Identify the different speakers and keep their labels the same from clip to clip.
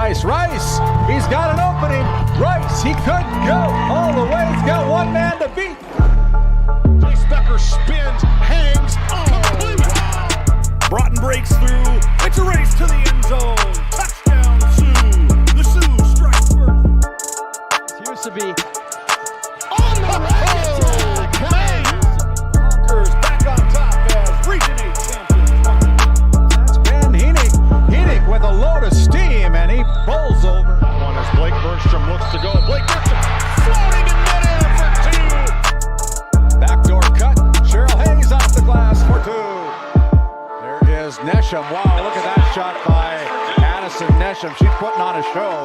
Speaker 1: Rice, he's got an opening. Rice, he could go all the way. He's got one man to beat.
Speaker 2: Chase Becker spins, hangs, complete.
Speaker 3: Broughton breaks through. It's a race to the end zone. Touchdown, Sioux. The Sioux strike first.
Speaker 4: It used to be
Speaker 2: On the right. Conquers back on top as Region 8 champions.
Speaker 1: That's Ben Heenick with a load of steam, and he bowls over.
Speaker 2: One as Blake Burnstrom looks to go. Blake Burnstrom floating in midair for two.
Speaker 1: Backdoor cut. Cheryl Hayes off the glass for two. There is Nesham. Wow, look at that shot by Addison Nesham. She's putting on a show.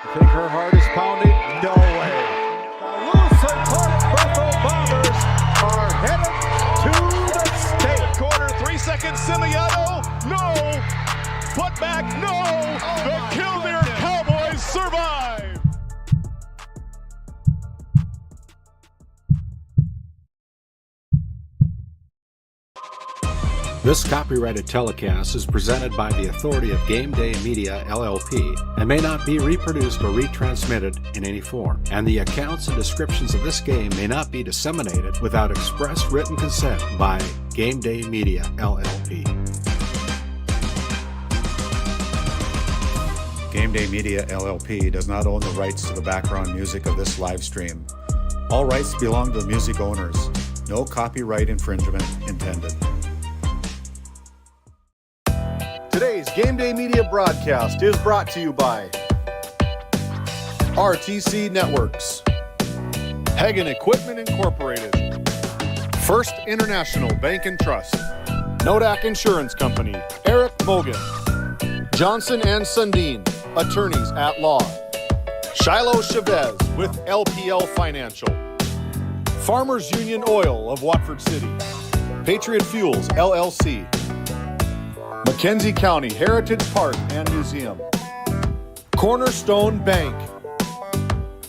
Speaker 1: You think her heart is pounding? No way. The Lusitano Buffalo Bombers are headed to the state.
Speaker 2: Corner, 3 seconds, Simiato. No. Put back, no. The Killdeer Cowboys survive.
Speaker 5: This copyrighted telecast is presented by the authority of GameDay Media, LLP, and may not be reproduced or retransmitted in any form, and the accounts and descriptions of this game may not be disseminated without express written consent by GameDay Media, LLP.
Speaker 6: GameDay Media, LLP does not own the rights to the background music of this live stream. All rights belong to the music owners. No copyright infringement intended.
Speaker 7: Today's Game Day Media broadcast is brought to you by RTC Networks, Hagen Equipment Incorporated, First International Bank and Trust, Nodak Insurance Company, Eric Mogan, Johnson and Sundin, Attorneys at Law, Shiloh Chavez with LPL Financial, Farmers Union Oil of Watford City, Patriot Fuels LLC, Mackenzie County Heritage Park and Museum, Cornerstone Bank,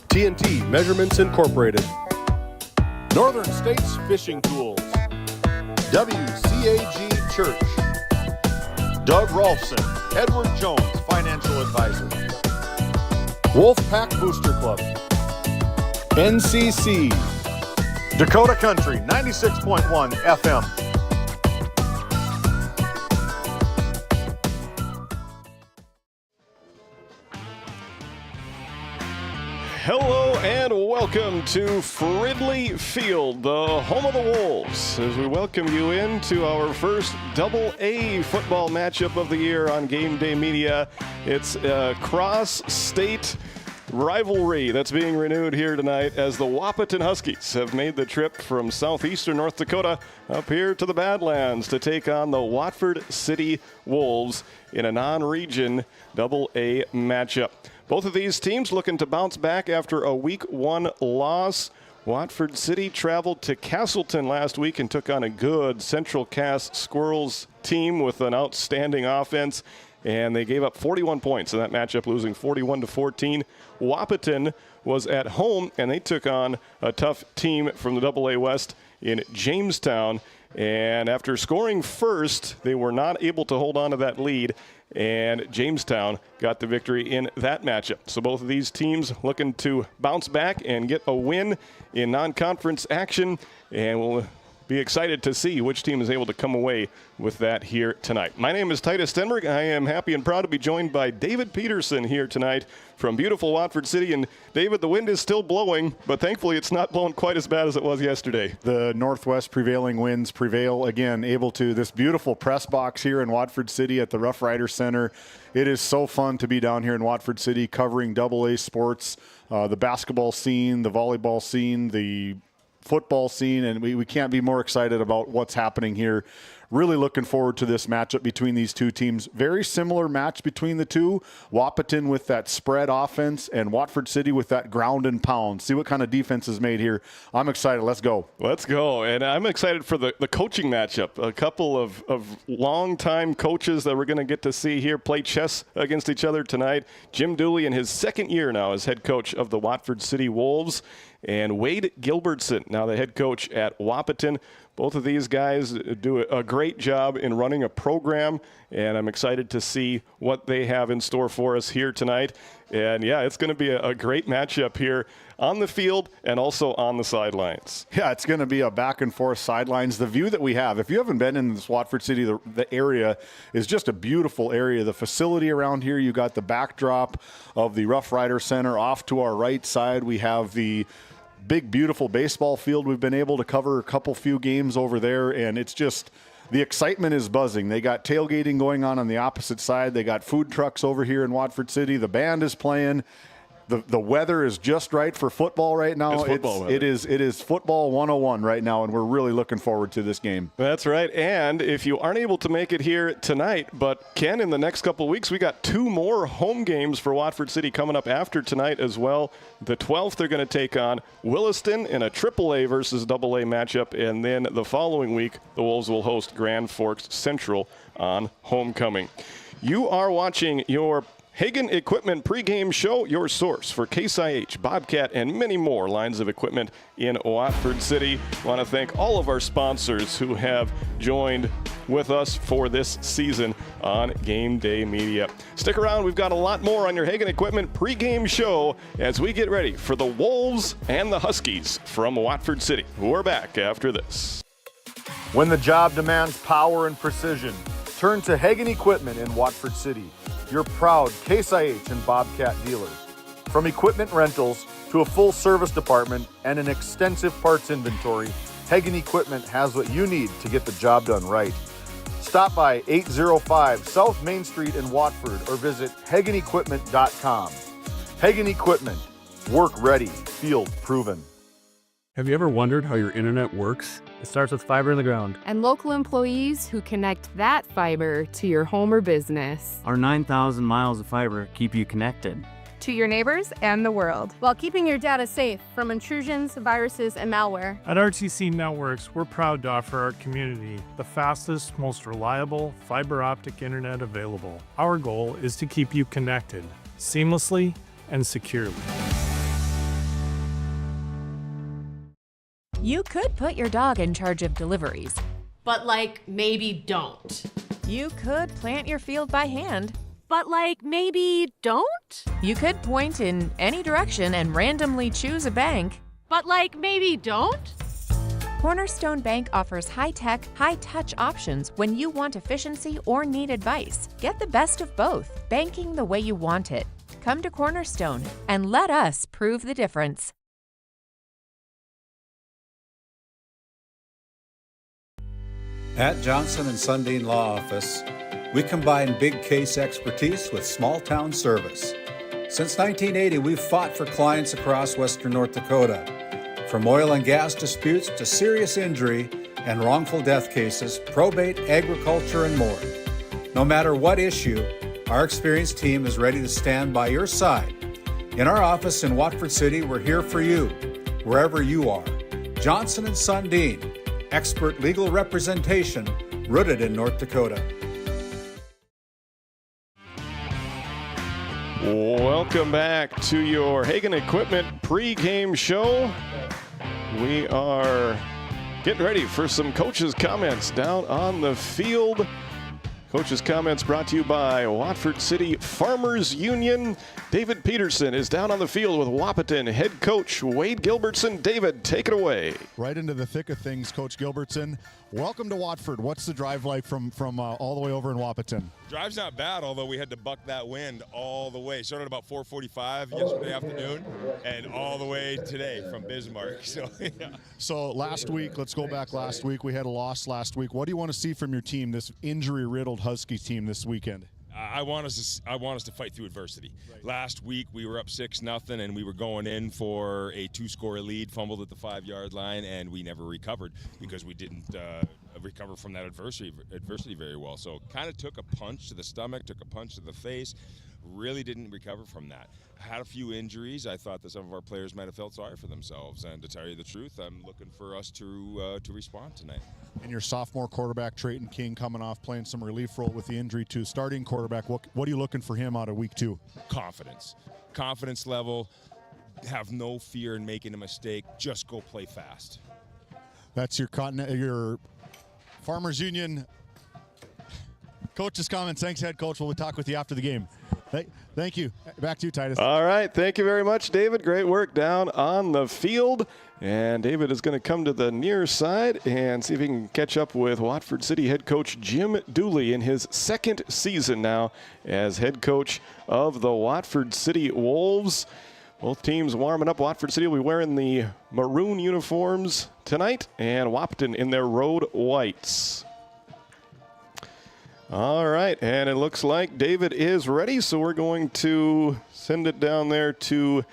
Speaker 7: TNT Measurements Incorporated, Northern States Fishing Tools, WCAG Church, Doug Rolfson, Edward Jones Financial Advisor, Wolfpack Booster Club, NCC, Dakota Country 96.1 FM.
Speaker 2: Hello and welcome to Fridley Field, the home of the Wolves, as we welcome you into our first AA football matchup of the year on Game Day Media. It's a cross-state rivalry that's being renewed here tonight as the Wahpeton Huskies have made the trip from southeastern North Dakota up here to the Badlands to take on the Watford City Wolves in a non-region AA matchup. Both of these teams looking to bounce back after a Week 1 loss. Watford City traveled to Castleton last week and took on a good Central Cass Squirrels team with an outstanding offense, and they gave up 41 points in that matchup, losing 41-14. Wahpeton was at home, and they took on a tough team from the AA West in Jamestown, and after scoring first, they were not able to hold on to that lead, and Jamestown got the victory in that matchup. So both of these teams looking to bounce back and get a win in non-conference action, and we'll be excited to see which team is able to come away with that here tonight. My name is Titus Stenberg. I am happy and proud to be joined by David Peterson here tonight from beautiful Watford City. And David, the wind is still blowing, but thankfully it's not blowing quite as bad as it was yesterday.
Speaker 7: The northwest prevailing winds prevail again, able to this beautiful press box here in Watford City at the Rough Rider Center. It is so fun to be down here in Watford City covering AA sports, the basketball scene, the volleyball scene, the football scene, and we can't be more excited about what's happening here. Really looking forward to this matchup between these two teams. Very similar match between the two. Wahpeton with that spread offense and Watford City with that ground and pound. See what kind of defense is made here. I'm excited. Let's go.
Speaker 2: Let's go. And I'm excited for the coaching matchup. A couple of long-time coaches that we're going to get to see here play chess against each other tonight. Jim Dooley in his second year now as head coach of the Watford City Wolves. And Wade Gilbertson, now the head coach at Wahpeton. Both of these guys do a great job in running a program, and I'm excited to see what they have in store for us here tonight. And, yeah, it's going to be a great matchup here on the field and also on the sidelines.
Speaker 7: Yeah, it's going to be a back-and-forth sidelines. The view that we have, if you haven't been in this Watford City, the area is just a beautiful area. The facility around here, you got the backdrop of the Rough Rider Center. Off to our right side, we have the big, beautiful baseball field. We've been able to cover a few games over there, and it's just – the excitement is buzzing. They got tailgating going on the opposite side. They got food trucks over here in Watford City. The band is playing. The weather is just right for football right now.
Speaker 2: It's football weather.
Speaker 7: It is football 101 right now, and we're really looking forward to this game.
Speaker 2: That's right. And if you aren't able to make it here tonight, but can in the next couple of weeks, we got 2 more home games for Watford City coming up after tonight as well. The 12th, they're going to take on Williston in a AAA versus AA matchup, and then the following week, the Wolves will host Grand Forks Central on homecoming. You are watching your Hagen Equipment pregame show, your source for Case IH, Bobcat, and many more lines of equipment in Watford City. I want to thank all of our sponsors who have joined with us for this season on GameDay Media. Stick around. We've got a lot more on your Hagen Equipment pregame show as we get ready for the Wolves and the Huskies from Watford City. We're back after this.
Speaker 4: When the job demands power and precision, turn to Hagen Equipment in Watford City, your proud Case IH and Bobcat dealers. From equipment rentals to a full service department and an extensive parts inventory, Hagen Equipment has what you need to get the job done right. Stop by 805 South Main Street in Watford or visit HagenEquipment.com. Hagen Equipment, work ready, field proven.
Speaker 8: Have you ever wondered how your internet works? It starts with fiber in the ground.
Speaker 9: And local employees who connect that fiber to your home or business.
Speaker 10: Our 9,000 miles of fiber keep you connected
Speaker 11: to your neighbors and the world, while keeping your data safe from intrusions, viruses, and malware.
Speaker 12: At RTC Networks, we're proud to offer our community the fastest, most reliable fiber optic internet available. Our goal is to keep you connected seamlessly and securely.
Speaker 13: You could put your dog in charge of deliveries.
Speaker 14: But maybe don't.
Speaker 13: You could plant your field by hand.
Speaker 14: But maybe don't?
Speaker 13: You could point in any direction and randomly choose a bank.
Speaker 14: But maybe don't?
Speaker 13: Cornerstone Bank offers high-tech, high-touch options when you want efficiency or need advice. Get the best of both, banking the way you want it. Come to Cornerstone and let us prove the difference.
Speaker 6: At Johnson & Sundin Law Office, we combine big case expertise with small town service. Since 1980, we've fought for clients across western North Dakota. From oil and gas disputes to serious injury and wrongful death cases, probate, agriculture, and more. No matter what issue, our experienced team is ready to stand by your side. In our office in Watford City, we're here for you, wherever you are. Johnson & Sundin. Expert legal representation rooted in North Dakota.
Speaker 2: Welcome back to your Hagen Equipment pregame show. We are getting ready for some coaches' comments down on the field. Coaches' comments brought to you by Watford City Farmers Union. David Peterson is down on the field with Wahpeton head coach Wade Gilbertson. David, take it away.
Speaker 15: Right into the thick of things, Coach Gilbertson. Welcome to Watford. What's the drive like from all the way over in Wahpeton?
Speaker 16: Drive's not bad, although we had to buck that wind all the way. Started about 4:45 yesterday afternoon and all the way today from Bismarck. So, yeah.
Speaker 15: So last week, let's go back last week. We had a loss last week. What do you want to see from your team, this injury-riddled Huskies team this weekend?
Speaker 16: I want us to fight through adversity. Right. Last week we were up 6-0 and we were going in for a 2-score lead, fumbled at the 5-yard line, and we never recovered because we didn't recover from that adversity very well. So kind of took a punch to the stomach, took a punch to the face, really didn't recover from that. Had a few injuries. I thought that some of our players might have felt sorry for themselves, and to tell you the truth, I'm looking for us to respond tonight.
Speaker 15: And your sophomore quarterback, Trayton King, coming off playing some relief role with the injury to starting quarterback. What are you looking for him out of week 2?
Speaker 16: Confidence level. Have no fear in making a mistake. Just go play fast.
Speaker 15: That's your Farmers Union coach's comments. Thanks, head coach. We'll talk with you after the game. Thank you. Back to you, Titus.
Speaker 2: All right. Thank you very much, David. Great work down on the field. And David is going to come to the near side and see if he can catch up with Watford City head coach Jim Dooley in his second season now as head coach of the Watford City Wolves. Both teams warming up. Watford City will be wearing the maroon uniforms tonight, and Wahpeton in their road whites. All right, and it looks like David is ready, so we're going to send it down there to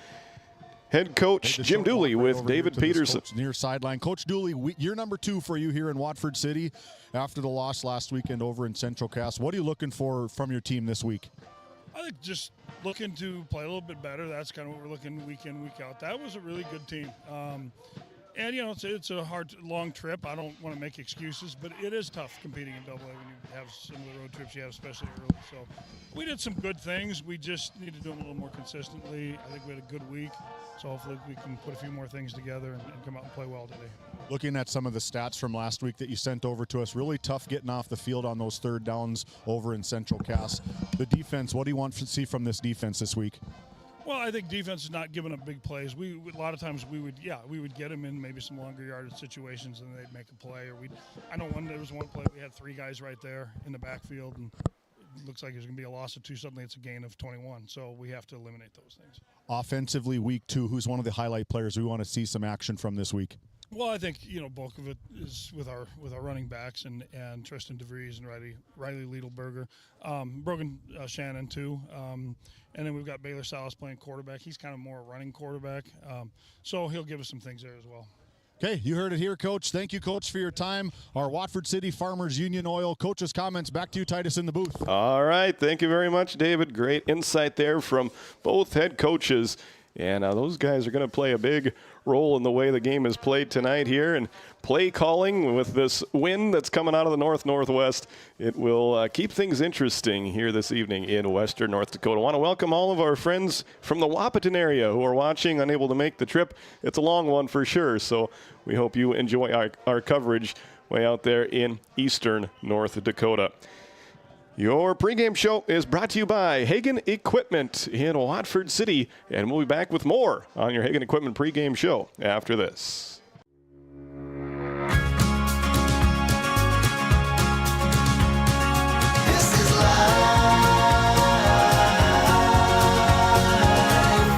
Speaker 2: head coach Jim Dooley with David Peterson.
Speaker 15: Near sideline. Coach Dooley, year number 2 for you here in Watford City after the loss last weekend over in Central Cass. What are you looking for from your team this week?
Speaker 12: I think just looking to play a little bit better. That's kind of what we're looking week in, week out. That was a really good team. And, you know, it's a hard, long trip. I don't want to make excuses, but it is tough competing in AA when you have some of the road trips you have, especially early. So we did some good things. We just need to do them a little more consistently. I think we had a good week. So hopefully we can put a few more things together and come out and play well today.
Speaker 15: Looking at some of the stats from last week that you sent over to us, really tough getting off the field on those third downs over in Central Cass. The defense, what do you want to see from this defense this week?
Speaker 12: Well, I think defense is not giving up big plays. A lot of times we would get them in maybe some longer yardage situations and they'd make a play. Or I know there was one play we had 3 guys right there in the backfield and it looks like there's going to be a loss of 2. Suddenly it's a gain of 21. So we have to eliminate those things.
Speaker 15: Offensively, week 2, who's one of the highlight players we want to see some action from this week?
Speaker 12: Well, I think, bulk of it is with our running backs and Tristan DeVries and Riley Liedelberger. Brogan Shannon, too. And then we've got Baylor Salas playing quarterback. He's kind of more a running quarterback. So he'll give us some things there as well.
Speaker 15: Okay, you heard it here, Coach. Thank you, Coach, for your time. Our Watford City Farmers Union Oil Coach's comments. Back to you, Titus, in the booth.
Speaker 2: All right. Thank you very much, David. Great insight there from both head coaches. And those guys are going to play a big role in the way the game is played tonight here. And play calling with this wind that's coming out of the north-northwest, it will keep things interesting here this evening in western North Dakota. I want to welcome all of our friends from the Wahpeton area who are watching, unable to make the trip. It's a long one for sure, so we hope you enjoy our coverage way out there in eastern North Dakota. Your pregame show is brought to you by Hagen Equipment in Watford City, and we'll be back with more on your Hagen Equipment pregame show after this.
Speaker 17: This is life.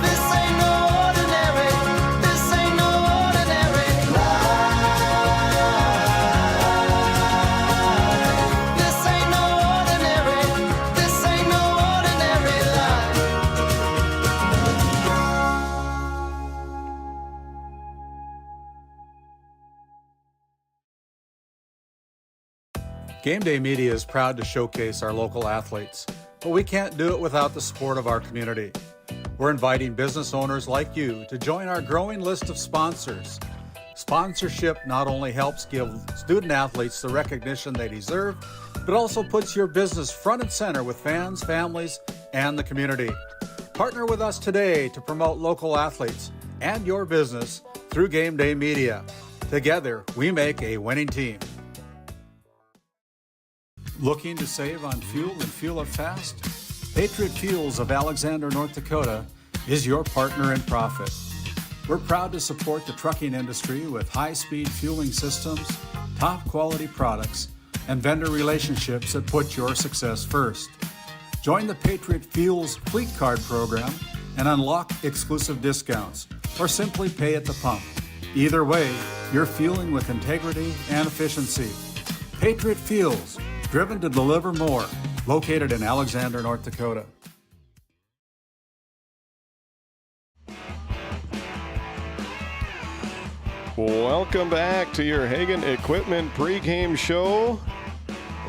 Speaker 17: This ain't no ordinary. This ain't no ordinary life. This ain't no ordinary. This ain't no ordinary life.
Speaker 6: GameDay Media is proud to showcase our local athletes, but we can't do it without the support of our community. We're inviting business owners like you to join our growing list of sponsors. Sponsorship not only helps give student athletes the recognition they deserve, but also puts your business front and center with fans, families, and the community. Partner with us today to promote local athletes and your business through GameDay Media. Together, we make a winning team. Looking to save on fuel and fuel up fast? Patriot Fuels of Alexander, North Dakota is your partner in profit. We're proud to support the trucking industry with high-speed fueling systems, top-quality products, and vendor relationships that put your success first. Join the Patriot Fuels Fleet Card program and unlock exclusive discounts, or simply pay at the pump. Either way, you're fueling with integrity and efficiency. Patriot Fuels, driven to deliver more, located in Alexander, North Dakota.
Speaker 2: Welcome back to your Hagen Equipment pregame show.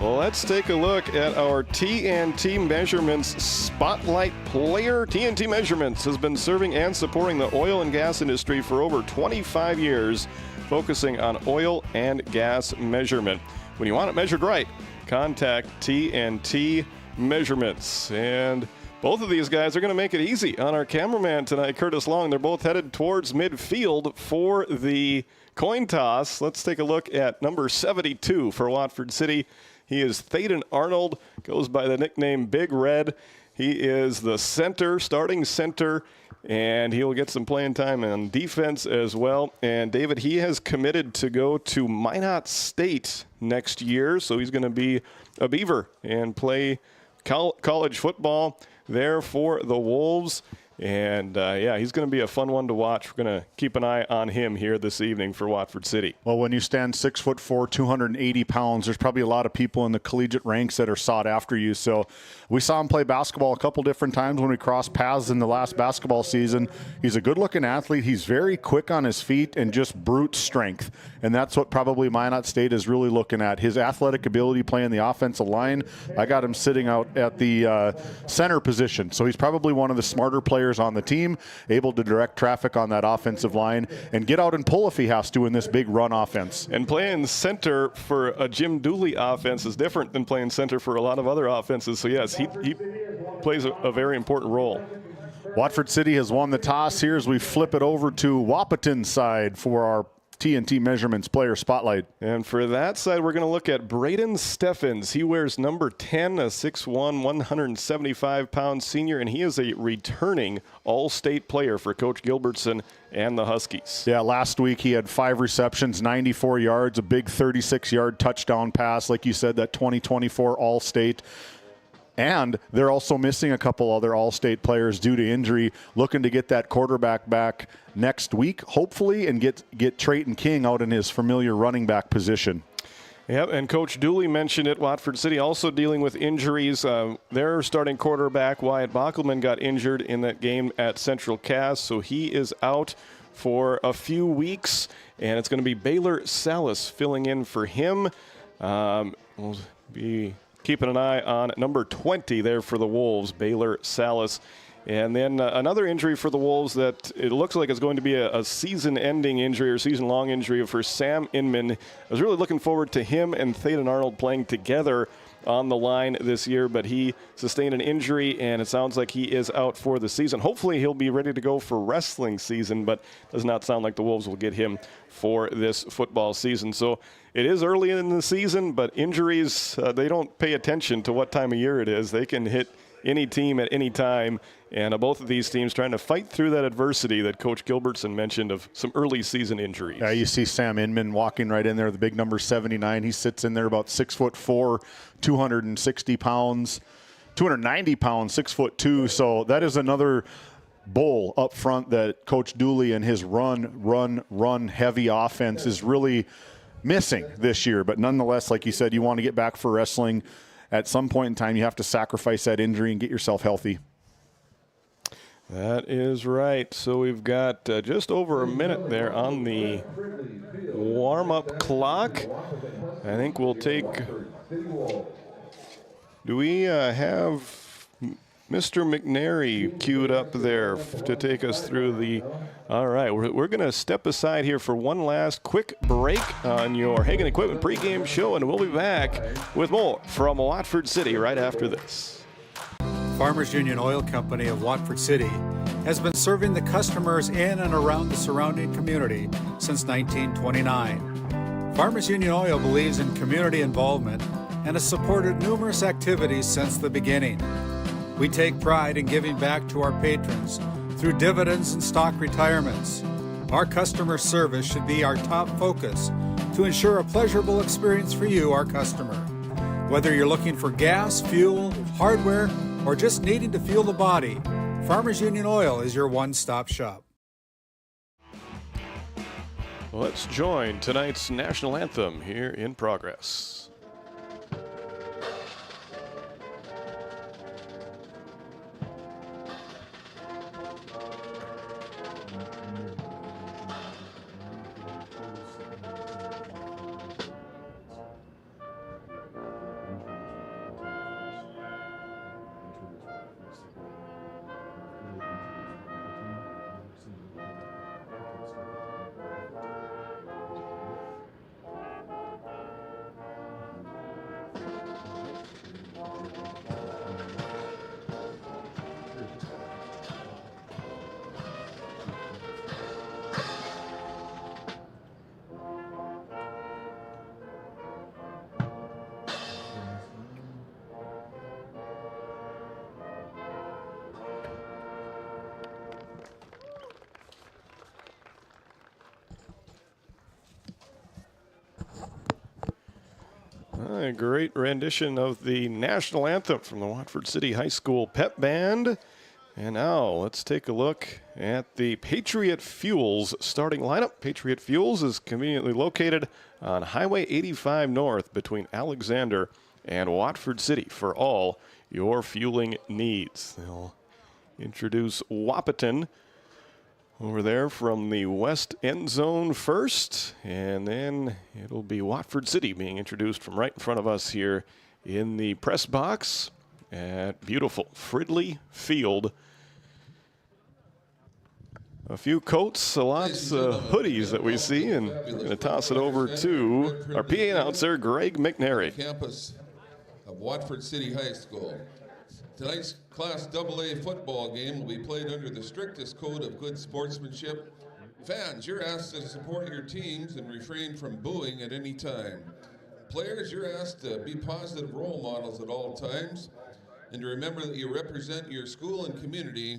Speaker 2: Let's take a look at our TNT Measurements Spotlight Player. TNT Measurements has been serving and supporting the oil and gas industry for over 25 years, focusing on oil and gas measurement. When you want it measured right, contact TNT Measurements. And Both of these guys are going to make it easy on our cameraman tonight, Curtis Long. They're both headed towards midfield for the coin toss. Let's take a look at number 72 for Watford City. He is Thaden Arnold, goes by the nickname Big Red. He is the center, starting center, and he will get some playing time on defense as well. And David, he has committed to go to Minot State next year, so he's going to be a Beaver and play college football there for the Wolves. And, yeah, he's going to be a fun one to watch. We're going to keep an eye on him here this evening for Watford City.
Speaker 7: Well, when you stand 6'4", 280 pounds, there's probably a lot of people in the collegiate ranks that are sought after you. So we saw him play basketball a couple different times when we crossed paths in the last basketball season. He's a good-looking athlete. He's very quick on his feet and just brute strength. And that's what probably Minot State is really looking at. His athletic ability playing the offensive line. I got him sitting out at the center position. So he's probably one of the smarter players on the team, able to direct traffic on that offensive line and get out and pull if he has to in this big run offense.
Speaker 2: And playing center for a Jim Dooley offense is different than playing center for a lot of other offenses. So, yes, he plays a very important role.
Speaker 7: Watford City has won the toss here as we flip it over to Wahpeton's side for our TNT Measurements player spotlight.
Speaker 2: And for that side, we're going to look at Braden Steffens. He wears number 10, a 6'1", 175-pound senior, and he is a returning all-state player for Coach Gilbertson and the Huskies.
Speaker 7: Yeah, last week he had 5 receptions, 94 yards, a big 36-yard touchdown pass. Like you said, that 2024 All-State. And they're also missing a couple other all-state players due to injury, looking to get that quarterback back next week, hopefully, and get Trayton King out in his familiar running back position.
Speaker 2: Yep, and Coach Dooley mentioned it. Watford City also dealing with injuries. Their starting quarterback, Wyatt Bockelman, got injured in that game at Central Cass, so he is out for a few weeks, and it's going to be Baylor Salas filling in for him. We'll be keeping an eye on number 20 there for the Wolves, Baylor Salas. And then another injury for the Wolves that it looks like is going to be a season-ending injury or season-long injury for Sam Inman. I was really looking forward to him and Thaden Arnold playing together on the line this year, but he sustained an injury, and it sounds like he is out for the season. Hopefully he'll be ready to go for wrestling season, but does not sound like the Wolves will get him for this football season. So it is early in the season, but injuries, they don't pay attention to what time of year it is. They can hit any team at any time, and both of these teams trying to fight through that adversity that Coach Gilbertson mentioned of some early season injuries.
Speaker 7: Yeah, you see Sam Inman walking right in there, the big number 79. He sits in there about 6'4", 260 pounds, 290 pounds, 6'2". So that is another bull up front that Coach Dooley and his run heavy offense is really missing this year. But nonetheless, like you said, you want to get back for wrestling. At some point in time, you have to sacrifice that injury and get yourself healthy.
Speaker 2: That is right. So we've got just over a minute there on the warm-up clock. I think we'll take... Do we have Mr. McNary queued up there to take us through the... All right, we're going to step aside here for one last quick break on your Hagen Equipment pregame show, and we'll be back with more from Watford City right after this.
Speaker 6: Farmers Union Oil Company of Watford City has been serving the customers in and around the surrounding community since 1929. Farmers Union Oil believes in community involvement and has supported numerous activities since the beginning. We take pride in giving back to our patrons through dividends and stock retirements. Our customer service should be our top focus to ensure a pleasurable experience for you, our customer. Whether you're looking for gas, fuel, hardware, or just needing to fuel the body, Farmers Union Oil is your one-stop shop.
Speaker 2: Let's join tonight's national anthem here in progress. A great rendition of the national anthem from the Watford City High School Pep Band. And now let's take a look at the Patriot Fuels starting lineup. Patriot Fuels is conveniently located on Highway 85 North between Alexander and Watford City for all your fueling needs. They'll introduce Wahpeton over there from the west end zone first, and then it'll be Watford City being introduced from right in front of us here in the press box at beautiful Fridley Field. A few coats, lots of hoodies that we see, and we're going to toss it over to our PA announcer, Greg McNary.
Speaker 18: Campus of Watford City High School. Tonight's Class AA football game will be played under the strictest code of good sportsmanship. Fans, you're asked to support your teams and refrain from booing at any time. Players, you're asked to be positive role models at all times and to remember that you represent your school and community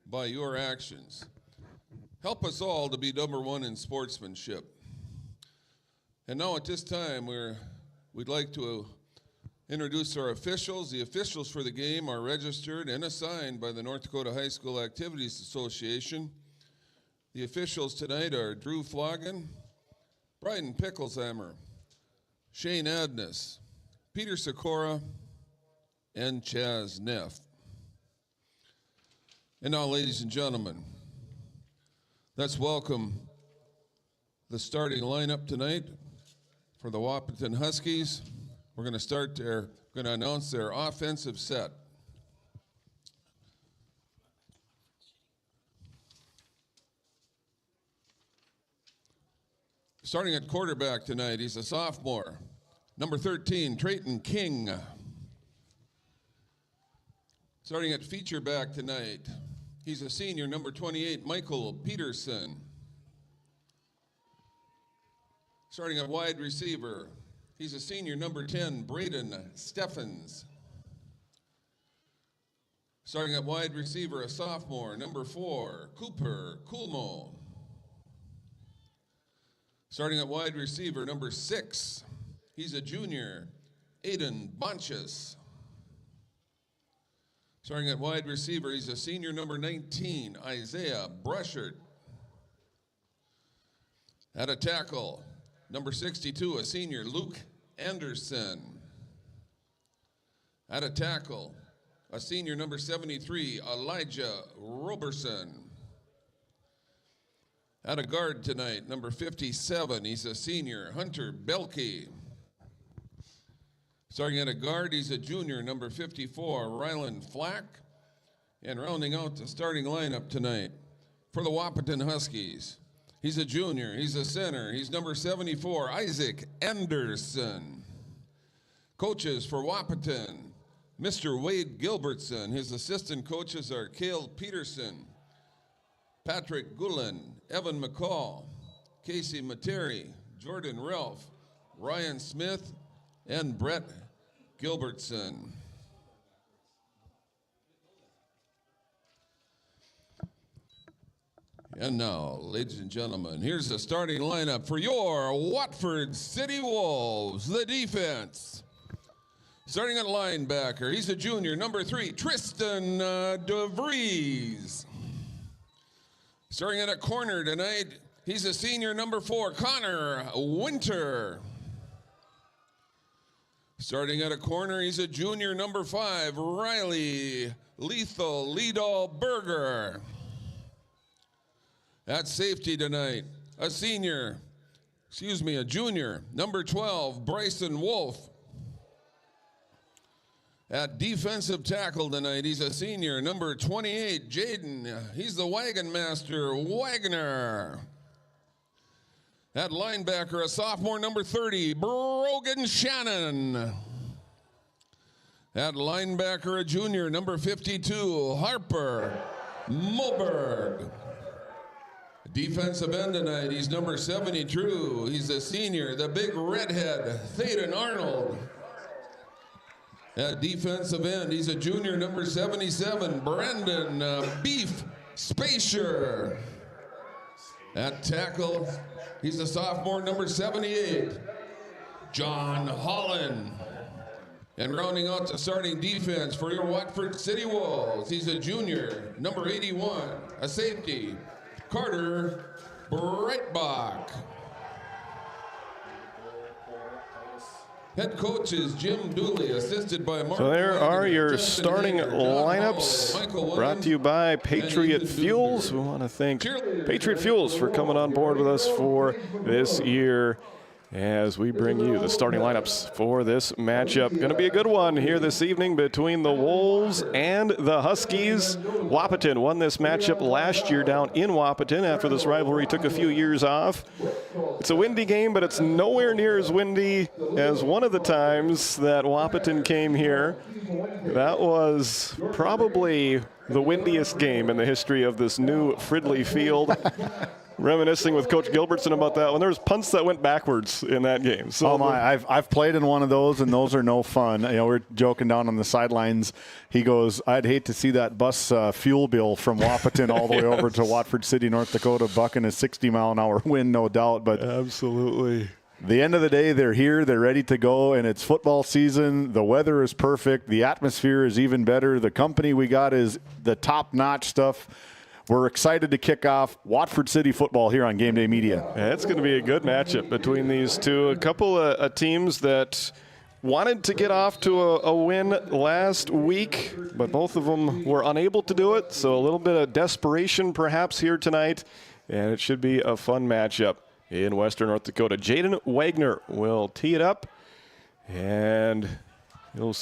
Speaker 18: by your actions. Help us all to be number one in sportsmanship. And now at this time, we'd like to introduce our officials. The officials for the game are registered and assigned by the North Dakota High School Activities Association. The officials tonight are Drew Floggen, Bryden Picklesheimer, Shane Adness, Peter Sikora, and Chaz Neff. And now, ladies and gentlemen, let's welcome the starting lineup tonight for the Wahpeton Huskies. We're going to announce their offensive set. Starting at quarterback tonight, he's a sophomore. Number 13, Trayton King. Starting at feature back tonight, he's a senior, number 28, Michael Peterson. Starting at wide receiver, he's a senior, number 10, Braden Steffens. Starting at wide receiver, a sophomore, number 4, Cooper Coolmo. Starting at wide receiver, number 6, he's a junior, Aiden Bonchus. Starting at wide receiver, he's a senior, number 19, Isaiah Brushert. At a tackle, number 62, a senior, Luke Anderson. At a tackle, a senior, number 73, Elijah Roberson. At a guard tonight, number 57, he's a senior, Hunter Belke. Starting at a guard, he's a junior, number 54, Ryland Flack. And rounding out the starting lineup tonight for the Wahpeton Huskies, he's a junior, he's a center, he's number 74, Isaac Anderson. Coaches for Wahpeton, Mr. Wade Gilbertson. His assistant coaches are Cale Peterson, Patrick Gulen, Evan McCall, Casey Materi, Jordan Ralph, Ryan Smith, and Brett Gilbertson. And now, ladies and gentlemen, here's the starting lineup for your Watford City Wolves. The defense. Starting at linebacker, he's a junior, number 3, Tristan DeVries. Starting at a corner tonight, he's a senior, number 4, Connor Winter. Starting at a corner, he's a junior, number 5, Riley Lethal Liedal Berger. At safety tonight, a junior, number 12, Bryson Wolf. At defensive tackle tonight, he's a senior, number 28, Jaden. He's the wagon master, Wagner. At linebacker, a sophomore, number 30, Brogan Shannon. At linebacker, a junior, number 52, Harper Moberg. Defensive end tonight, he's number 72. He's a senior, the big redhead, Thaden Arnold. At defensive end, he's a junior, number 77, Brandon Beef Spacer. At tackle, he's a sophomore, number 78, John Holland. And rounding out the starting defense for your Watford City Wolves, he's a junior, number 81, a safety, Carter Breitbach. Head coach is Jim Dooley, assisted by Mark.
Speaker 2: So there are your
Speaker 18: Justin
Speaker 2: starting
Speaker 18: Hager, John
Speaker 2: lineups,
Speaker 18: Hall, Michael
Speaker 2: brought to you by Patriot Fuels. We want to thank Patriot Fuels for coming on board with us for this year as we bring you the starting lineups for this matchup. Going to be a good one here this evening between the Wolves and the Huskies. Wahpeton won this matchup last year down in Wahpeton after this rivalry took a few years off. It's a windy game, but it's nowhere near as windy as one of the times that Wahpeton came here. That was probably the windiest game in the history of this new Fridley Field. Reminiscing with Coach Gilbertson about that one. There was punts that went backwards in that game. So
Speaker 7: oh my! I've played in one of those, and those are no fun. You know, we're joking down on the sidelines. He goes, "I'd hate to see that bus fuel bill from Wahpeton all the way over to Watford City, North Dakota, bucking a 60-mile-an-hour wind, no doubt." But
Speaker 2: absolutely.
Speaker 7: The end of the day, they're here, they're ready to go, and it's football season. The weather is perfect. The atmosphere is even better. The company we got is the top-notch stuff. We're excited to kick off Watford City football here on Game Day Media.
Speaker 2: Yeah, it's going to be a good matchup between these two. A couple of teams that wanted to get off to a win last week, but both of them were unable to do it. So a little bit of desperation perhaps here tonight, and it should be a fun matchup in Western North Dakota. Jaden Wagner will tee it up, and he'll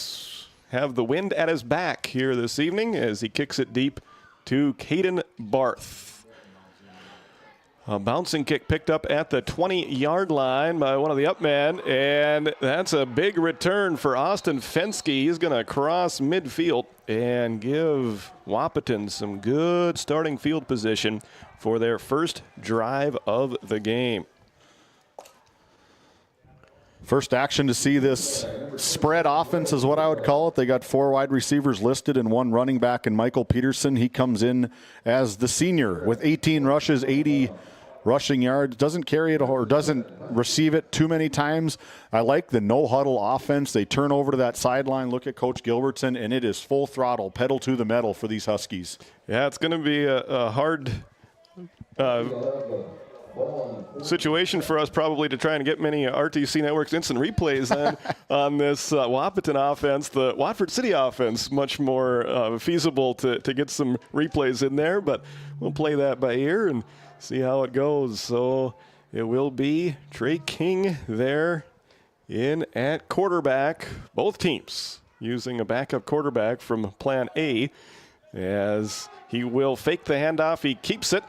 Speaker 2: have the wind at his back here this evening as he kicks it deep to Caden Barth. A bouncing kick picked up at the 20-yard line by one of the up men, and that's a big return for Austin Fensky. He's going to cross midfield and give Wahpeton some good starting field position for their first drive of the game.
Speaker 7: First action to see this spread offense is what I would call it. They got 4 wide receivers listed and 1 running back in Michael Peterson. He comes in as the senior with 18 rushes, 80 rushing yards. Doesn't carry it or doesn't receive it too many times. I like the no-huddle offense. They turn over to that sideline, look at Coach Gilbertson, and it is full throttle, pedal to the metal for these Huskies.
Speaker 2: Yeah, it's going to be a hard situation for us probably to try and get many RTC Networks instant replays on this Wahpeton offense. The Watford City offense, much more feasible to get some replays in there, but we'll play that by ear and see how it goes. So it will be Trey King there in at quarterback. Both teams using a backup quarterback from Plan A as he will fake the handoff. He keeps it.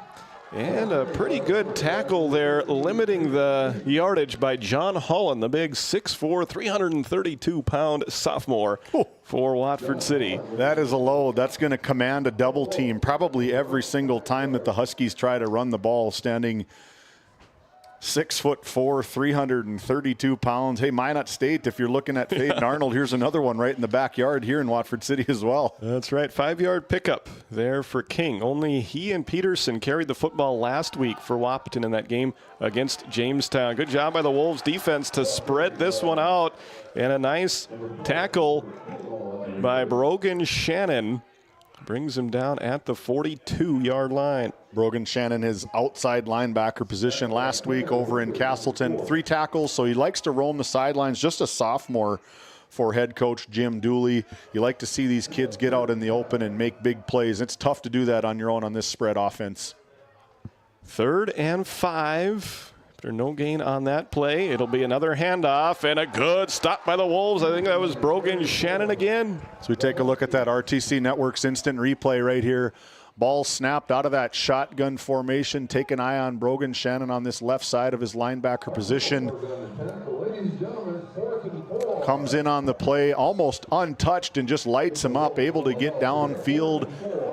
Speaker 2: And a pretty good tackle there, limiting the yardage by John Holland, the big 6'4", 332-pound sophomore for Watford City.
Speaker 7: That is a load. That's going to command a double team probably every single time that the Huskies try to run the ball, standing 6'4", 332 pounds. Hey, Minot State, if you're looking at Faden Arnold, here's another one right in the backyard here in Watford City as well.
Speaker 2: That's right, 5-yard pickup there for King. Only he and Peterson carried the football last week for Wahpeton in that game against Jamestown. Good job by the Wolves defense to spread this one out, and a nice tackle by Brogan Shannon brings him down at the 42-yard line.
Speaker 7: Brogan Shannon, his outside linebacker position last week over in Castleton. 3 tackles, so he likes to roam the sidelines. Just a sophomore for head coach Jim Dooley. You like to see these kids get out in the open and make big plays. It's tough to do that on your own on this spread offense.
Speaker 2: 3rd and 5. After no gain on that play, it'll be another handoff and a good stop by the Wolves. I think that was Brogan Shannon again.
Speaker 7: So we take a look at that RTC Networks instant replay right here. Ball snapped out of that shotgun formation. Take an eye on Brogan Shannon on this left side of his linebacker position. Comes in on the play almost untouched and just lights him up, able to get downfield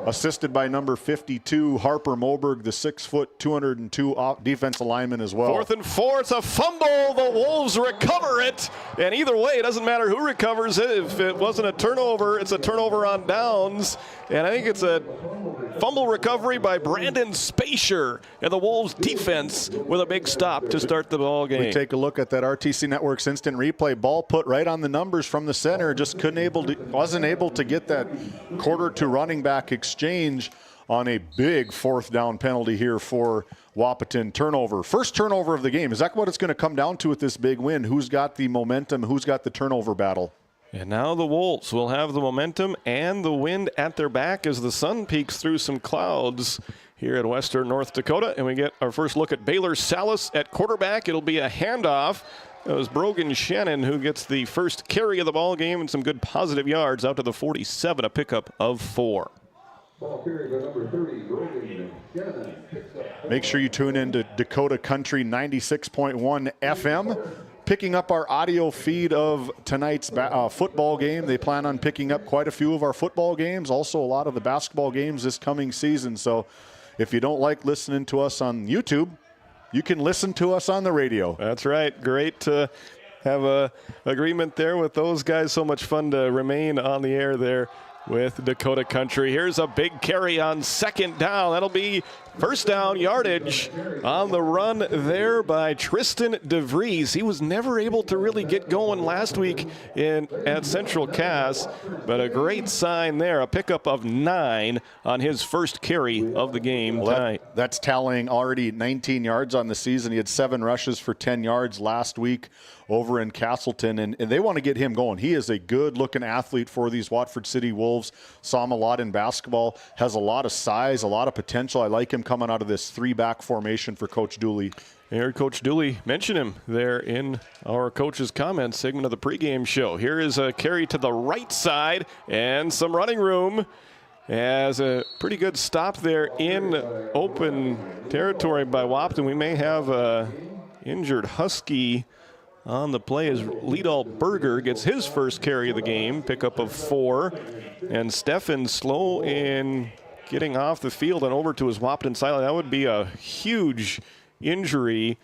Speaker 7: assisted by number 52, Harper Moberg, the 6', 202 defensive lineman as well.
Speaker 2: 4th and 4, it's a fumble. The Wolves recover it. And either way, it doesn't matter who recovers it. If it wasn't a turnover, it's a turnover on downs. And I think it's a fumble recovery by Brandon Spacier. And the Wolves defense with a big stop to start the ball game.
Speaker 7: We take a look at that RTC Network's instant replay. Ball put right on the numbers from the center. Just wasn't able to get that quarter to running back exchange on a big 4th down penalty here for Wahpeton. Turnover. First turnover of the game. Is that what it's going to come down to with this big win? Who's got the momentum? Who's got the turnover battle?
Speaker 2: And now the Wolves will have the momentum and the wind at their back as the sun peeks through some clouds here at Western North Dakota. And we get our first look at Baylor Salas at quarterback. It'll be a handoff. It was Brogan Shannon who gets the first carry of the ball game and some good positive yards out to the 47, a pickup of 4.
Speaker 7: Make sure you tune in to Dakota Country 96.1 FM. Picking up our audio feed of tonight's football game. They plan on picking up quite a few of our football games, also a lot of the basketball games this coming season. So if you don't like listening to us on YouTube, you can listen to us on the radio.
Speaker 2: That's right. Great to have a agreement there with those guys. So much fun to remain on the air there with Dakota Country. Here's a big carry on 2nd down. That'll be first down yardage on the run there by Tristan DeVries. He was never able to really get going last week at Central Cass, but a great sign there. A pickup of 9 on his first carry of the game tonight.
Speaker 7: That's tallying already 19 yards on the season. He had 7 rushes for 10 yards last week over in Castleton, and they want to get him going. He is a good-looking athlete for these Watford City Wolves. Saw him a lot in basketball. Has a lot of size, a lot of potential. I like him coming out of this 3-back formation for Coach Dooley.
Speaker 2: I heard Coach Dooley mention him there in our coach's comments segment of the pregame show. Here is a carry to the right side and some running room. As a pretty good stop there in open territory by Wahpeton. We may have a injured Husky on the play as Liedal Berger gets his first carry of the game, pickup of 4. And Steffen slow in getting off the field and over to his Wahpeton sideline. That would be a huge injury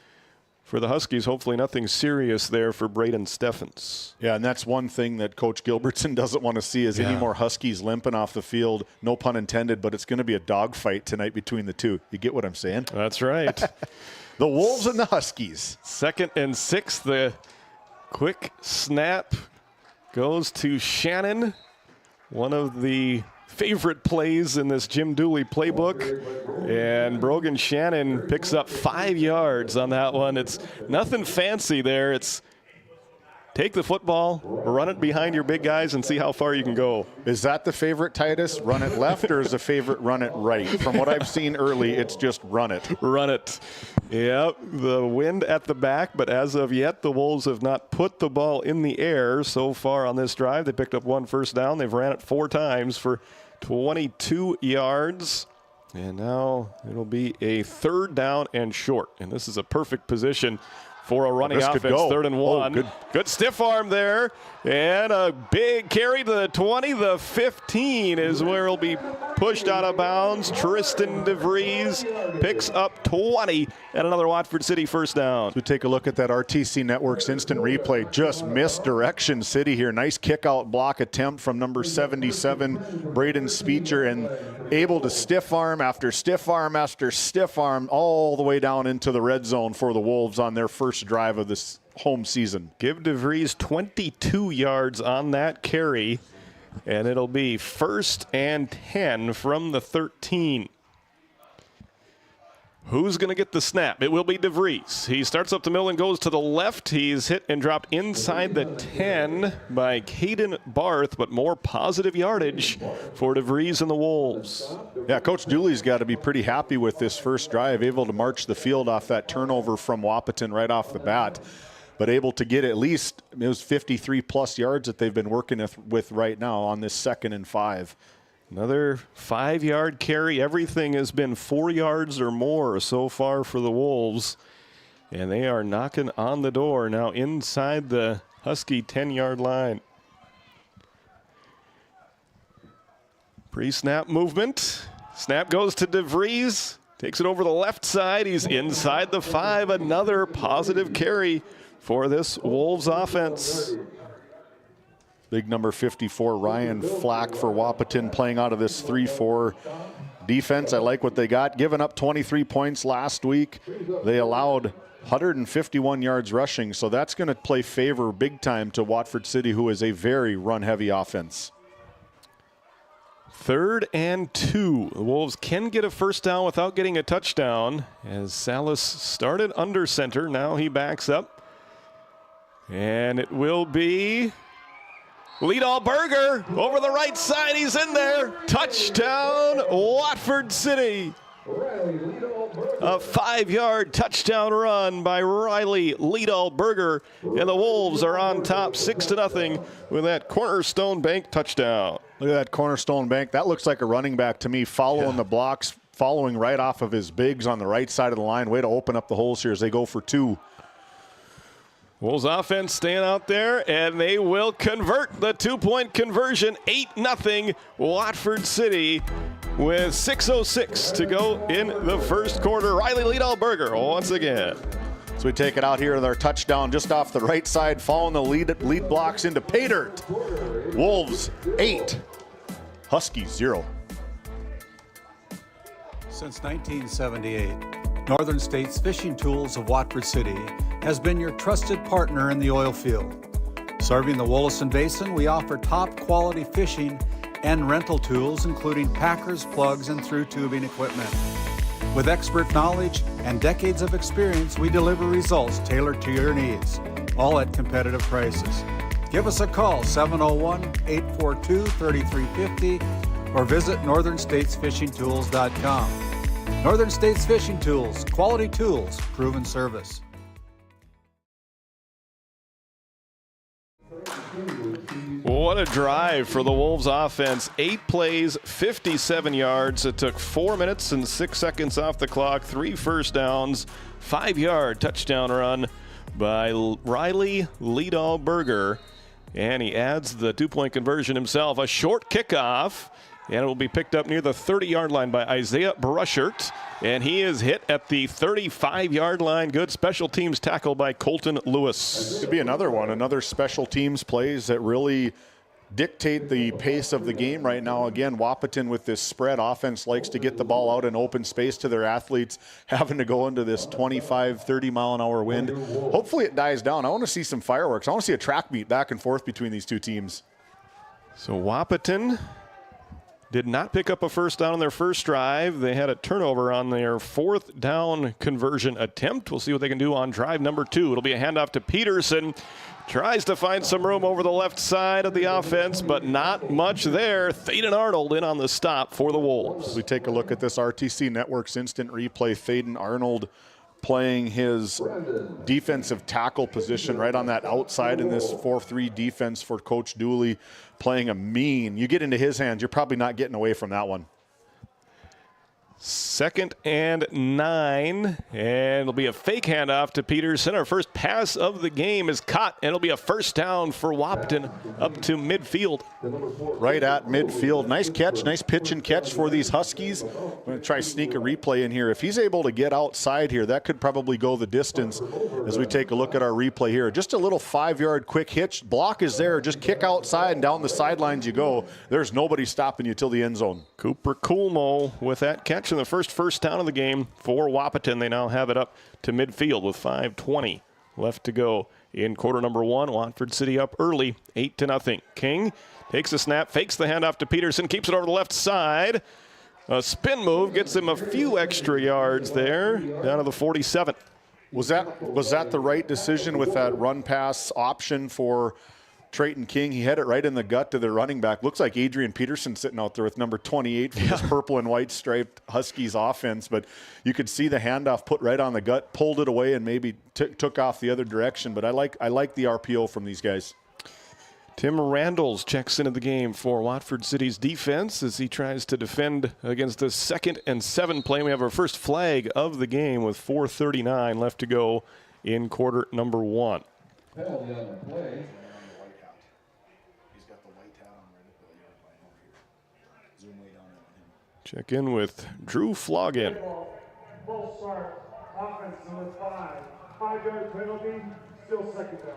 Speaker 2: for the Huskies. Hopefully nothing serious there for Braden Steffens.
Speaker 7: Yeah, and that's one thing that Coach Gilbertson doesn't want to see is any more Huskies limping off the field. No pun intended, but it's going to be a dogfight tonight between the two. You get what I'm saying?
Speaker 2: That's right.
Speaker 7: The Wolves and the Huskies.
Speaker 2: 2nd and 6. The quick snap goes to Shannon. One of the favorite plays in this Jim Dooley playbook. And Brogan Shannon picks up 5 yards on that one. It's nothing fancy there. It's take the football, run it behind your big guys, and see how far you can go.
Speaker 7: Is that the favorite, Titus? Run it left, or is the favorite run it right? From what I've seen early, it's just run it.
Speaker 2: Run it. Yep, the wind at the back, but as of yet, the Wolves have not put the ball in the air so far on this drive. They picked up 1 first down. They've ran it 4 times for 22 yards. And now it'll be a 3rd down and short. And this is a perfect position for a running offense. 3rd and 1. Good stiff arm there. And a big carry to the 20. The 15 is where he'll be pushed out of bounds. Tristan DeVries picks up 20 and another Watford City first down.
Speaker 7: So take a look at that RTC Network's instant replay. Just misdirection City here. Nice kick out block attempt from number 77, Braden Speecher, and able to stiff arm after stiff arm after stiff arm all the way down into the red zone for the Wolves on their first drive of this home season.
Speaker 2: Give DeVries 22 yards on that carry, and it'll be 1st and 10 from the 13. Who's going to get the snap? It will be DeVries. He starts up the middle and goes to the left. He's hit and dropped inside the 10 by Caden Barth, but more positive yardage for DeVries and the Wolves.
Speaker 7: Yeah, Coach Dooley's got to be pretty happy with this first drive, able to march the field off that turnover from Wahpeton right off the bat, but able to get at least, it was 53-plus yards that they've been working with right now on this 2nd and 5.
Speaker 2: Another 5-yard carry. Everything has been 4 yards or more so far for the Wolves. And they are knocking on the door now inside the Husky 10-yard line. Pre-snap movement. Snap goes to DeVries. Takes it over the left side. He's inside the 5. Another positive carry for this Wolves offense.
Speaker 4: Big number 54, Ryan Flack for Wahpeton, playing out of this 3-4 defense. I like what they got. Giving up 23 points last week. They allowed 151 yards rushing, so that's going to play favor big time to Watford City, who is a very run-heavy offense.
Speaker 2: 3rd and 2. The Wolves can get a first down without getting a touchdown, as Salas started under center. Now he backs up. And it will be Liedal Berger over the right side. He's in there. Touchdown, Watford City. A 5-yard touchdown run by Riley Liedal Berger. And the Wolves are on top 6-0 with that Cornerstone Bank touchdown.
Speaker 4: Look at that Cornerstone Bank. That looks like a running back to me, following the blocks, following right off of his bigs on the right side of the line. Way to open up the holes here as they go for 2.
Speaker 2: Wolves offense staying out there, and they will convert the 2-point conversion. 8-0 Watford City with 6:06 to go in the first quarter. Riley Liedal Berger once again.
Speaker 4: So we take it out here with our touchdown just off the right side, following the lead blocks into pay dirt. Wolves 8, Huskies 0.
Speaker 6: Since 1978, Northern States Fishing Tools of Watford City has been your trusted partner in the oil field. Serving the Wollaston Basin, we offer top quality fishing and rental tools, including packers, plugs, and through tubing equipment. With expert knowledge and decades of experience, we deliver results tailored to your needs, all at competitive prices. Give us a call, 701-842-3350, or visit northernstatesfishingtools.com. Northern States Fishing Tools, quality tools, proven service.
Speaker 2: What a drive for the Wolves offense. 8 plays, 57 yards. It took 4 minutes and 6 seconds off the clock. 3 first downs, 5-yard touchdown run by Riley Liedal Berger. And he adds the 2-point conversion himself. A short kickoff, and it will be picked up near the 30-yard line by Isaiah Brushert. And he is hit at the 35-yard line. Good special teams tackle by Colton Lewis.
Speaker 4: Could be another one, another special teams plays that really dictate the pace of the game right now. Again, Wahpeton with this spread offense likes to get the ball out in open space to their athletes, having to go into this 25, 30 mile an hour wind. Hopefully it dies down. I want to see some fireworks. I want to see a track meet back and forth between these two teams.
Speaker 2: So Wahpeton did not pick up a first down on their first drive. They had a turnover on their 4th down conversion attempt. We'll see what they can do on drive number 2. It'll be a handoff to Peterson. Tries to find some room over the left side of the offense, but not much there. Thaden Arnold in on the stop for the Wolves.
Speaker 4: We take a look at this RTC Network's instant replay. Thaden Arnold playing his defensive tackle position right on that outside in this 4-3 defense for Coach Dooley, playing a mean. You get into his hands, you're probably not getting away from that one.
Speaker 2: 2nd and 9, and it'll be a fake handoff to Peterson. Our first pass of the game is caught, and it'll be a first down for Wahpeton up to midfield.
Speaker 4: Right at midfield. Nice catch, nice pitch and catch for these Huskies. I'm going to try sneak a replay in here. If he's able to get outside here, that could probably go the distance as we take a look at our replay here. Just a little 5-yard quick hitch. Block is there. Just kick outside and down the sidelines you go. There's nobody stopping you till the end zone.
Speaker 2: Cooper Coolmo with that catch in the first down of the game for Wahpeton. They now have it up to midfield with 5:20 left to go in quarter number 1. Watford City up early, 8-0. King takes a snap, fakes the handoff to Peterson, keeps it over the left side. A spin move gets him a few extra yards there, down to the 47.
Speaker 4: Was that the right decision with that run pass option for Trayton King? He had it right in the gut to the running back. Looks like Adrian Peterson sitting out there with number 28 for this purple and white striped Huskies offense, but you could see the handoff put right on the gut, pulled it away, and maybe took off the other direction. But I like the RPO from these guys.
Speaker 2: Tim Randalls checks into the game for Watford City's defense as he tries to defend against the 2nd and 7 play. We have our first flag of the game with 4:39 left to go in quarter number 1. Check in with Drew Floggin.
Speaker 3: Full start. Offense number 5. 5-yard penalty. Still second down.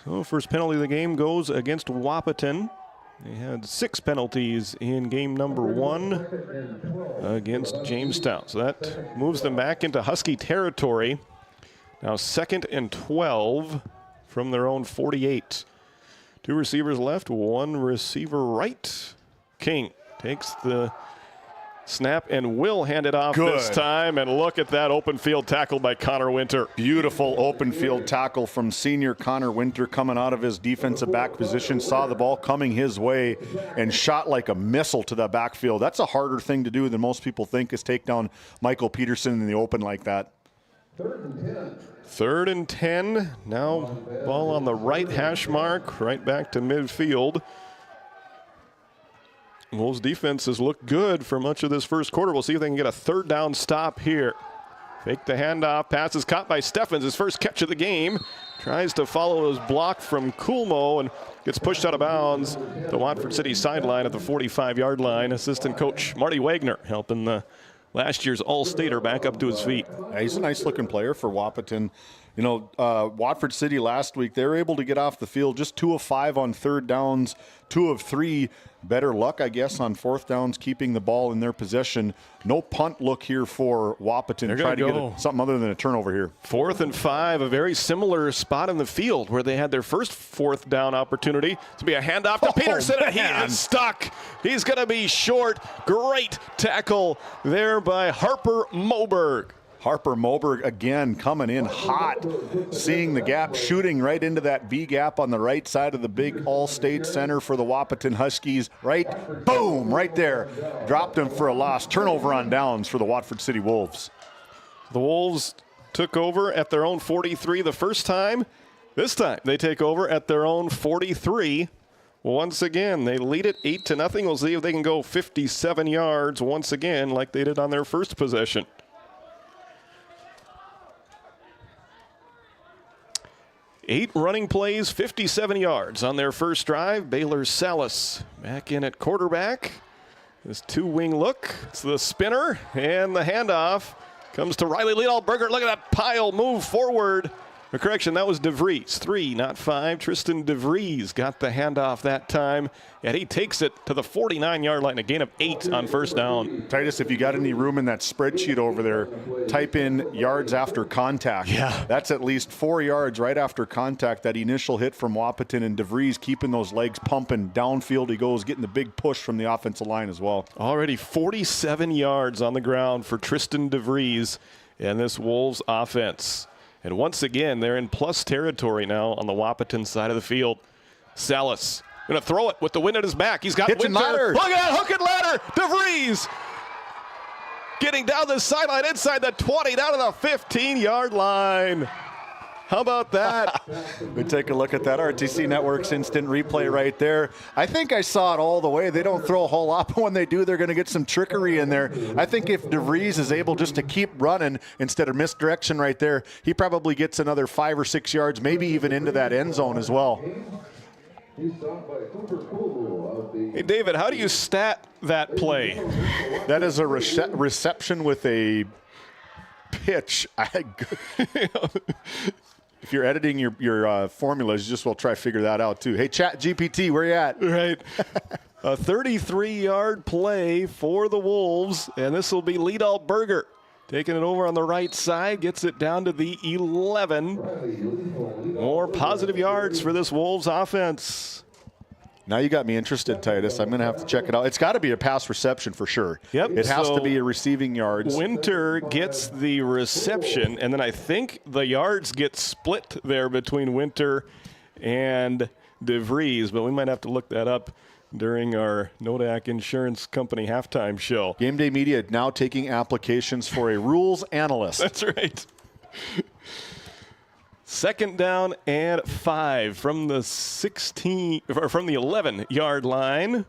Speaker 2: So first penalty of the game goes against Wahpeton. They had 6 penalties in game number 1 against Jamestown. So that moves them back into Husky territory. Now 2nd and 12 from their own 48. 2 receivers left, 1 receiver right. King takes the snap and will hand it off this time. And look at that open field tackle by Connor Winter.
Speaker 4: Beautiful open field tackle from senior Connor Winter coming out of his defensive back position. Saw the ball coming his way and shot like a missile to the backfield. That's a harder thing to do than most people think, is take down Michael Peterson in the open like that.
Speaker 2: 3rd and 10. Now ball on the right hash mark, right back to midfield. Wolves defense has looked good for much of this first quarter. We'll see if they can get a 3rd down stop here. Fake the handoff. Pass is caught by Steffens, his first catch of the game. Tries to follow his block from Coolmo and gets pushed out of bounds. The Watford City sideline at the 45-yard line. Assistant coach Marty Wagner helping the last year's All-Stater back up to his feet.
Speaker 4: Yeah, he's a nice-looking player for Wahpeton. You know, Watford City last week, they were able to get off the field just 2 of 5 on 3rd downs, 2 of 3. Better luck, I guess, on 4th downs, keeping the ball in their possession. No punt look here for Wahpeton. Try to get something other than a turnover here.
Speaker 2: 4th and 5, a very similar spot in the field where they had their first 4th down opportunity. To be a handoff to Peterson, and he is stuck. He's going to be short. Great tackle there by Harper Moberg.
Speaker 4: Harper Moberg again coming in hot, seeing the gap, shooting right into that B gap on the right side of the big all-state center for the Wahpeton Huskies. Right, boom, right there. Dropped him for a loss. Turnover on downs for the Watford City Wolves.
Speaker 2: The Wolves took over at their own 43 the first time. This time they take over at their own 43. Once again, they lead it 8-0. We'll see if they can go 57 yards once again like they did on their first possession. 8 running plays, 57 yards on their first drive. Baylor Salas back in at quarterback. This 2-wing look. It's the spinner and the handoff comes to Riley Liedalberger. Look at that pile move forward. Or correction, that was DeVries. 3, not 5. Tristan DeVries got the handoff that time, and he takes it to the 49-yard line, a gain of 8 on first down.
Speaker 4: Titus, if you got any room in that spreadsheet over there, type in yards after contact.
Speaker 2: Yeah.
Speaker 4: That's at least 4 yards right after contact, that initial hit from Wahpeton, and DeVries keeping those legs pumping. Downfield he goes, getting the big push from the offensive line as well.
Speaker 2: Already 47 yards on the ground for Tristan DeVries and this Wolves offense. And once again, they're in plus territory now on the Wahpeton side of the field. Salas going to throw it with the wind at his back. He's got
Speaker 4: Hitch and ladder.
Speaker 2: Look at that hook and ladder. DeVries getting down the sideline inside the 20, down to the 15-yard line. How about that?
Speaker 4: We take a look at that RTC Network's instant replay right there. I think I saw it all the way. They don't throw a whole lot, but when they do, they're going to get some trickery in there. I think if DeVries is able just to keep running instead of misdirection right there, he probably gets another 5 or 6 yards, maybe even into that end zone as well.
Speaker 2: Hey, David, how do you stat that play?
Speaker 4: That is a reception with a pitch. If you're editing your formulas, you just will try to figure that out too. Hey, Chat GPT, where you at?
Speaker 2: Right. A 33-yard play for the Wolves, and this will be Liedalberger taking it over on the right side, gets it down to the 11. More positive yards for this Wolves offense.
Speaker 4: Now you got me interested, Titus. I'm going to have to check it out. It's got to be a pass reception for sure.
Speaker 2: Yep.
Speaker 4: It has to be a receiving yards.
Speaker 2: Winter gets the reception, and then I think the yards get split there between Winter and DeVries, but we might have to look that up during our Nodak Insurance Company halftime show.
Speaker 4: GameDay Media now taking applications for a rules analyst.
Speaker 2: That's right. 2nd down and 5 from the 11-yard line.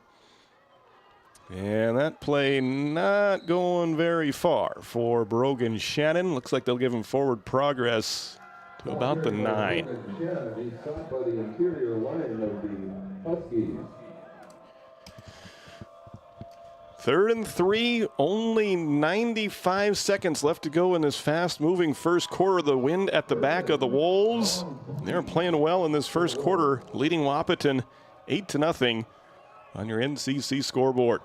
Speaker 2: And that play not going very far for Brogan Shannon. Looks like they'll give him forward progress to about the 9. 3rd and 3, only 95 seconds left to go in this fast-moving first quarter. The wind at the back of the Wolves. They're playing well in this first quarter, leading Wahpeton 8-0 on your NCC scoreboard.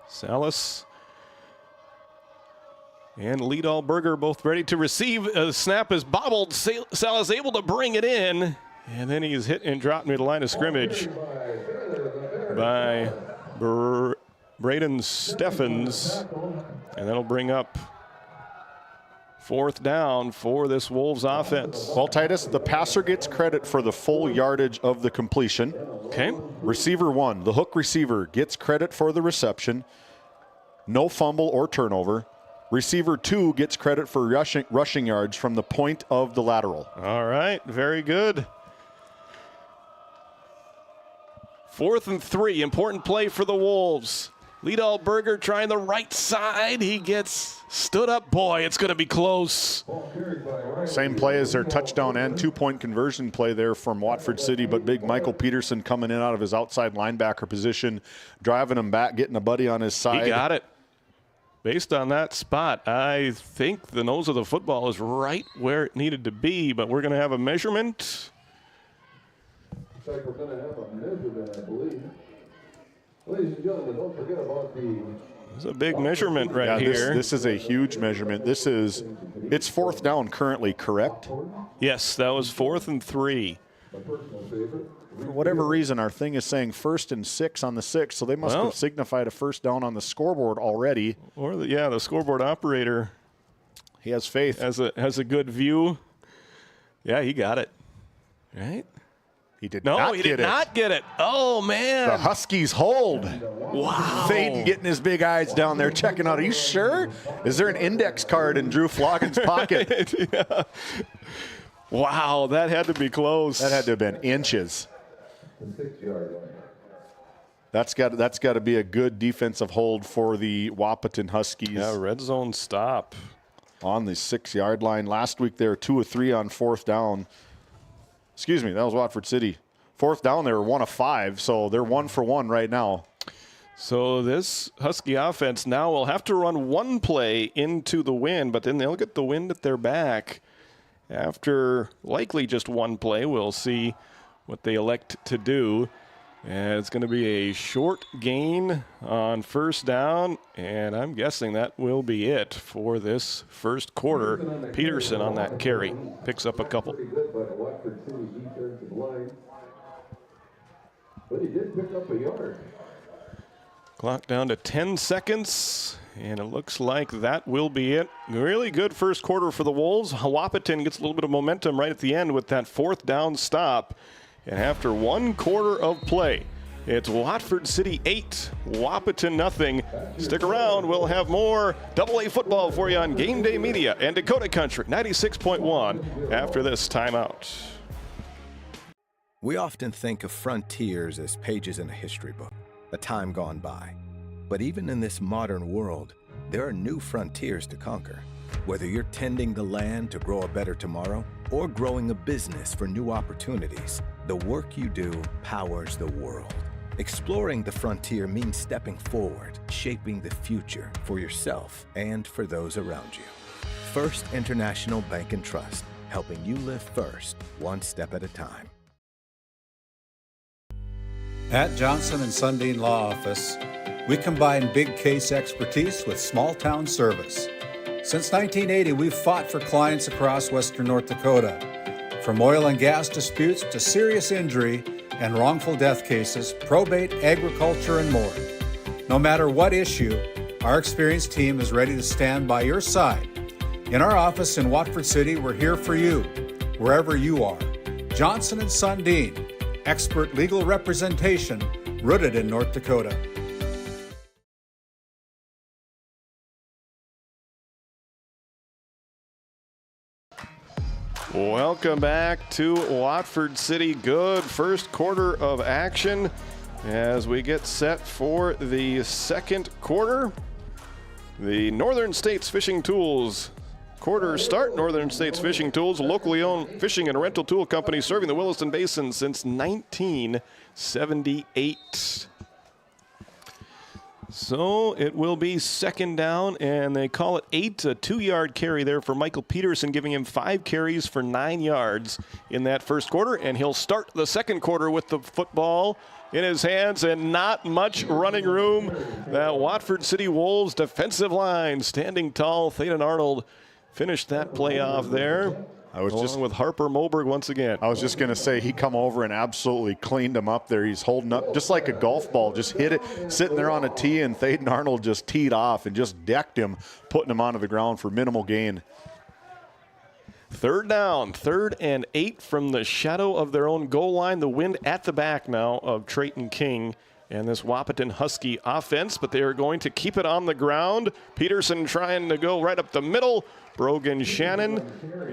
Speaker 2: Salas and Liedalberger both ready to receive. A snap is bobbled. Salas able to bring it in, and then he's hit and dropped near the line of scrimmage by Braden Steffens, and that'll bring up 4th down for this Wolves offense.
Speaker 7: Well, Titus, the passer gets credit for the full yardage of the completion.
Speaker 2: Okay.
Speaker 7: Receiver 1, the hook receiver, gets credit for the reception. No fumble or turnover. Receiver 2 gets credit for rushing yards from the point of the lateral.
Speaker 2: All right, very good. 4th and 3, important play for the Wolves. Liedalberger trying the right side. He gets stood up. Boy, it's going to be close.
Speaker 7: Same play as their touchdown and 2-point conversion play there from Watford City, but big Michael Peterson coming in out of his outside linebacker position, driving him back, getting a buddy on his side.
Speaker 2: He got it. Based on that spot, I think the nose of the football is right where it needed to be, but we're going to have a measurement.
Speaker 18: Looks like we're going to have a measurement, I believe. Ladies and gentlemen, don't forget about the...
Speaker 2: It's a big measurement right here.
Speaker 7: This is a huge measurement. It's 4th down currently, correct?
Speaker 2: Yes, that was 4th and 3.
Speaker 7: For whatever reason, our thing is saying 1st and 6 on the 6, so they must have signified a 1st down on the scoreboard already.
Speaker 2: Or the scoreboard operator.
Speaker 7: He has faith.
Speaker 2: Has a good view. Yeah, he got it. Right?
Speaker 7: He did
Speaker 2: not
Speaker 7: get it.
Speaker 2: Oh, man.
Speaker 7: The Huskies hold.
Speaker 2: Wow.
Speaker 7: Faden getting his big eyes down there, checking out. Are you sure? Is there an index card in Drew Floggin's pocket?
Speaker 2: Yeah. Wow, that had to be close.
Speaker 7: That had to have been inches. That's got to be a good defensive hold for the Wahpeton Huskies.
Speaker 2: Yeah, red zone stop.
Speaker 7: On the 6-yard line. Last week they were 2 of 3 on 4th down. Excuse me, that was Watford City. 4th down, they were 1 of 5, so they're 1 for 1 right now.
Speaker 2: So this Husky offense now will have to run one play into the wind, but then they'll get the wind at their back. After likely just one play, we'll see what they elect to do. And it's going to be a short gain on 1st down, and I'm guessing that will be it for this first quarter. Peterson on that carry picks up a couple.
Speaker 18: But he did pick up a yard.
Speaker 2: Clock down to 10 seconds, and it looks like that will be it. Really good first quarter for the Wolves. Wahpeton gets a little bit of momentum right at the end with that 4th down stop. And after 1 quarter of play, it's Watford City 8, Wahpeton nothing. Stick around, we'll have more AA football for you on Game Day Media and Dakota Country 96.1 after this timeout.
Speaker 19: We often think of frontiers as pages in a history book, a time gone by. But even in this modern world, there are new frontiers to conquer. Whether you're tending the land to grow a better tomorrow or growing a business for new opportunities, the work you do powers the world. Exploring the frontier means stepping forward, shaping the future for yourself and for those around you. First International Bank and Trust, helping you live first, one step at a time.
Speaker 6: At Johnson and Sundin Law Office, we combine big case expertise with small town service. Since 1980, we've fought for clients across western North Dakota. From oil and gas disputes to serious injury and wrongful death cases, probate, agriculture, and more. No matter what issue, our experienced team is ready to stand by your side. In our office in Watford City, we're here for you, wherever you are. Johnson and Sundin, expert legal representation rooted in North Dakota.
Speaker 2: Welcome back to Watford City. Good first quarter of action as we get set for the second quarter. The Northern States Fishing Tools quarter start. Northern States Fishing Tools, a locally owned fishing and rental tool company serving the Williston Basin since 1978. So it will be second down, and they call it 8, a 2-yard carry there for Michael Peterson, giving him 5 carries for 9 yards in that first quarter, and he'll start the second quarter with the football in his hands and not much running room. That Watford City Wolves defensive line standing tall. Thaden Arnold finished that play off there. Along with Harper Moberg once again.
Speaker 7: I was just going to say, he come over and absolutely cleaned him up there. He's holding up just like a golf ball, just hit it, sitting there on a tee, and Thaden Arnold just teed off and just decked him, putting him onto the ground for minimal gain.
Speaker 2: Third down, 3rd and 8 from the shadow of their own goal line. The wind at the back now of Trayton King and this Wahpeton Husky offense, but they are going to keep it on the ground. Peterson trying to go right up the middle. Brogan Shannon,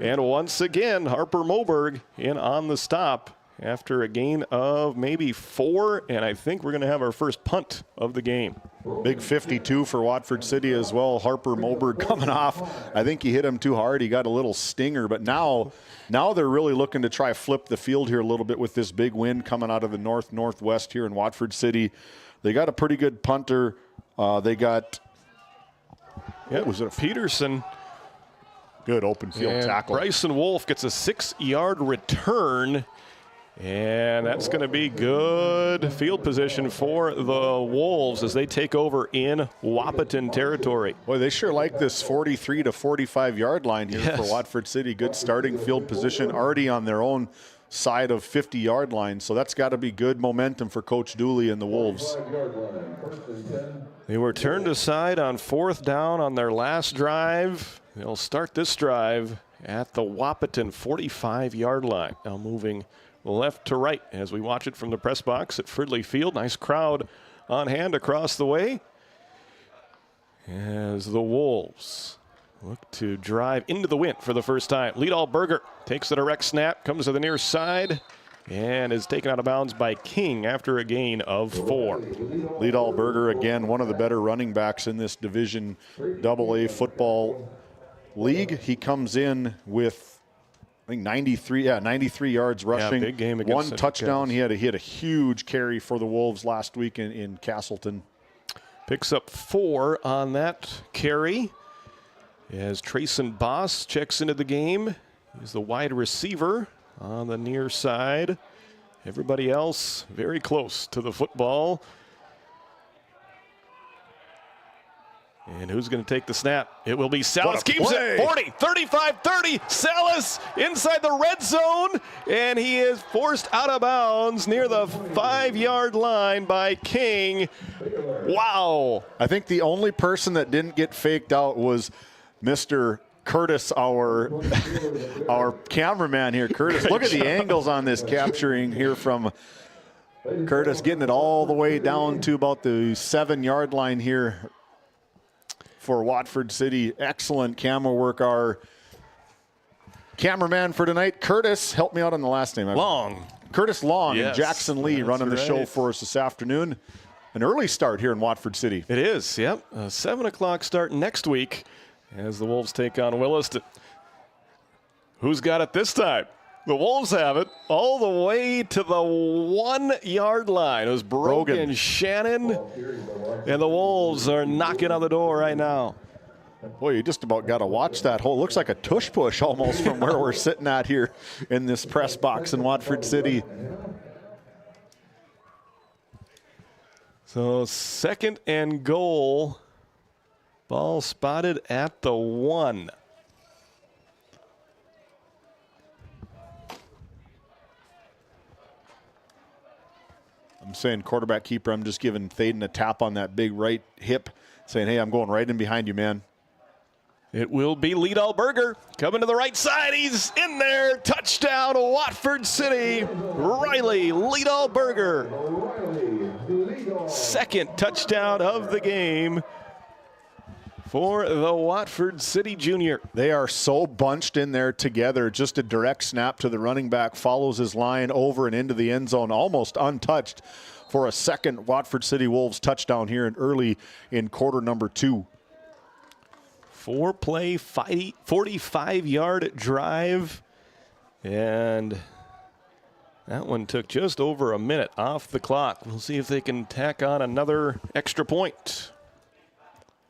Speaker 2: and once again, Harper Moberg in on the stop after a gain of maybe 4, and I think we're going to have our first punt of the game.
Speaker 7: Big 52 for Watford City as well. Harper Moberg coming off. I think he hit him too hard. He got a little stinger, but now they're really looking to try flip the field here a little bit with this big wind coming out of the northwest here in Watford City. They got a pretty good punter. They got,
Speaker 2: was it Peterson?
Speaker 7: Good open field tackle.
Speaker 2: Bryson Wolf gets a 6-yard return, and that's going to be good field position for the Wolves as they take over in Wahpeton territory.
Speaker 7: Boy, they sure like this 43 to 45-yard line here for Watford City. Good starting field position, already on their own side of 50-yard line, so that's got to be good momentum for Coach Dooley and the Wolves.
Speaker 2: They were turned aside on 4th down on their last drive. They'll start this drive at the Wahpeton 45-yard line. Now moving left to right as we watch it from the press box at Fridley Field. Nice crowd on hand across the way as the Wolves look to drive into the wind for the first time. Liedal Berger takes a direct snap, comes to the near side, and is taken out of bounds by King after a gain of 4.
Speaker 7: Liedal Berger, again, one of the better running backs in this Division AA football league. He comes in with, I think, 93 yards rushing.
Speaker 2: Big game against
Speaker 7: 1 touchdown. He had a huge carry for the Wolves last week in Castleton.
Speaker 2: Picks up 4 on that carry as Trayson Boss checks into the game. He's the wide receiver on the near side. Everybody else very close to the football. And who's going to take the snap? It will be Salas. Keeps it 40, 35, 30. Salas inside the red zone, and he is forced out of bounds near the 5-yard line by King. Wow.
Speaker 7: I think the only person that didn't get faked out was Mr. Curtis, our cameraman here. Curtis, look at the angles on this capturing here from Curtis, getting it all the way down to about the 7-yard line here for Watford City. Excellent camera work. Our cameraman for tonight, Curtis, help me out on the last name.
Speaker 2: Long.
Speaker 7: Curtis Long,
Speaker 2: Yes,
Speaker 7: and Jackson Lee running the show for us this afternoon. An early start here in Watford City.
Speaker 2: It is, yep. A 7 o'clock start next week as the Wolves take on Williston. Who's got it this time? The Wolves have it all the way to the 1-yard line. It was Brogan Shannon, and the Wolves are knocking on the door right now.
Speaker 7: Boy, you just about got to watch that whole, looks like a tush push almost from where we're sitting at here in this press box in Watford City.
Speaker 2: So 2nd and goal. Ball spotted at the 1.
Speaker 7: I'm saying quarterback keeper, I'm just giving Thaden a tap on that big right hip, saying, hey, I'm going right in behind you, man.
Speaker 2: It will be Liedal Berger coming to the right side. He's in there. Touchdown, Watford City. Riley Liedal Berger. 2nd touchdown of the game for the Watford City junior.
Speaker 7: They are so bunched in there together. Just a direct snap to the running back, follows his line over and into the end zone, almost untouched for a 2nd Watford City Wolves touchdown here early in quarter number 2.
Speaker 2: 4-play, 45-yard drive. And That one took just over a minute off the clock. We'll see if they can tack on another extra point.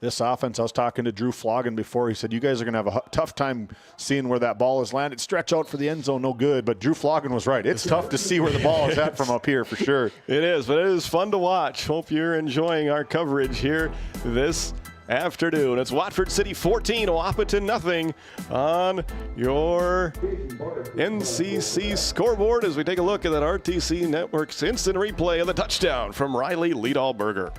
Speaker 7: This offense, I was talking to Drew Floggen before. He said, you guys are going to have a tough time seeing where that ball is landed. Stretch out for the end zone, no good. But Drew Floggen was right. It's tough to see where the ball is at from up here for sure.
Speaker 2: It is, but it is fun to watch. Hope you're enjoying our coverage here this afternoon. It's Watford City 14, Wahpeton nothing on your NCC scoreboard as we take a look at that RTC Network's instant replay of the touchdown from Riley Liedalberger.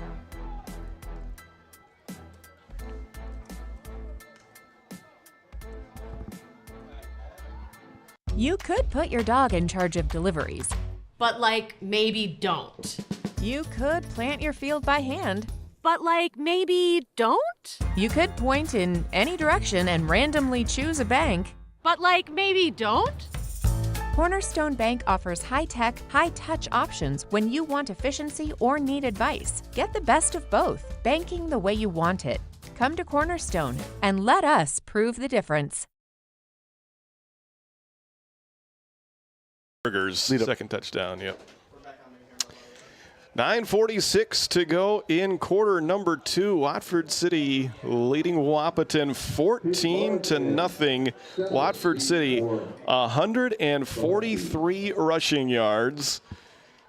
Speaker 13: You could put your dog in charge of deliveries.
Speaker 14: But like, maybe don't.
Speaker 13: You could plant your field by hand.
Speaker 14: But like, maybe don't?
Speaker 13: You could point in any direction and randomly choose a bank.
Speaker 14: But like, maybe don't?
Speaker 13: Cornerstone Bank offers high-tech, high-touch options when you want efficiency or need advice. Get the best of both, banking the way you want it. Come to Cornerstone and let us prove the difference.
Speaker 2: Burgers, second touchdown, yep. 9:46 to go in quarter number 2. Watford City leading Wahpeton 14-0. Watford City 143 rushing yards.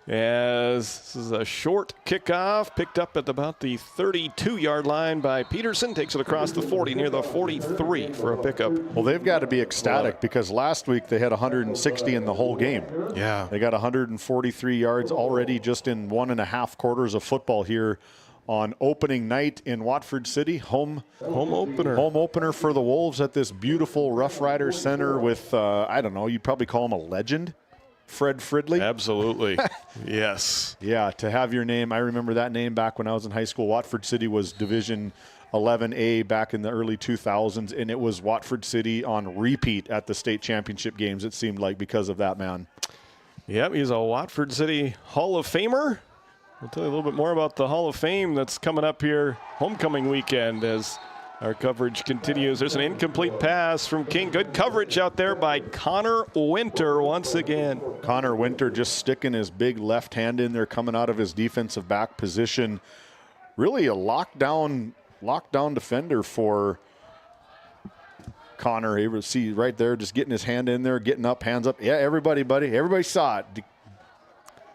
Speaker 2: As this is a short kickoff, picked up at about the 32-yard line by Peterson. Takes it across the 40, near the 43 for a pickup.
Speaker 7: Well, they've got to be ecstatic because last week they had 160 in the whole game.
Speaker 2: Yeah.
Speaker 7: They got 143 yards already just in 1.5 quarters of football here on opening night in Watford City. Home opener for the Wolves at this beautiful Rough Rider Center with, I don't know, you'd probably call him a legend. Fred Fridley.
Speaker 2: Absolutely. Yes.
Speaker 7: Yeah, to have your name. I remember that name back when I was in high school. Watford City was Division 11A back in the early 2000s, and it was Watford City on repeat at the state championship games, it seemed like, because of that man.
Speaker 2: Yep, he's a Watford City Hall of Famer. We'll tell you a little bit more about the Hall of Fame that's coming up here homecoming weekend as our coverage continues. There's an incomplete pass from King. Good coverage out there by Connor Winter once again.
Speaker 7: Connor Winter just sticking his big left hand in there, coming out of his defensive back position. Really a lockdown defender for Connor. You see right there, just getting his hand in there, getting up, hands up. Yeah, everybody saw it.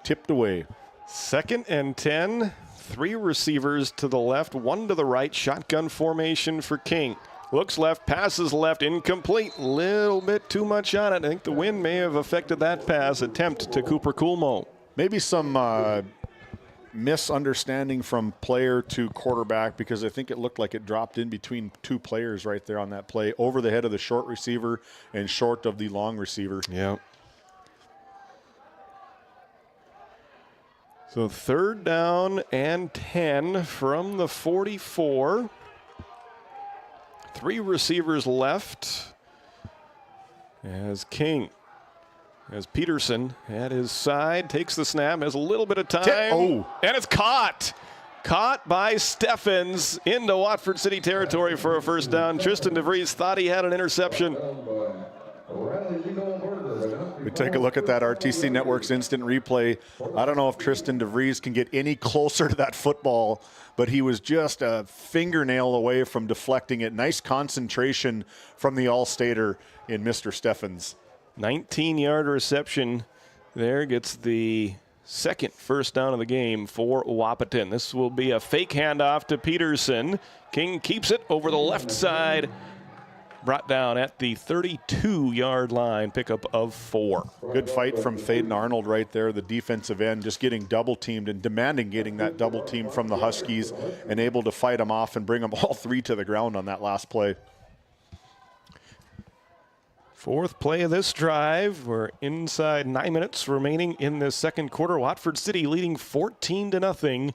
Speaker 7: Tipped away.
Speaker 2: 2nd and 10. 3 receivers to the left, 1 to the right. Shotgun formation for King. Looks left, passes left, incomplete. Little bit too much on it. I think the wind may have affected that pass attempt to Cooper Coolmo.
Speaker 7: Maybe some misunderstanding from player to quarterback because I think it looked like it dropped in between 2 players right there on that play, over the head of the short receiver and short of the long receiver.
Speaker 2: Yeah. So 3rd down and 10 from the 44. 3 receivers left as King, as Peterson at his side, takes the snap, has a little bit of time, and it's caught. Caught by Steffens into Watford City territory for a first down. Tristan DeVries thought he had an interception.
Speaker 7: We take a look at that RTC Network's instant replay. I don't know if Tristan DeVries can get any closer to that football, but he was just a fingernail away from deflecting it. Nice concentration from the All-Stater in Mr. Steffens.
Speaker 2: 19-yard reception there, gets the 2nd first down of the game for Wahpeton. This will be a fake handoff to Peterson. King keeps it over the left side. Brought down at the 32-yard line, pickup of 4.
Speaker 7: Good fight from Thaden Arnold right there, the defensive end, just getting double-teamed and demanding getting that double team from the Huskies and able to fight them off and bring them all 3 to the ground on that last play.
Speaker 2: 4th play of this drive. We're inside 9 minutes remaining in the second quarter. Watford City leading 14-0.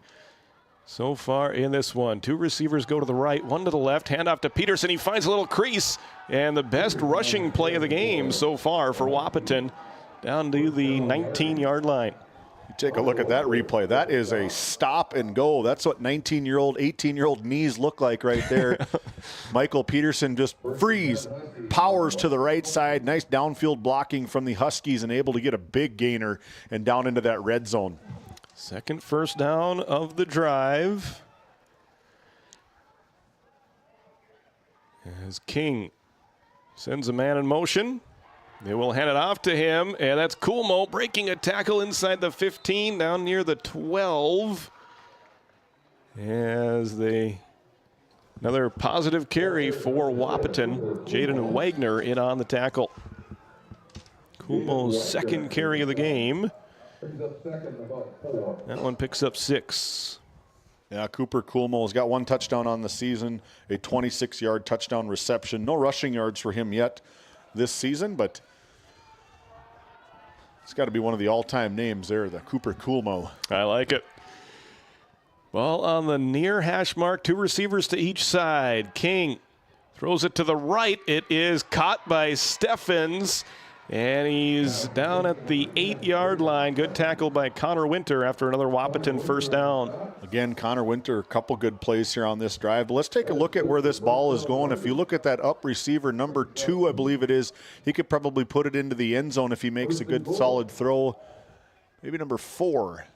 Speaker 2: So far in this one. 2 receivers go to the right, 1 to the left. Handoff to Peterson. He finds a little crease. And the best rushing play of the game so far for Wahpeton, down to the 19-yard line.
Speaker 7: You take a look at that replay. That is a stop and go. That's what 19-year-old, 18-year-old knees look like right there. Michael Peterson just frees, powers to the right side. Nice downfield blocking from the Huskies and able to get a big gainer and down into that red zone.
Speaker 2: Second first down of the drive. As King sends a man in motion. They will hand it off to him, and that's Coolmo breaking a tackle inside the 15, down near the 12. As another positive carry for Wahpeton. Jaden Wagner in on the tackle. Coolmo's second carry of the game. That one picks up 6.
Speaker 7: Yeah, Cooper Coolmo's got 1 touchdown on the season, a 26-yard touchdown reception. No rushing yards for him yet this season, but it's got to be one of the all-time names there, the Cooper Coolmo.
Speaker 2: I like it. Ball on the near hash mark, 2 receivers to each side. King throws it to the right. It is caught by Steffens, and he's down at the 8-yard line. Good tackle by Connor Winter after another Wahpeton first down.
Speaker 7: Again, Connor Winter, a couple good plays here on this drive. But let's take a look at where this ball is going. If you look at that up receiver, number 2, I believe it is, he could probably put it into the end zone if he makes a good solid throw. Maybe number 4.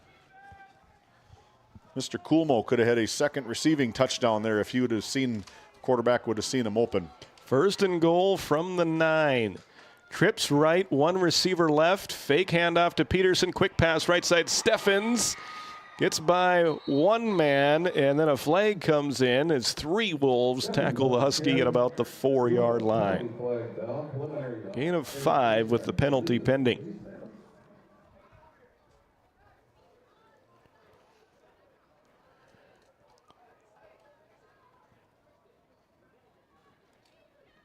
Speaker 7: Mr. Coolmo could have had a second receiving touchdown there if you would have seen, quarterback would have seen him open.
Speaker 2: First and goal from the 9. Trips right, 1 receiver left. Fake handoff to Peterson. Quick pass right side. Steffens gets by 1 man, and then a flag comes in as 3 Wolves tackle the Husky at about the 4-yard line. Gain of 5 with the penalty pending.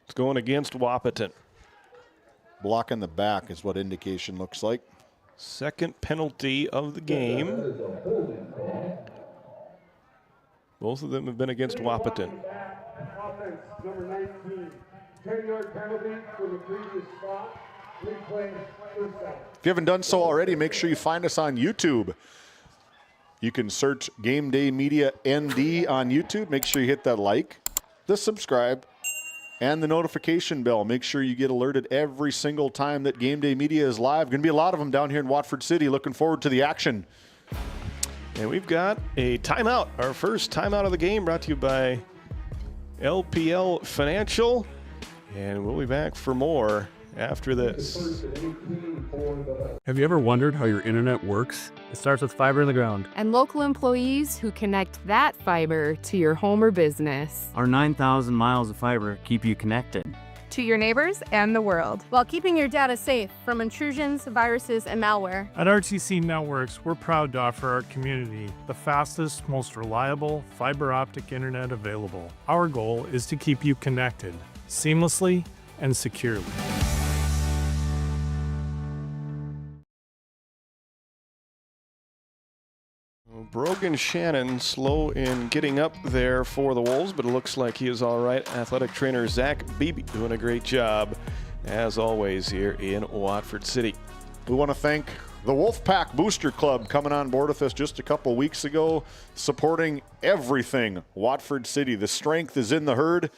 Speaker 2: It's going against Wahpeton.
Speaker 7: Block in the back is what indication looks like.
Speaker 2: Second penalty of the game. Both of them have been against Wahpeton.
Speaker 20: Offense, number 19, 10-yard penalty for the previous spot. Replay, first down.
Speaker 7: If you haven't done so already, make sure you find us on YouTube. You can search Game Day Media ND on YouTube. Make sure you hit that like, the subscribe, and the notification bell. Make sure you get alerted every single time that Game Day Media is live. Going to be a lot of them down here in Watford City. Looking forward to the action.
Speaker 2: And we've got a timeout. Our first timeout of the game brought to you by LPL Financial. And we'll be back for more after this.
Speaker 8: Have you ever wondered how your internet works? It starts with fiber in the ground.
Speaker 9: And local employees who connect that fiber to your home or business.
Speaker 10: Our 9,000 miles of fiber keep you connected
Speaker 11: to your neighbors and the world, while keeping your data safe from intrusions, viruses, and malware.
Speaker 12: At RTC Networks, we're proud to offer our community the fastest, most reliable fiber optic internet available. Our goal is to keep you connected seamlessly and securely.
Speaker 2: Brogan Shannon slow in getting up there for the Wolves, but it looks like he is all right. Athletic trainer Zach Beebe doing a great job, as always, here in Watford City.
Speaker 7: We want to thank the Wolfpack Booster Club coming on board with us just a couple weeks ago, supporting everything Watford City. The strength is in the herd.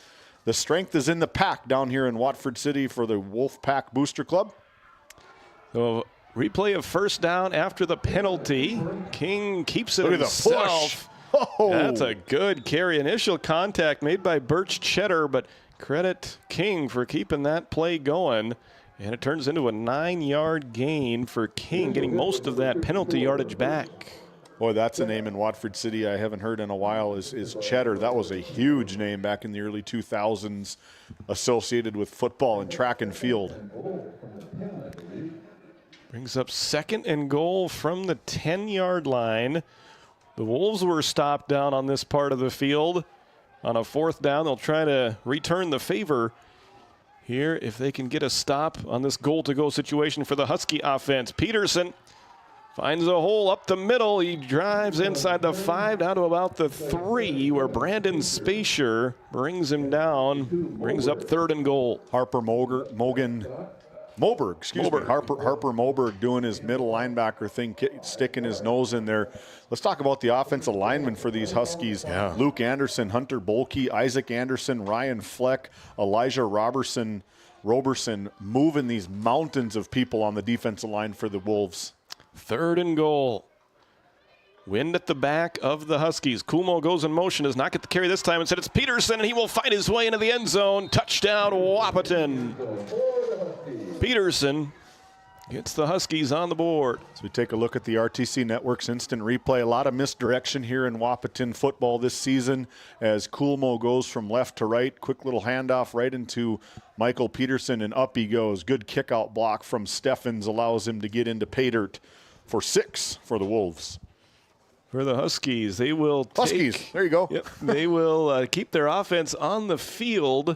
Speaker 7: The strength is in the pack down here in Watford City for the Wolfpack Booster Club.
Speaker 2: So, replay of first down after the penalty. King keeps it
Speaker 7: Look
Speaker 2: himself.
Speaker 7: at the push. Oh.
Speaker 2: That's a good carry. Initial contact made by Birch Cheddar, but credit King for keeping that play going. And it turns into a 9-yard gain for King, getting most of that penalty yardage back.
Speaker 7: Boy, that's a name in Watford City I haven't heard in a while is Cheddar. That was a huge name back in the early 2000s associated with football and track and field.
Speaker 2: Brings up second and goal from the 10-yard line. The Wolves were stopped down on this part of the field. On a fourth down, they'll try to return the favor here if they can get a stop on this goal-to-go situation for the Husky offense. Peterson finds a hole up the middle. He drives inside the 5 down to about the 3, where Brandon Spacier brings him down, brings up third and goal.
Speaker 7: Harper Mogan Moberg, excuse me. Harper Moberg doing his middle linebacker thing, sticking his nose in there. Let's talk about the offensive linemen for these Huskies.
Speaker 2: Yeah.
Speaker 7: Luke Anderson, Hunter Bolke, Isaac Anderson, Ryan Fleck, Elijah Roberson, moving these mountains of people on the defensive line for the Wolves.
Speaker 2: 3rd and goal. Wind at the back of the Huskies. Kumo goes in motion, does not get the carry this time. Instead, it's Peterson, and he will find his way into the end zone. Touchdown, Wahpeton. Peterson gets the Huskies on the board.
Speaker 7: So we take a look at the RTC Network's instant replay. A lot of misdirection here in Wahpeton football this season as Kulmo goes from left to right. Quick little handoff right into Michael Peterson, and up he goes. Good kick-out block from Steffens allows him to get into pay dirt for 6 for the Wolves.
Speaker 2: For the Huskies, they will
Speaker 7: Huskies, there you go.
Speaker 2: Yep, they will keep their offense on the field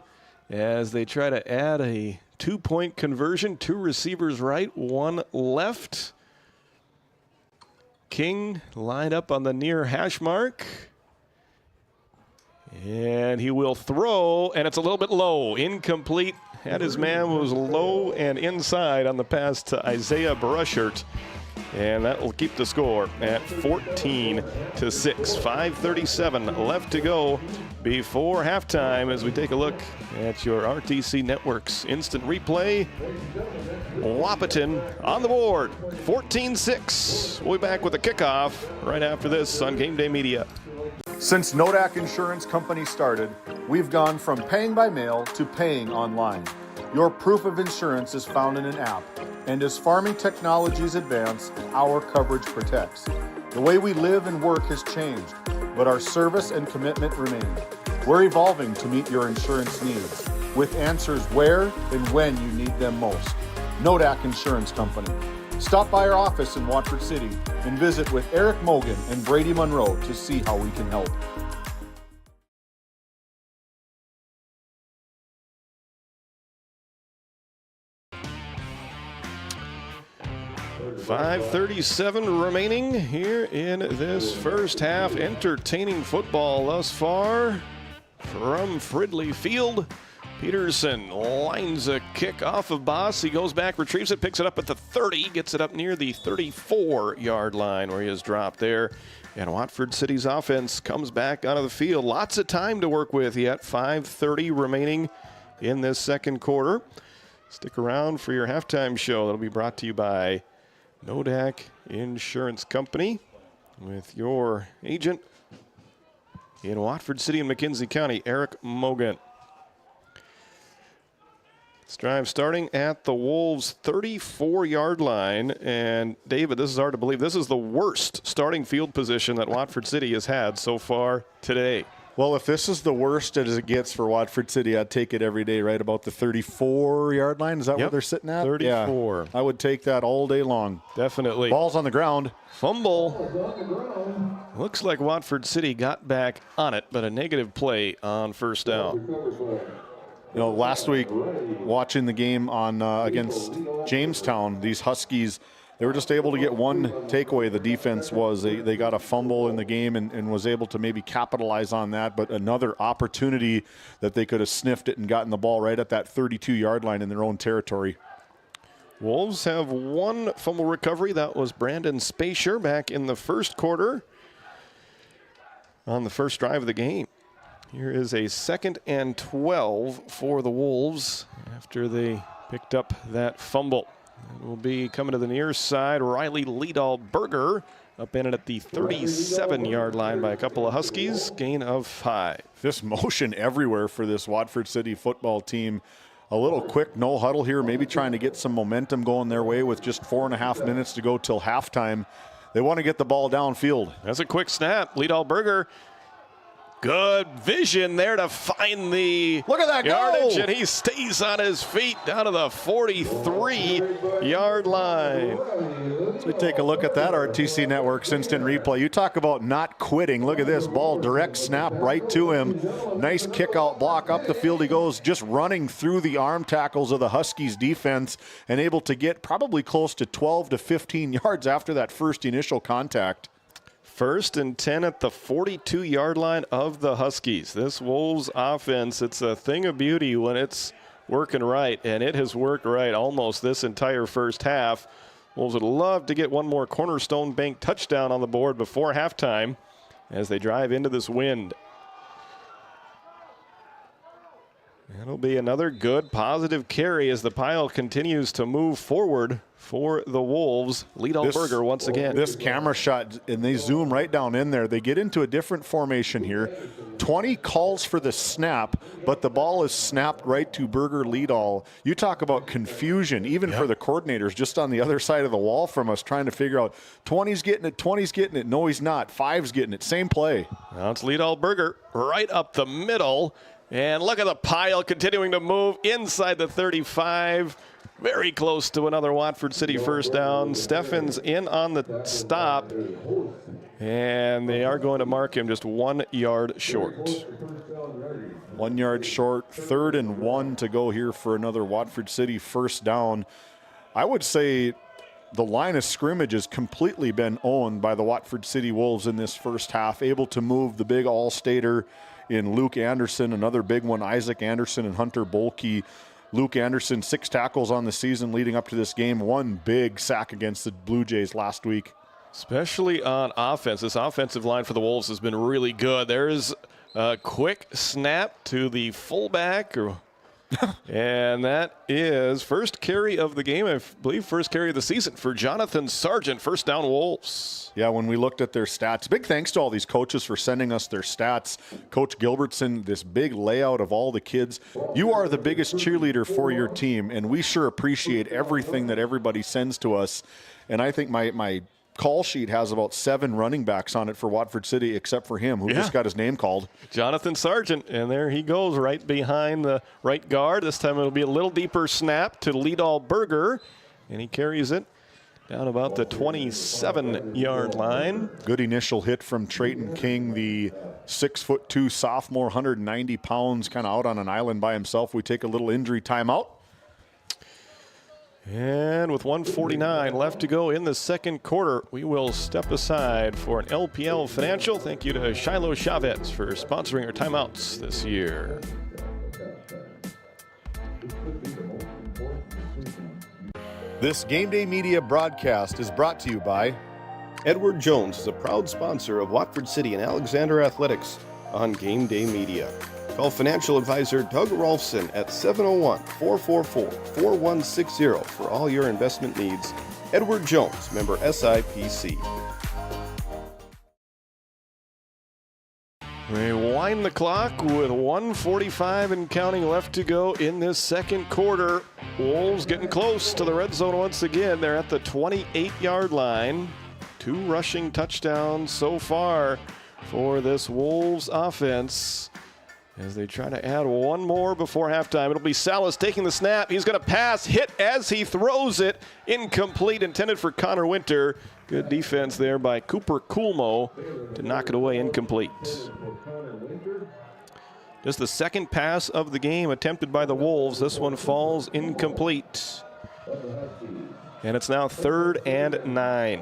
Speaker 2: as they try to add a 2-point conversion. 2 receivers right, 1 left. King lined up on the near hash mark. And he will throw, and it's a little bit low. Incomplete. Had his man was low and inside on the pass to Isaiah Brushert. And that will keep the score at 14-6. 5:37 left to go before halftime as we take a look at your RTC Network's instant replay. Wahpeton on the board, 14-6. We'll be back with a kickoff right after this on Game Day Media.
Speaker 4: Since Nodak Insurance Company started, we've gone from paying by mail to paying online. Your proof of insurance is found in an app, and as farming technologies advance, our coverage protects. The way we live and work has changed, but our service and commitment remain. We're evolving to meet your insurance needs, with answers where and when you need them most. Nodak Insurance Company. Stop by our office in Watford City and visit with Eric Mogan and Brady Monroe to see how we can help.
Speaker 2: 5:37 remaining here in this first half. Entertaining football thus far from Fridley Field. Peterson lines a kick off of Boss. He goes back, retrieves it, picks it up at the 30, gets it up near the 34-yard line where he is dropped there. And Watford City's offense comes back onto the field. Lots of time to work with yet. 5:30 remaining in this second quarter. Stick around for your halftime show. That'll be brought to you by Nodak Insurance Company with your agent in Watford City and McKenzie County, Eric Mogan. This drive starting at the Wolves' 34-yard line. And David, this is hard to believe. This is the worst starting field position that Watford City has had so far today.
Speaker 7: Well, if this is the worst as it gets for Watford City, I'd take it every day, right about the 34-yard line. Is that where they're sitting at?
Speaker 2: 34.
Speaker 7: Yeah, I would take that all day long.
Speaker 2: Definitely.
Speaker 7: Ball's on the ground.
Speaker 2: Fumble. Looks like Watford City got back on it, but a negative play on first down.
Speaker 7: You know, last week, watching the game on against Jamestown, these Huskies, they were just able to get one takeaway. The defense was they got a fumble in the game and was able to maybe capitalize on that, but another opportunity that they could have sniffed it and gotten the ball right at that 32-yard line in their own territory.
Speaker 2: Wolves have one fumble recovery. That was Brandon Spacier back in the first quarter on the first drive of the game. Here is a 2nd and 12 for the Wolves after they picked up that fumble. It will be coming to the near side. Riley Liedal-Berger up in it at the 37-yard line by a couple of Huskies. Gain of 5.
Speaker 7: This motion everywhere for this Watford City football team. A little quick no huddle here, maybe trying to get some momentum going their way with just 4.5 minutes to go till halftime. They want to get the ball downfield.
Speaker 2: That's a quick snap. Liedal-Berger. Good vision there to find the
Speaker 7: look at that
Speaker 2: yardage,
Speaker 7: go!
Speaker 2: And he stays on his feet down to the 43-yard line.
Speaker 7: So we take a look at that RTC Network's instant replay. You talk about not quitting. Look at this ball, direct snap right to him. Nice kick out block up the field. He goes just running through the arm tackles of the Huskies defense and able to get probably close to 12 to 15 yards after that first initial contact.
Speaker 2: 1st and 10 at the 42-yard line of the Huskies. This Wolves offense, it's a thing of beauty when it's working right, and it has worked right almost this entire first half. Wolves would love to get one more Cornerstone Bank touchdown on the board before halftime as they drive into this wind. It'll be another good, positive carry as the pile continues to move forward for the Wolves. Liedalberger once again.
Speaker 7: This camera shot, and they zoom right down in there. They get into a different formation here. 20 calls for the snap, but the ball is snapped right to Berger Liedal. You talk about confusion, even for the coordinators just on the other side of the wall from us, trying to figure out 20's getting it, 20's getting it. No, he's not. 5's getting it. Same play.
Speaker 2: Now it's Liedalberger right up the middle. And look at the pile continuing to move inside the 35. Very close to another Watford City first down. Steffens in on the stop. And they are going to mark him just 1 yard short.
Speaker 7: 1 yard short. 3rd and 1 to go here for another Watford City first down. I would say the line of scrimmage has completely been owned by the Watford City Wolves in this first half, able to move the big all-stater in Luke Anderson, another big one, Isaac Anderson and Hunter Bolke. Luke Anderson, 6 tackles on the season leading up to this game, 1 big sack against the Blue Jays last week.
Speaker 2: Especially on offense. This offensive line for the Wolves has been really good. There's a quick snap to the fullback, and that is first carry of the game, I believe first carry of the season for Jonathan Sargent, first down Wolves.
Speaker 7: Yeah, when we looked at their stats, big thanks to all these coaches for sending us their stats. Coach Gilbertson, this big layout of all the kids. You are the biggest cheerleader for your team, and we sure appreciate everything that everybody sends to us. And I think my call sheet has about 7 running backs on it for Watford City, except for him, who just got his name called.
Speaker 2: Jonathan Sargent, and there he goes right behind the right guard. This time it'll be a little deeper snap to Liedalberger, and he carries it down about the 27-yard line.
Speaker 7: Good initial hit from Trayton King, the 6'2" sophomore, 190 pounds, kind of out on an island by himself. We take a little injury timeout.
Speaker 2: And with 1:49 left to go in the second quarter, we will step aside for an LPL Financial. Thank you to Shiloh Chavez for sponsoring our timeouts this year.
Speaker 4: This Game Day Media broadcast is brought to you by
Speaker 2: Edward Jones is a proud sponsor of Watford City and Alexander Athletics on Game Day Media. Call financial advisor Doug Rolfson at 701-444-4160 for all your investment needs. Edward Jones, member SIPC. We wind the clock with 1:45 and counting left to go in this second quarter. Wolves getting close to the red zone once again. They're at the 28-yard line. 2 rushing touchdowns so far for this Wolves offense as they try to add one more before halftime. It'll be Salas taking the snap. He's going to pass, hit as he throws it. Incomplete, intended for Connor Winter. Good defense there by Cooper Coolmo to knock it away, incomplete. Just the second pass of the game attempted by the Wolves. This one falls incomplete. And it's now 3rd and 9.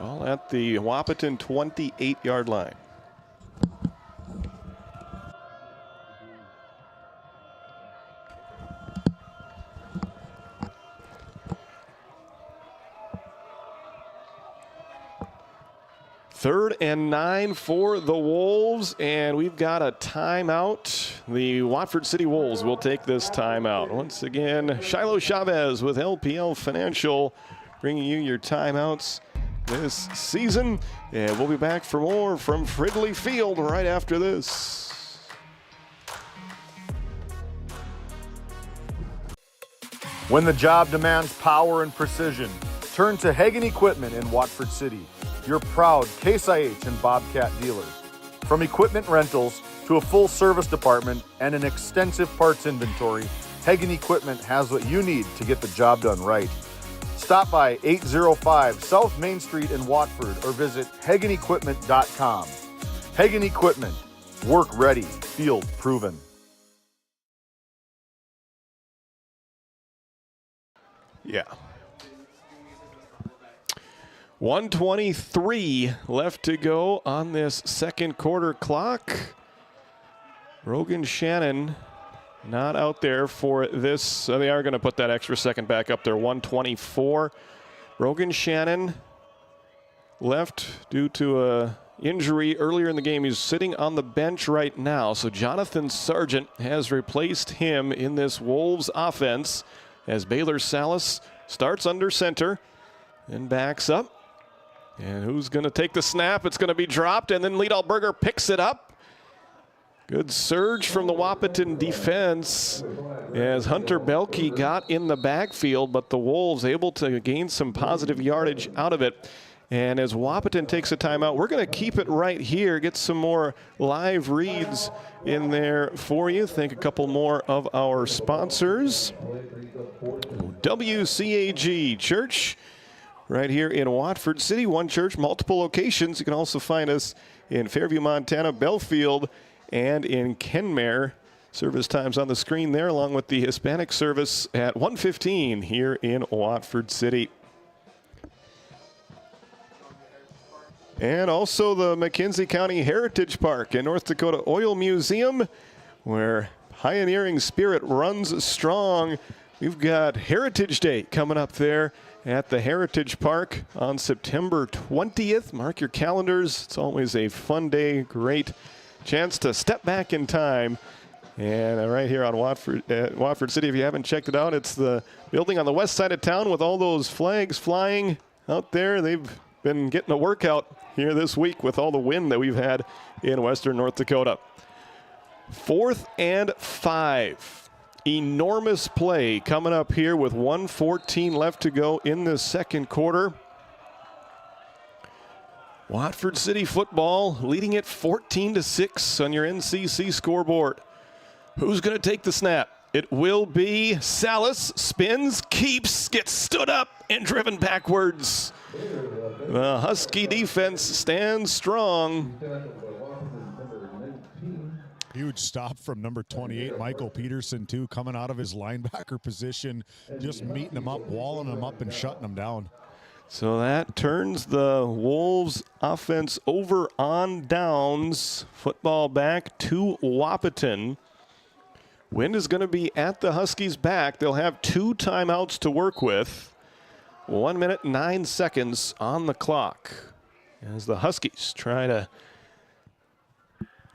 Speaker 2: Ball at the Wahpeton 28-yard line. Third and 9 for the Wolves, and we've got a timeout. The Watford City Wolves will take this timeout. Once again, Shiloh Chavez with LPL Financial bringing you your timeouts this season. And we'll be back for more from Fridley Field right after this.
Speaker 4: When the job demands power and precision, turn to Hagen Equipment in Watford City, your proud Case IH and Bobcat dealers. From equipment rentals to a full service department and an extensive parts inventory, Hagen Equipment has what you need to get the job done right. Stop by 805 South Main Street in Watford or visit HagenEquipment.com. Hagen Equipment, work ready, field proven.
Speaker 2: Yeah. 1:23 left to go on this second quarter clock. Rogan Shannon not out there for this. So they are going to put that extra second back up there. 124. Rogan Shannon left due to a injury earlier in the game. He's sitting on the bench right now. So Jonathan Sargent has replaced him in this Wolves offense as Baylor Salas starts under center and backs up. And who's going to take the snap? It's going to be dropped, and then Liedalberger picks it up. Good surge from the Wahpeton defense as Hunter Belke got in the backfield, but the Wolves able to gain some positive yardage out of it. And as Wahpeton takes a timeout, we're going to keep it right here, get some more live reads in there for you. Thank a couple more of our sponsors. WCAG Church, right here in Watford City. One church, multiple locations. You can also find us in Fairview, Montana, Belfield, and in Kenmare. Service times on the screen there, along with the Hispanic service at 1:15 here in Watford City. And also the McKenzie County Heritage Park and North Dakota Oil Museum, where pioneering spirit runs strong. We've got Heritage Day coming up there at the Heritage Park on September 20th. Mark your calendars. It's always a fun day, great chance to step back in time. And right here on Watford City, if you haven't checked it out, it's the building on the west side of town with all those flags flying out there. They've been getting a workout here this week with all the wind that we've had in western North Dakota. 4th and 5. Enormous play coming up here with 1:14 left to go in the second quarter. Watford City football leading it 14-6 on your NCC scoreboard. Who's going to take the snap? It will be Salas. Spins, keeps, gets stood up, and driven backwards. The Husky defense stands strong.
Speaker 15: Huge stop from number 28, Michael Peterson, too, coming out of his linebacker position, just meeting him up, walling him up, and shutting him down.
Speaker 2: So that turns the Wolves offense over on downs. Football back to Wahpeton. Wind is going to be at the Huskies' back. They'll have 2 timeouts to work with. 1 minute, 9 seconds on the clock as the Huskies try to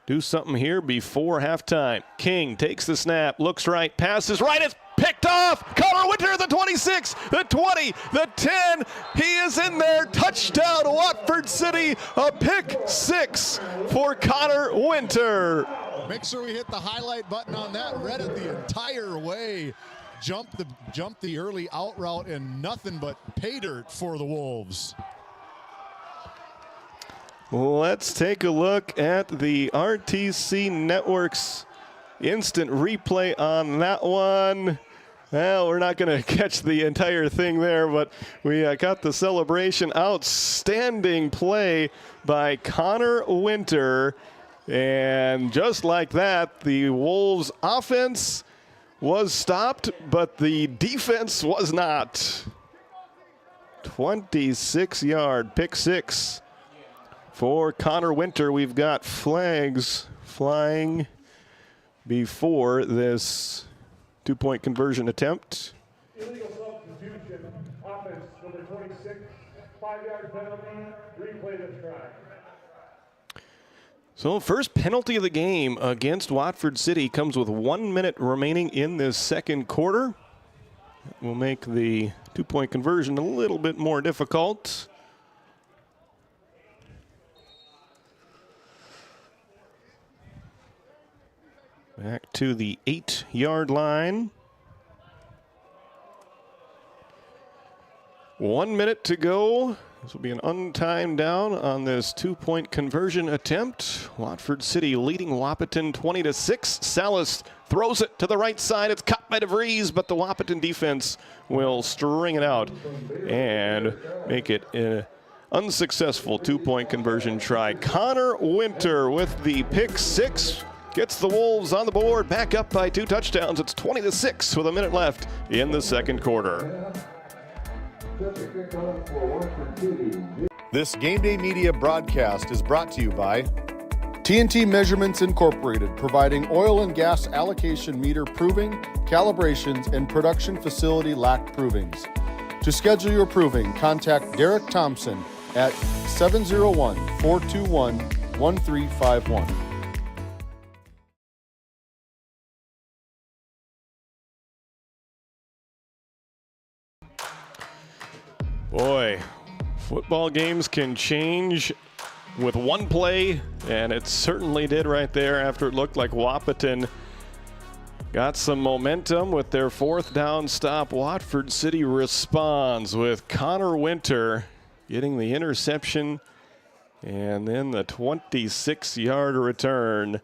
Speaker 2: do something here before halftime. King takes the snap, looks right, passes right, it's picked off. Connor Winter, the 26, the 20, the 10. He is in there. Touchdown, Watford City. A pick 6 for Connor Winter.
Speaker 15: Make sure we hit the highlight button on that. Read it the entire way. Jumped the early out route, and nothing but pay dirt for the Wolves.
Speaker 2: Let's take a look at the RTC Network's instant replay on that one. Well, we're not going to catch the entire thing there, but we got the celebration. Outstanding play by Connor Winter. And just like that, the Wolves offense was stopped, but the defense was not. 26-yard pick 6 for Connor Winter. We've got flags flying before this 2-point conversion attempt.
Speaker 20: Illegal substitution, offense number 26, 5-yard penalty, replay the try.
Speaker 2: So first penalty of the game against Watford City comes with 1 minute remaining in this second quarter. That will make the 2-point conversion a little bit more difficult. Back to the 8-yard line. 1 minute to go. This will be an untimed down on this 2-point conversion attempt. Watford City leading Wahpeton 20-6. Salas throws it to the right side. It's caught by DeVries, but the Wahpeton defense will string it out and make it an unsuccessful 2-point conversion try. Connor Winter with the pick 6 gets the Wolves on the board, back up by 2 touchdowns. It's 20-6 with a minute left in the second quarter.
Speaker 4: This Game Day Media broadcast is brought to you by TNT Measurements Incorporated, providing oil and gas allocation meter proving, calibrations, and production facility lac provings. To schedule your proving, contact Derek Thompson at 701-421-1351.
Speaker 2: Boy, football games can change with one play, and it certainly did right there after it looked like Wahpeton got some momentum with their fourth down stop. Watford City responds with Connor Winter getting the interception and then the 26-yard return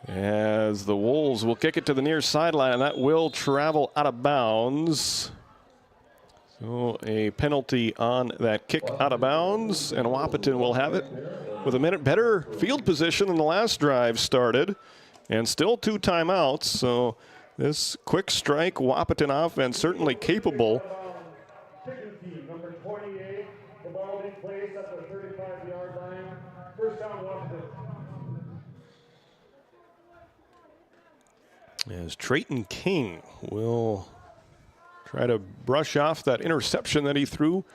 Speaker 2: as the Wolves will kick it to the near sideline, and that will travel out of bounds. So a penalty on that kick out of bounds, and Wahpeton will have it with a minute better field position than the last drive started, and still 2 timeouts. So this quick strike Wahpeton offense certainly capable.
Speaker 20: Number 28, the ball in place at the 35-yard line. First down, Wahpeton.
Speaker 2: As Trayton King will try to brush off that interception that he threw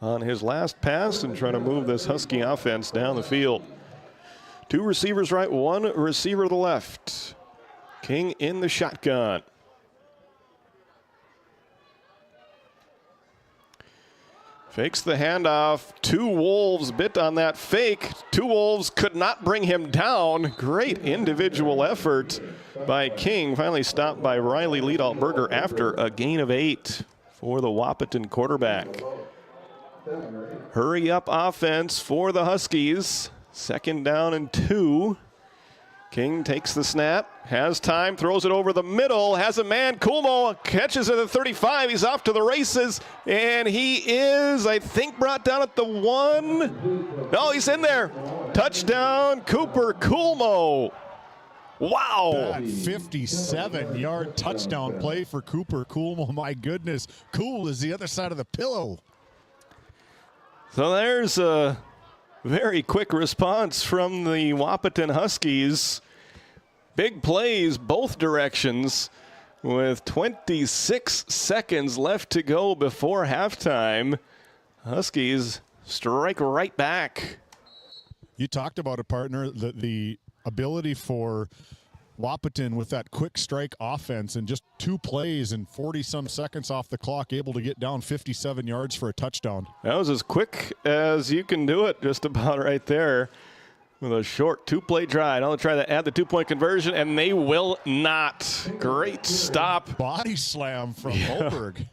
Speaker 2: on his last pass and try to move this Husky offense down the field. 2 receivers right, 1 receiver to the left. King in the shotgun. Fakes the handoff. 2 Wolves bit on that fake. 2 Wolves could not bring him down. Great individual effort by King. Finally stopped by Riley Liedalberger after a gain of 8 for the Wahpeton quarterback. Hurry up offense for the Huskies. 2nd down and 2. King takes the snap, has time, throws it over the middle, has a man. Kulmo catches it at the 35. He's off to the races, and he is, I think, brought down at the 1. No, he's in there. Touchdown, Cooper Kulmo. Wow.
Speaker 15: That 57-yard touchdown play for Cooper Kulmo. My goodness. Cool is the other side of the pillow.
Speaker 2: So there's a very quick response from the Wahpeton Huskies. Big plays both directions with 26 seconds left to go before halftime. Huskies strike right back.
Speaker 15: You talked about it, partner, the ability for Wahpeton with that quick strike offense and just 2 plays and 40-some seconds off the clock, able to get down 57 yards for a touchdown.
Speaker 2: That was as quick as you can do it, just about right there, with a short 2-play drive. Now they'll try to add the 2-point conversion, and they will not. Great stop.
Speaker 15: Body slam from Moberg.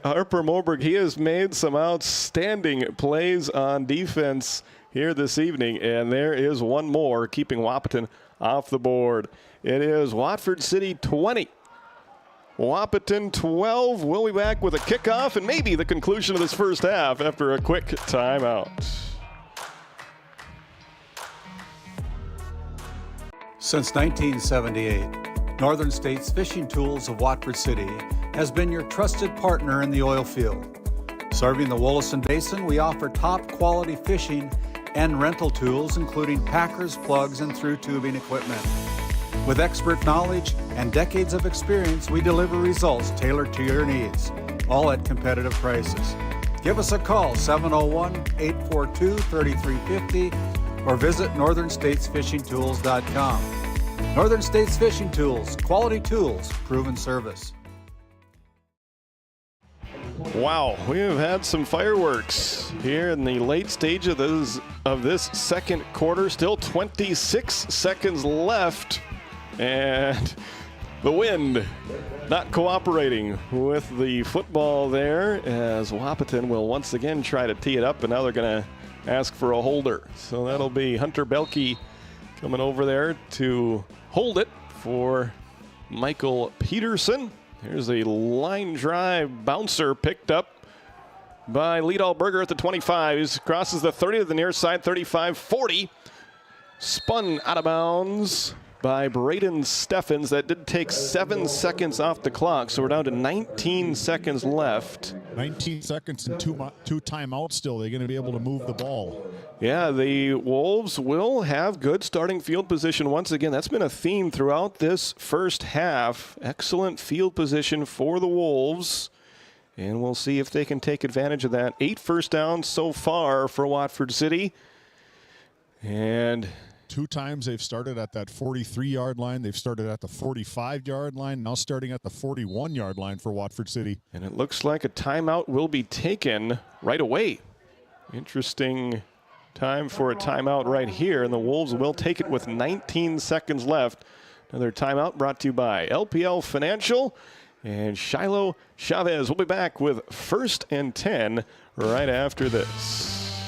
Speaker 2: Harper Moberg, he has made some outstanding plays on defense here this evening, and there is one more keeping Wahpeton off the board. It is Watford City 20, Wahpeton 12. We'll be back with a kickoff and maybe the conclusion of this first half after a quick timeout.
Speaker 6: Since 1978, Northern States Fishing Tools of Watford City has been your trusted partner in the oil field. Serving the Wollaston Basin, we offer top quality fishing and rental tools, including packers, plugs, and through tubing equipment. With expert knowledge and decades of experience, we deliver results tailored to your needs, all at competitive prices. Give us a call, 701-842-3350, or visit northernstatesfishingtools.com. Northern States Fishing Tools, quality tools, proven service.
Speaker 2: Wow, we have had some fireworks here in the late stage of this second quarter. Still 26 seconds left, and the wind not cooperating with the football there, as Wahpeton will once again try to tee it up, and now they're going to ask for a holder. So that'll be Hunter Belke coming over there to hold it for Michael Peterson. Here's a line drive bouncer picked up by Liedalberger at the 25. He crosses the 30 to the near side, 35, 40. Spun out of bounds by Braden Steffens. That did take 7 seconds off the clock, so we're down to 19 seconds left.
Speaker 15: 19 seconds and two timeouts still. They're going to be able to move the ball.
Speaker 2: Yeah, the Wolves will have good starting field position once again. That's been a theme throughout this first half. Excellent field position for the Wolves. And we'll see if they can take advantage of that. 8 first downs so far for Watford City. And
Speaker 15: 2 times they've started at that 43-yard line. They've started at the 45-yard line, now starting at the 41-yard line for Watford City.
Speaker 2: And it looks like a timeout will be taken right away. Interesting time for a timeout right here, and the Wolves will take it with 19 seconds left. Another timeout brought to you by LPL Financial. And Shiloh Chavez will be back with 1st and 10 right after this.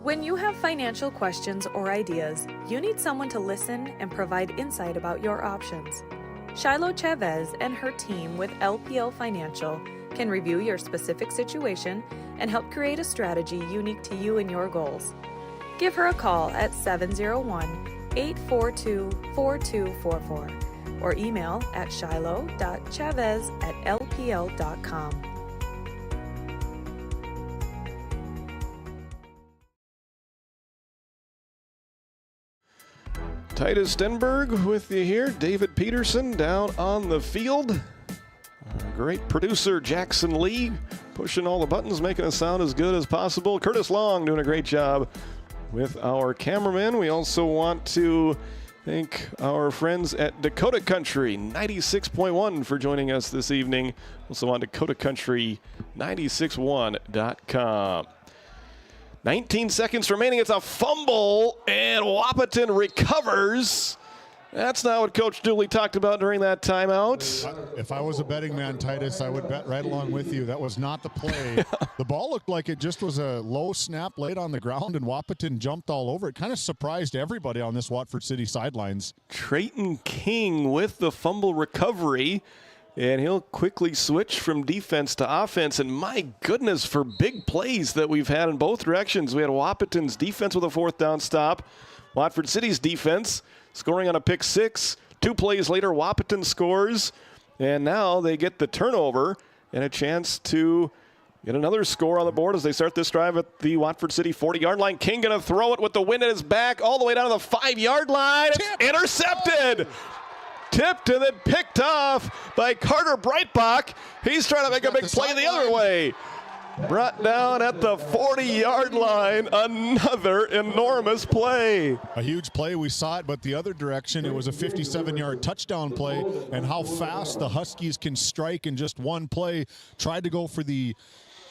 Speaker 21: When you have financial questions or ideas, you need someone to listen and provide insight about your options. Shiloh Chavez and her team with LPL Financial can review your specific situation and help create a strategy unique to you and your goals. Give her a call at 701-842-4244 or email at shiloh.chavez@lpl.com.
Speaker 2: Titus Stenberg with you here. David Peterson down on the field. Our great producer Jackson Lee pushing all the buttons, making us sound as good as possible. Curtis Long doing a great job with our cameraman. We also want to thank our friends at Dakota Country 96.1 for joining us this evening. Also on DakotaCountry961.com. 19 seconds remaining. It's a fumble, and Wahpeton recovers. That's not what Coach Dooley talked about during that timeout.
Speaker 15: If I was a betting man, Titus, I would bet right along with you. That was not the play. The ball looked like it just was a low snap laid on the ground, and Wahpeton jumped all over it. Kind of surprised everybody on this Watford City sidelines.
Speaker 2: Trayton King with the fumble recovery. And he'll quickly switch from defense to offense. And my goodness, for big plays that we've had in both directions. We had Wahpeton's defense with a 4th down stop. Watford City's defense scoring on a pick 6. 2 plays later, Wahpeton scores. And now they get the turnover and a chance to get another score on the board as they start this drive at the Watford City 40-yard line. King going to throw it with the wind at his back all the way down to the 5-yard line. Intercepted. Tipped and then picked off by Carter Breitbach. He's trying to make a big play the other way. Brought down at the 40-yard line. Another enormous play.
Speaker 15: A huge play. We saw it, but the other direction, it was a 57-yard touchdown play. And how fast the Huskies can strike in just one play. Tried to go for the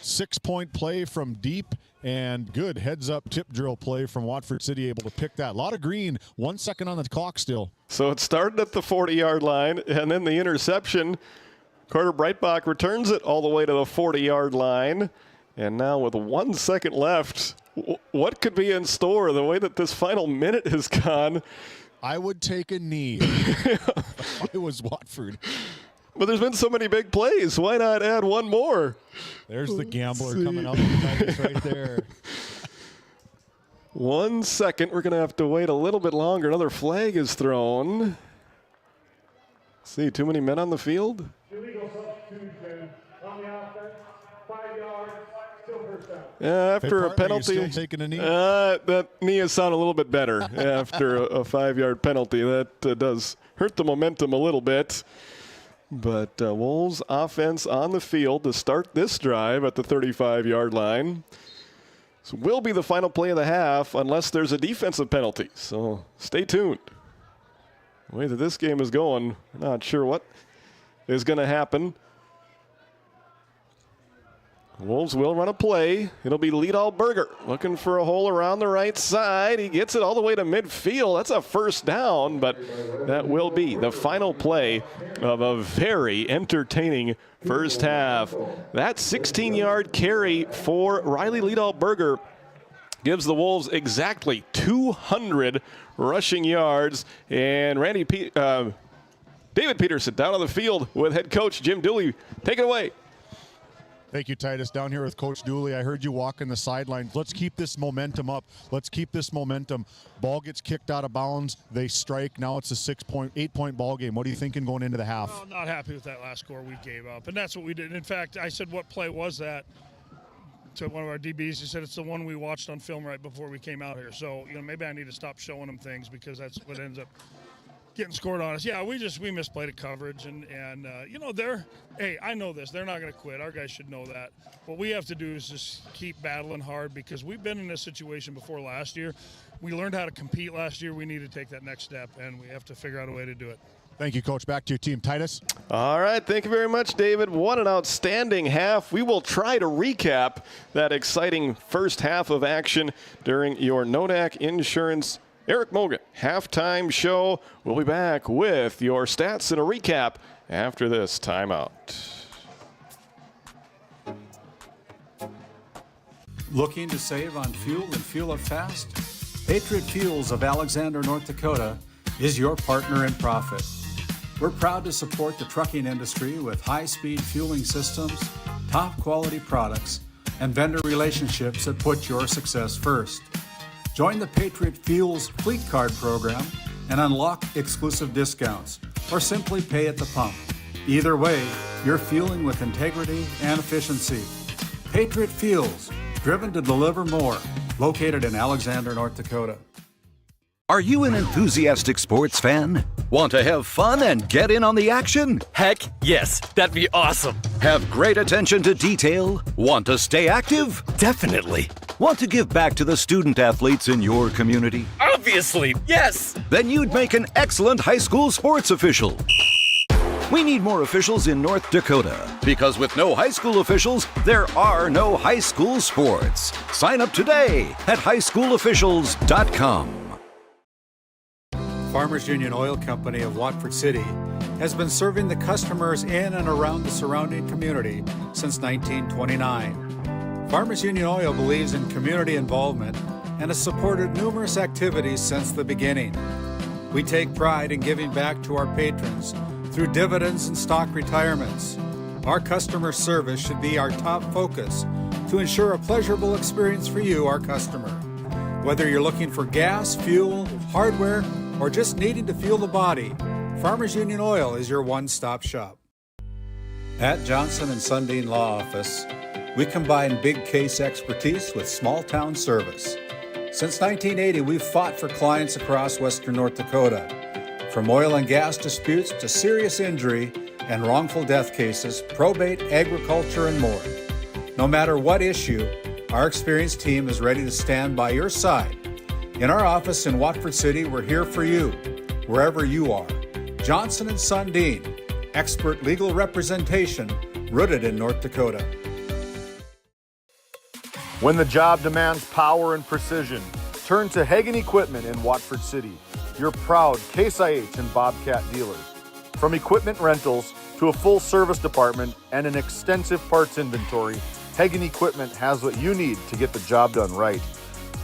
Speaker 15: 6-point play from deep, and good heads-up tip drill play from Watford City, able to pick that. A lot of green, 1 second on the clock still.
Speaker 2: So it started at the 40-yard line, and then the interception. Carter Breitbach returns it all the way to the 40-yard line. And now with 1 second left, what could be in store the way that this final minute has gone?
Speaker 15: I would take a knee. It was Watford.
Speaker 2: But there's been so many big plays. Why not add one more?
Speaker 15: There's the gambler coming up right there.
Speaker 2: 1 second. We're going to have to wait a little bit longer. Another flag is thrown. See, too many men on the field?
Speaker 20: Illegal substitution on the offense. 5 yards, still first down.
Speaker 2: After a penalty,
Speaker 15: still taking a knee?
Speaker 2: that knee has sounded a little bit better after a 5-yard penalty. That does hurt the momentum a little bit. But Wolves offense on the field to start this drive at the 35-yard line. This will be the final play of the half unless there's a defensive penalty. So stay tuned. The way that this game is going, not sure what is going to happen. Wolves will run a play. It'll be Liedal Berger looking for a hole around the right side. He gets it all the way to midfield. That's a first down, but that will be the final play of a very entertaining first half. That 16-yard carry for Riley Liedal Berger gives the Wolves exactly 200 rushing yards. And David Peterson down on the field with head coach Jim Dooley. Take it away.
Speaker 15: Thank you, Titus. Down here with Coach Dooley. I heard you walking the sidelines. Let's keep this momentum up. Let's keep this momentum. Ball gets kicked out of bounds. They strike. Now it's a 8-point ball game. What are you thinking going into the half?
Speaker 12: Well, not happy with that last score we gave up. And that's what we did. In fact, I said, what play was that? To one of our DBs, he said it's the one we watched on film right before we came out here. So, maybe I need to stop showing them things because that's what ends up getting scored on us. Yeah, we misplayed a coverage, and I know this. They're not going to quit. Our guys should know that. What we have to do is just keep battling hard because we've been in this situation before last year. We learned how to compete last year. We need to take that next step, and we have to figure out a way to do it.
Speaker 15: Thank you, Coach. Back to your team. Titus?
Speaker 2: All right. Thank you very much, David. What an outstanding half. We will try to recap that exciting first half of action during your Nodak Insurance Eric Mogan halftime show. We'll be back with your stats and a recap after this timeout.
Speaker 6: Looking to save on fuel and fuel up fast? Patriot Fuels of Alexander, North Dakota is your partner in profit. We're proud to support the trucking industry with high-speed fueling systems, top-quality products, and vendor relationships that put your success first. Join the Patriot Fuels Fleet Card program and unlock exclusive discounts, or simply pay at the pump. Either way, you're fueling with integrity and efficiency. Patriot Fuels, driven to deliver more, located in Alexander, North Dakota.
Speaker 1: Are you an enthusiastic sports fan? Want to have fun and get in on the action?
Speaker 22: Heck, yes, that'd be awesome.
Speaker 1: Have great attention to detail? Want to stay active?
Speaker 22: Definitely.
Speaker 1: Want to give back to the student athletes in your community?
Speaker 22: Obviously, yes.
Speaker 1: Then you'd make an excellent high school sports official. We need more officials in North Dakota, because with no high school officials, there are no high school sports. Sign up today at highschoolofficials.com.
Speaker 6: Farmers Union Oil Company of Watford City has been serving the customers in and around the surrounding community since 1929. Farmers Union Oil believes in community involvement and has supported numerous activities since the beginning. We take pride in giving back to our patrons through dividends and stock retirements. Our customer service should be our top focus to ensure a pleasurable experience for you, our customer. Whether you're looking for gas, fuel, hardware, or just needing to fuel the body, Farmers Union Oil is your one-stop shop. At Johnson & Sundin Law Office, we combine big case expertise with small-town service. Since 1980, we've fought for clients across western North Dakota, from oil and gas disputes to serious injury and wrongful death cases, probate, agriculture, and more. No matter what issue, our experienced team is ready to stand by your side. In our office in Watford City, we're here for you, wherever you are. Johnson & Sundin, expert legal representation rooted in North Dakota.
Speaker 4: When the job demands power and precision, turn to Hagen Equipment in Watford City, your proud Case IH and Bobcat dealers. From equipment rentals to a full service department and an extensive parts inventory, Hagen Equipment has what you need to get the job done right.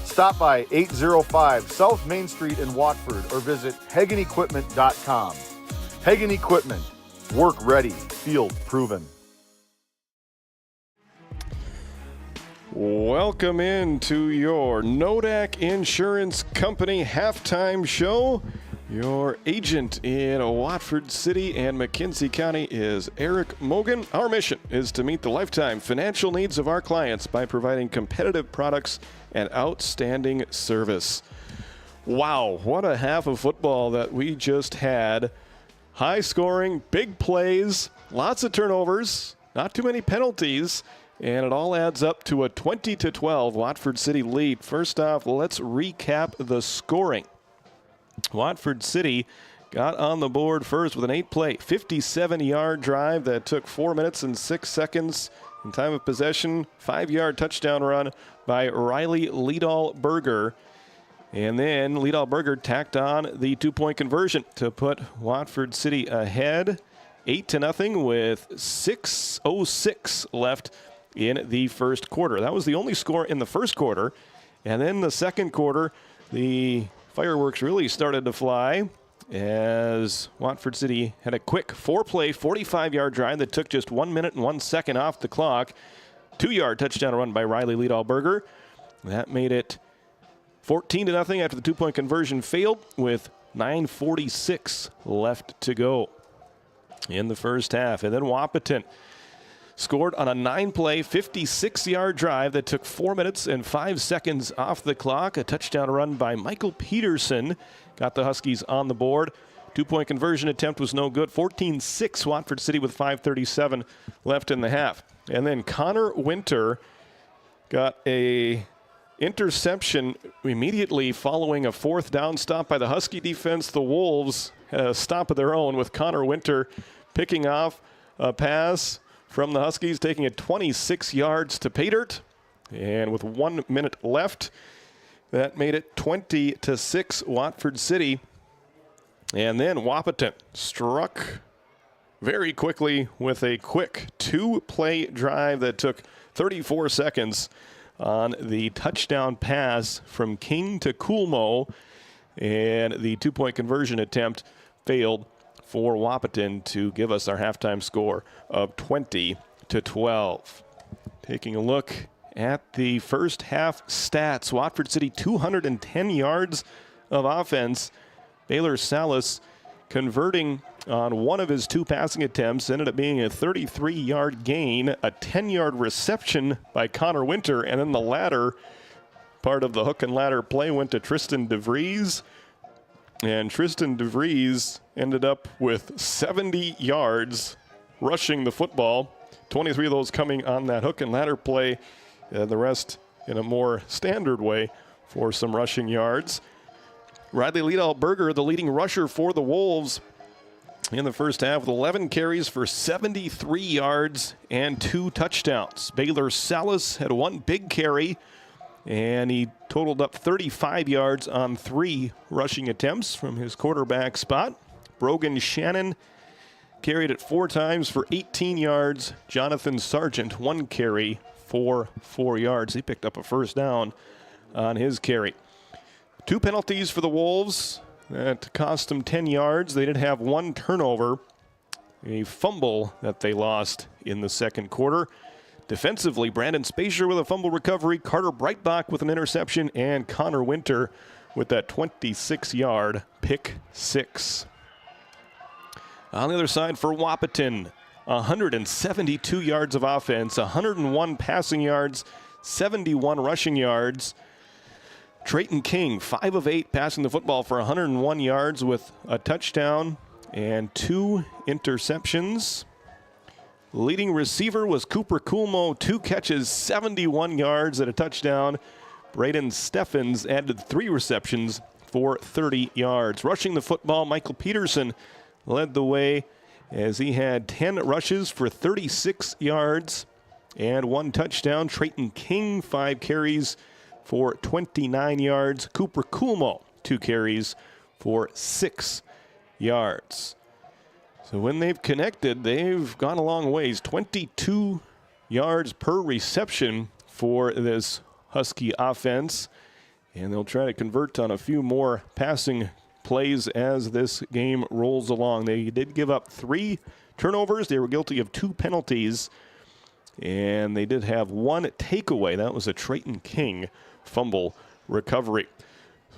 Speaker 4: Stop by 805 South Main Street in Watford or visit HagenEquipment.com. Hagen Equipment, work ready, field proven.
Speaker 2: Welcome into your Nodak Insurance Company halftime show. Your agent in Watford City and McKenzie County is Eric Mogan. Our mission is to meet the lifetime financial needs of our clients by providing competitive products and outstanding service. Wow, what a half of football that we just had. High scoring, big plays, lots of turnovers, not too many penalties, and it all adds up to a 20-12 Watford City lead. First off, let's recap the scoring. Watford City got on the board first with an 8-play, 57-yard drive that took 4 minutes and 6 seconds in time of possession. 5-yard touchdown run by Riley Liedal-Berger. And then Liedal-Berger tacked on the 2-point conversion to put Watford City ahead 8-0 with 6:06 left in the first quarter. That was the only score in the first quarter. And then the second quarter, the fireworks really started to fly as Watford City had a quick 4-play, 45-yard drive that took just 1 minute and 1 second off the clock. 2-yard touchdown run by Riley Liedalberger. That made it 14-0 after the 2-point conversion failed with 9:46 left to go in the first half. And then Wahpeton scored on a 9-play, 56-yard drive that took 4 minutes and 5 seconds off the clock. A touchdown run by Michael Peterson got the Huskies on the board. 2-point conversion attempt was no good. 14-6 Watford City with 5:37 left in the half. And then Connor Winter got a interception immediately following a 4th down stop by the Husky defense. The Wolves had a stop of their own with Connor Winter picking off a pass from the Huskies, taking it 26 yards to pay dirt. And with 1 minute left, that made it 20-6 Watford City. And then Wahpeton struck very quickly with a quick 2-play drive that took 34 seconds on the touchdown pass from King to Coolmo. And the 2-point conversion attempt failed for Wahpeton to give us our halftime score of 20-12. Taking a look at the first half stats. Watford City 210 yards of offense. Baylor Salas converting on one of his 2 passing attempts, ended up being a 33-yard gain, a 10-yard reception by Connor Winter, and then the latter part of the hook and ladder play went to Tristan DeVries. And Tristan DeVries ended up with 70 yards rushing the football, 23 of those coming on that hook and ladder play, and the rest in a more standard way for some rushing yards. Riley Liedalberger, the leading rusher for the Wolves in the first half, with 11 carries for 73 yards and 2 touchdowns. Baylor Salas had 1 big carry, and he totaled up 35 yards on 3 rushing attempts from his quarterback spot. Brogan Shannon carried it 4 times for 18 yards. Jonathan Sargent, 1 carry for 4 yards. He picked up a first down on his carry. 2 penalties for the Wolves that cost them 10 yards. They did have 1 turnover, a fumble that they lost in the second quarter. Defensively, Brandon Spazier with a fumble recovery, Carter Breitbach with an interception, and Connor Winter with that 26-yard pick 6. On the other side for Wahpeton, 172 yards of offense, 101 passing yards, 71 rushing yards. Trayton King, 5 of 8, passing the football for 101 yards with a touchdown and 2 interceptions. Leading receiver was Cooper Coolmo, 2 catches, 71 yards and a touchdown. Braden Steffens added 3 receptions for 30 yards. Rushing the football, Michael Peterson led the way as he had 10 rushes for 36 yards and 1 touchdown. Trayton King, 5 carries for 29 yards. Cooper Coolmo, 2 carries for 6 yards. So when they've connected, they've gone a long ways. 22 yards per reception for this Husky offense. And they'll try to convert on a few more passing plays as this game rolls along. They did give up 3 turnovers. They were guilty of 2 penalties. And they did have 1 takeaway. That was a Trayton King fumble recovery.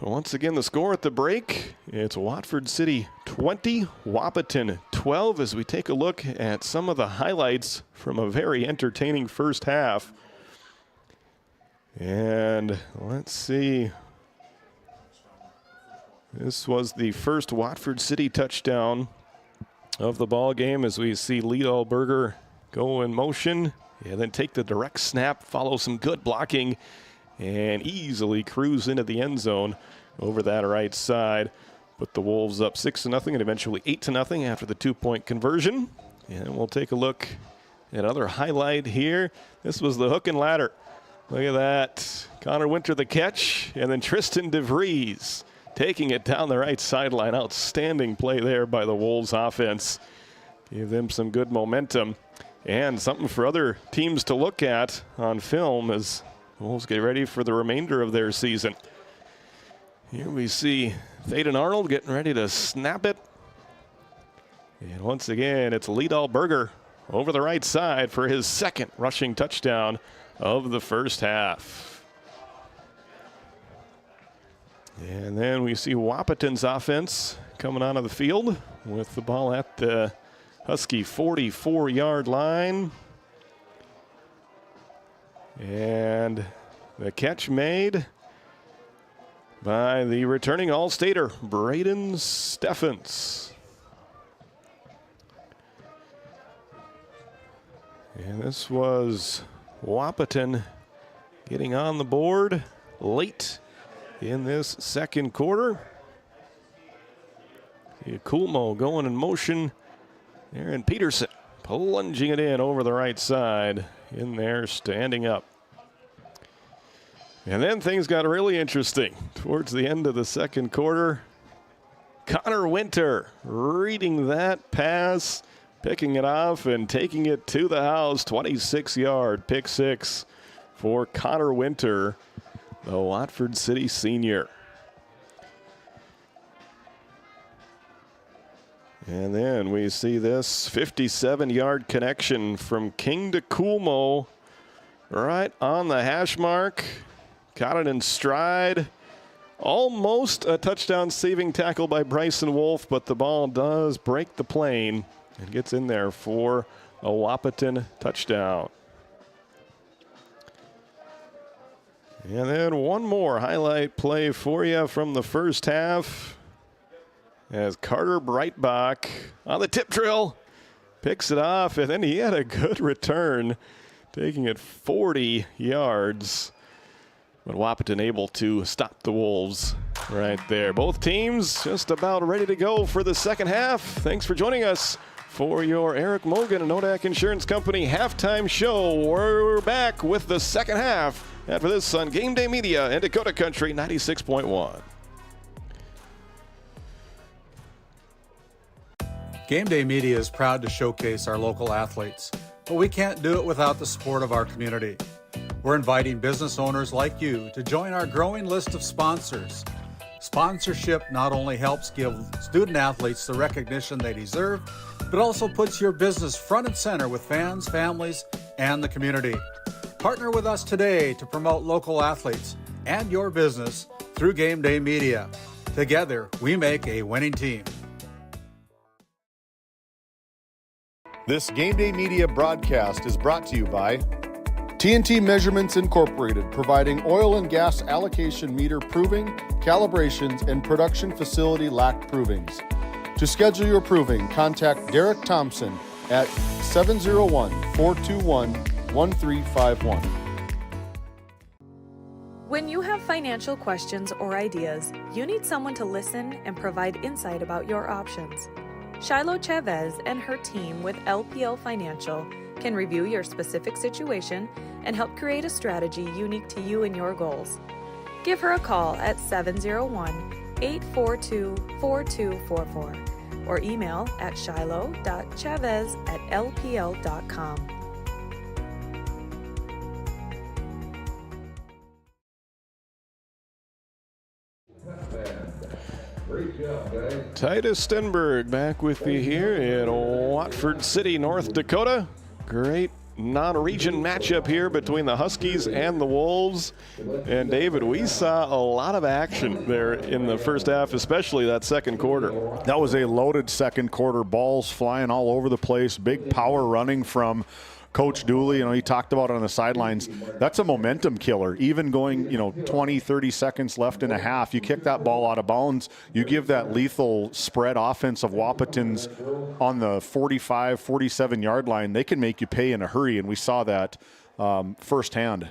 Speaker 2: So once again, the score at the break, it's Watford City 20, Wahpeton 12, as we take a look at some of the highlights from a very entertaining first half. And let's see. This was the first Watford City touchdown of the ball game, as we see Liedalberger go in motion and then take the direct snap, follow some good blocking, and easily cruise into the end zone over that right side. Put the Wolves up 6-0 and eventually 8-0 after the 2-point conversion. And we'll take a look at another highlight here. This was the hook and ladder. Look at that. Connor Winter the catch, and then Tristan DeVries taking it down the right sideline. Outstanding play there by the Wolves offense. Gave them some good momentum and something for other teams to look at on film as Wolves get ready for the remainder of their season. Here we see Thaden Arnold getting ready to snap it. And once again, it's Liedal Berger over the right side for his second rushing touchdown of the first half. And then we see Wahpeton's offense coming onto the field with the ball at the Husky 44-yard line. And the catch made by the returning All-Stater, Braden Steffens. And this was Wahpeton getting on the board late in this second quarter. Kulmo going in motion. Aaron Peterson plunging it in over the right side. In there, standing up. And then things got really interesting towards the end of the second quarter. Connor Winter reading that pass, picking it off and taking it to the house. 26-yard pick six for Connor Winter, the Watford City senior. And then we see this 57-yard connection from King to Kulmo right on the hash mark. Got it in stride. Almost a touchdown saving tackle by Bryson Wolf, but the ball does break the plane and gets in there for a Wahpeton touchdown. And then one more highlight play for you from the first half as Carter Breitbach on the tip drill picks it off, and then he had a good return, taking it 40 yards. But Wahpeton able to stop the Wolves right there. Both teams just about ready to go for the second half. Thanks for joining us for your Eric Mogan and Nodak Insurance Company halftime show. We're back with the second half after this on Game Day Media and Dakota Country 96.1.
Speaker 6: Game Day Media is proud to showcase our local athletes, but we can't do it without the support of our community. We're inviting business owners like you to join our growing list of sponsors. Sponsorship not only helps give student athletes the recognition they deserve, but also puts your business front and center with fans, families, and the community. Partner with us today to promote local athletes and your business through Game Day Media. Together, we make a winning team.
Speaker 4: This Game Day Media broadcast is brought to you by TNT Measurements Incorporated, providing oil and gas allocation meter proving, calibrations, and production facility lack provings. To schedule your proving, contact Derek Thompson at 701-421-1351.
Speaker 21: When you have financial questions or ideas, you need someone to listen and provide insight about your options. Shiloh Chavez and her team with LPL Financial can review your specific situation and help create a strategy unique to you and your goals. Give her a call at 701-842-4244 or email at shiloh.chavez@lpl.com.
Speaker 18: Great job, guys.
Speaker 2: Titus Stenberg back with you here in Watford City, North Dakota. Great non-region matchup here between the Huskies and the Wolves. And David, we saw a lot of action there in the first half, especially that second quarter.
Speaker 7: That was a loaded second quarter. Balls flying all over the place. Big power running from Coach Dooley. He talked about it on the sidelines. That's a momentum killer. Even going, 20, 30 seconds left in a half, you kick that ball out of bounds, you give that lethal spread offense of Wahpeton's on the 45, 47-yard line, they can make you pay in a hurry, and we saw that firsthand.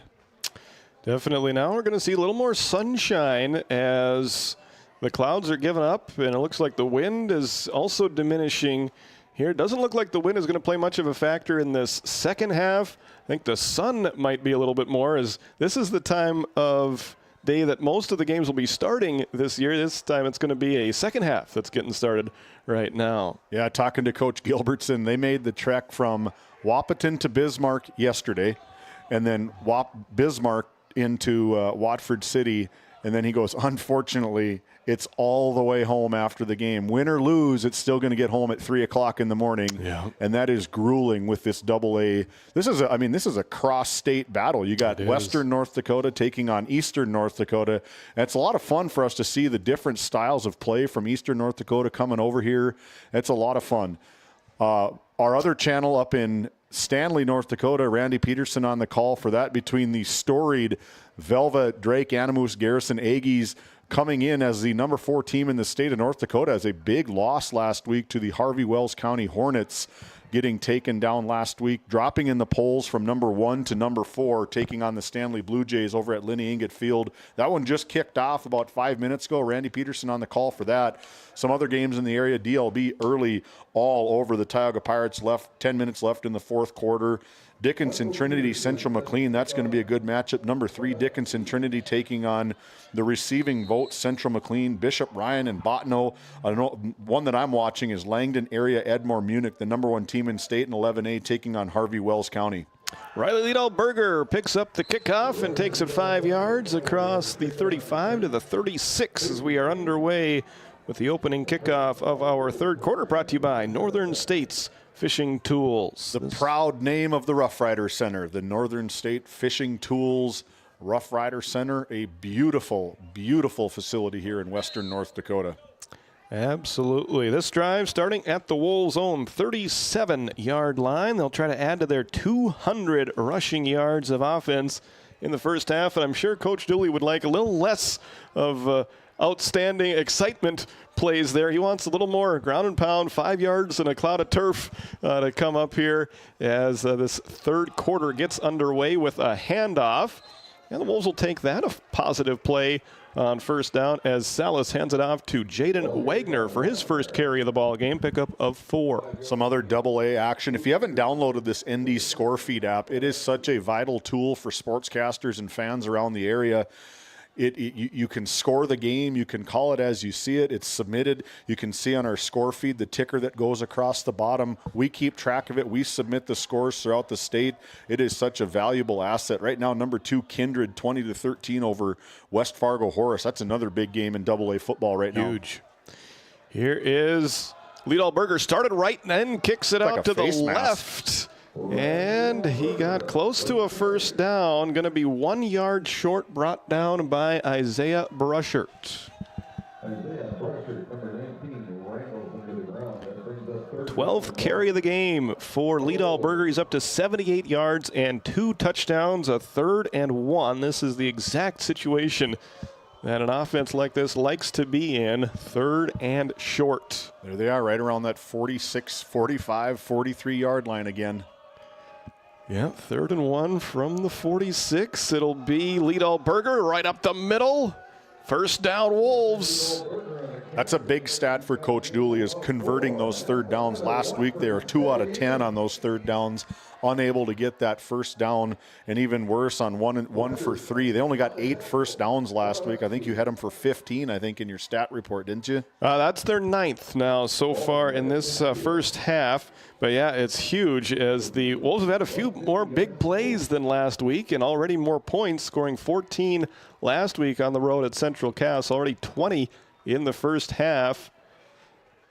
Speaker 2: Definitely. Now we're going to see a little more sunshine as the clouds are giving up, and it looks like the wind is also diminishing here. It doesn't look like the wind is going to play much of a factor in this second half. I think the sun might be a little bit more, as this is the time of day that most of the games will be starting this year. This time it's going to be a second half that's getting started right now.
Speaker 7: Yeah, talking to Coach Gilbertson, they made the trek from Wahpeton to Bismarck yesterday, and then Bismarck into Watford City And then he goes, unfortunately, it's all the way home after the game. Win or lose, it's still going to get home at 3 o'clock in the morning.
Speaker 2: Yeah.
Speaker 7: And that is grueling with this AA. This is a cross-state battle. You got Western North Dakota taking on Eastern North Dakota. And it's a lot of fun for us to see the different styles of play from Eastern North Dakota coming over here. It's a lot of fun. Our other channel up in Stanley, North Dakota, Randy Peterson on the call for that, between the storied Velva, Drake, Animus, Garrison, Aggies coming in as the number 4 team in the state of North Dakota, as a big loss last week to the Harvey Wells County Hornets, getting taken down last week, dropping in the polls from number 1 to number 4, taking on the Stanley Blue Jays over at Linney Inget Field. That one just kicked off about 5 minutes ago. Randy Peterson on the call for that. Some other games in the area, DLB early all over the Tioga Pirates. 10 minutes left in the fourth quarter. Dickinson, Trinity, Central McLean. That's going to be a good matchup. Number 3, Dickinson, Trinity taking on the receiving vote, Central McLean, Bishop, Ryan, and Bottineau. One that I'm watching is Langdon area, Edmore, Munich, the number 1 team in state in 11A, taking on Harvey Wells County.
Speaker 2: Riley Liedel-Berger picks up the kickoff and takes it 5 yards across the 35 to the 36 as we are underway with the opening kickoff of our third quarter, brought to you by Northern States Fishing Tools.
Speaker 7: The proud name of the Rough Rider Center, the Northern State Fishing Tools Rough Rider Center, a beautiful, beautiful facility here in western North Dakota.
Speaker 2: Absolutely. This drive starting at the Wolves' own 37-yard line. They'll try to add to their 200 rushing yards of offense in the first half, and I'm sure Coach Dooley would like a little less of outstanding excitement plays there. He wants a little more ground and pound, 5 yards and a cloud of turf to come up here as this third quarter gets underway with a handoff. And the Wolves will take that a positive play on first down as Salas hands it off to Jaden Wagner for his first carry of the ball game, pickup of 4.
Speaker 7: Some other AA action. If you haven't downloaded this ND Score Feed app, it is such a vital tool for sportscasters and fans around the area. You can score the game. You can call it as you see it. It's submitted. You can see on our score feed the ticker that goes across the bottom. We keep track of it. We submit the scores throughout the state. It is such a valuable asset. Right now, number 2, Kindred, 20-13 over West Fargo Horace. That's another big game in AA football right now.
Speaker 2: Huge. Here is Liedel-Berger, started right and then kicks it out to the left. And he got close to a first down. Going to be 1 yard short, brought down by Isaiah Brushert. 12th carry of the game for Liedel-Berger. He's up to 78 yards and 2 touchdowns, a 3rd and 1. This is the exact situation that an offense like this likes to be in, 3rd and short.
Speaker 7: There they are, right around that 46, 45, 43-yard line again.
Speaker 2: Yeah, 3rd and 1 from the 46. It'll be Liedel-Berger right up the middle. First down, Wolves.
Speaker 7: That's a big stat for Coach Dooley, is converting those third downs. Last week they were 2 out of 10 on those third downs, unable to get that first down, and even worse on 1 for 3. They only got 8 first downs last week. I think you had them for 15, I think, in your stat report, didn't you?
Speaker 2: That's their 9th now so far in this first half. But yeah, it's huge as the Wolves have had a few more big plays than last week and already more points, scoring 14 last week on the road at Central Cass, already 20 in the first half.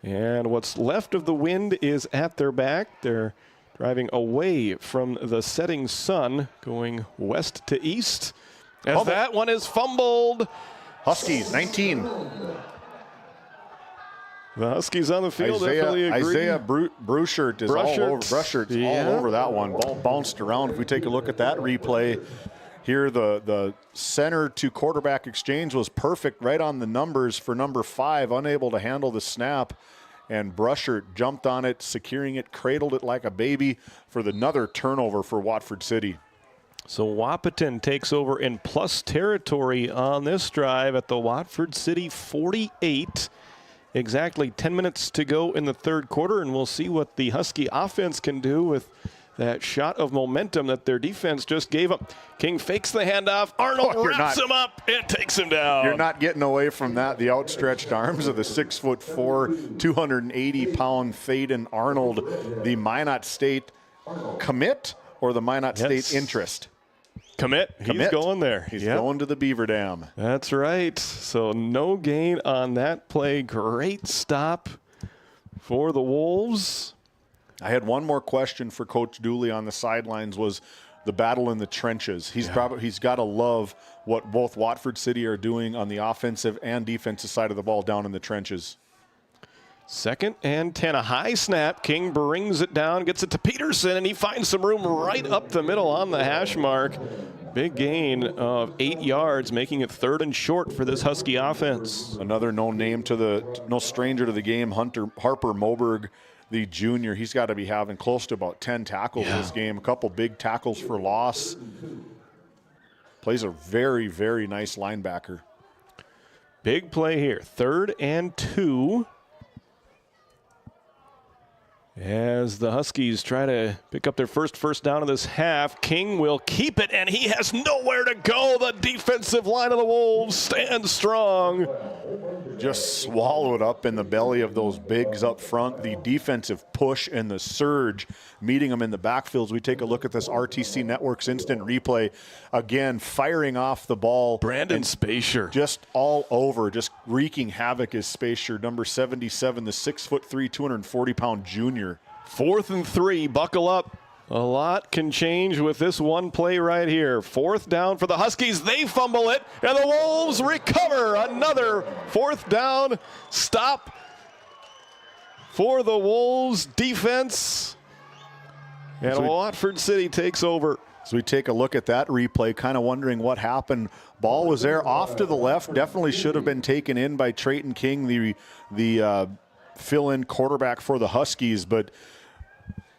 Speaker 2: And what's left of the wind is at their back. They're driving away from the setting sun, going west to east. As that one is fumbled.
Speaker 7: Huskies, 19.
Speaker 2: The Huskies on the field definitely agree.
Speaker 7: Isaiah Brushert is all over that one. Ball bounced around. If we take a look at that replay here, the center to quarterback exchange was perfect, right on the numbers for number 5, unable to handle the snap. And Brushert jumped on it, securing it, cradled it like a baby for another turnover for Watford City.
Speaker 2: So Wahpeton takes over in plus territory on this drive at the Watford City 48. Exactly 10 minutes to go in the third quarter, and we'll see what the Husky offense can do with that shot of momentum that their defense just gave up. King fakes the handoff. Arnold wraps him up and takes him down.
Speaker 7: You're not getting away from that. The outstretched arms of the 6'4", 280-pound Thaden Arnold, the Minot State commit or the Minot State interest?
Speaker 2: Commit. He's going there.
Speaker 7: He's going to the Beaver Dam.
Speaker 2: That's right. So no gain on that play. Great stop for the Wolves.
Speaker 7: I had one more question for Coach Dooley on the sidelines was the battle in the trenches. He's got to love what both Watford City are doing on the offensive and defensive side of the ball down in the trenches.
Speaker 2: 2nd and 10, a high snap. King brings it down, gets it to Peterson, and he finds some room right up the middle on the hash mark. Big gain of 8 yards, making it 3rd and short for this Husky offense.
Speaker 7: Another no stranger to the game, Harper Moberg, the junior. He's got to be having close to about 10 tackles in this game. A couple big tackles for loss. Plays a very, very nice linebacker.
Speaker 2: Big play here, 3rd and 2. As the Huskies try to pick up their first down of this half, King will keep it, and he has nowhere to go. The defensive line of the Wolves stands strong.
Speaker 7: Just swallowed up in the belly of those bigs up front. The defensive push and the surge meeting them in the backfields. We take a look at this RTC Network's instant replay. Again, firing off the ball.
Speaker 2: Brandon Spacier.
Speaker 7: Just all over, just wreaking havoc is Spacier, number 77, the 6'3", 240-pound junior.
Speaker 2: 4th and 3, buckle up. A lot can change with this one play right here. 4th down for the Huskies. They fumble it, and the Wolves recover. Another 4th down stop for the Wolves defense. And Watford City takes over.
Speaker 7: So we take a look at that replay, kind of wondering what happened. Ball was there off to the left. Definitely should have been taken in by Trayton King, the fill-in quarterback for the Huskies, but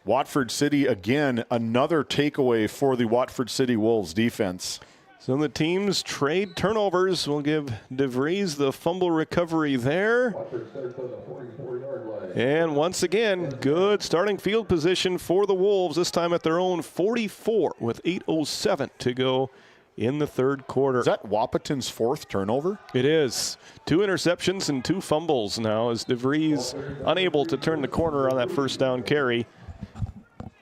Speaker 7: Watford City, again, another takeaway for the Watford City Wolves defense.
Speaker 2: So the teams trade turnovers. We'll give DeVries the fumble recovery there. And once again, good starting field position for the Wolves, this time at their own 44 with 8:07 to go in the 3rd quarter.
Speaker 7: Is that Wahpeton's 4th turnover?
Speaker 2: It is. 2 interceptions and 2 fumbles now as DeVries unable to turn the corner on that 1st down carry.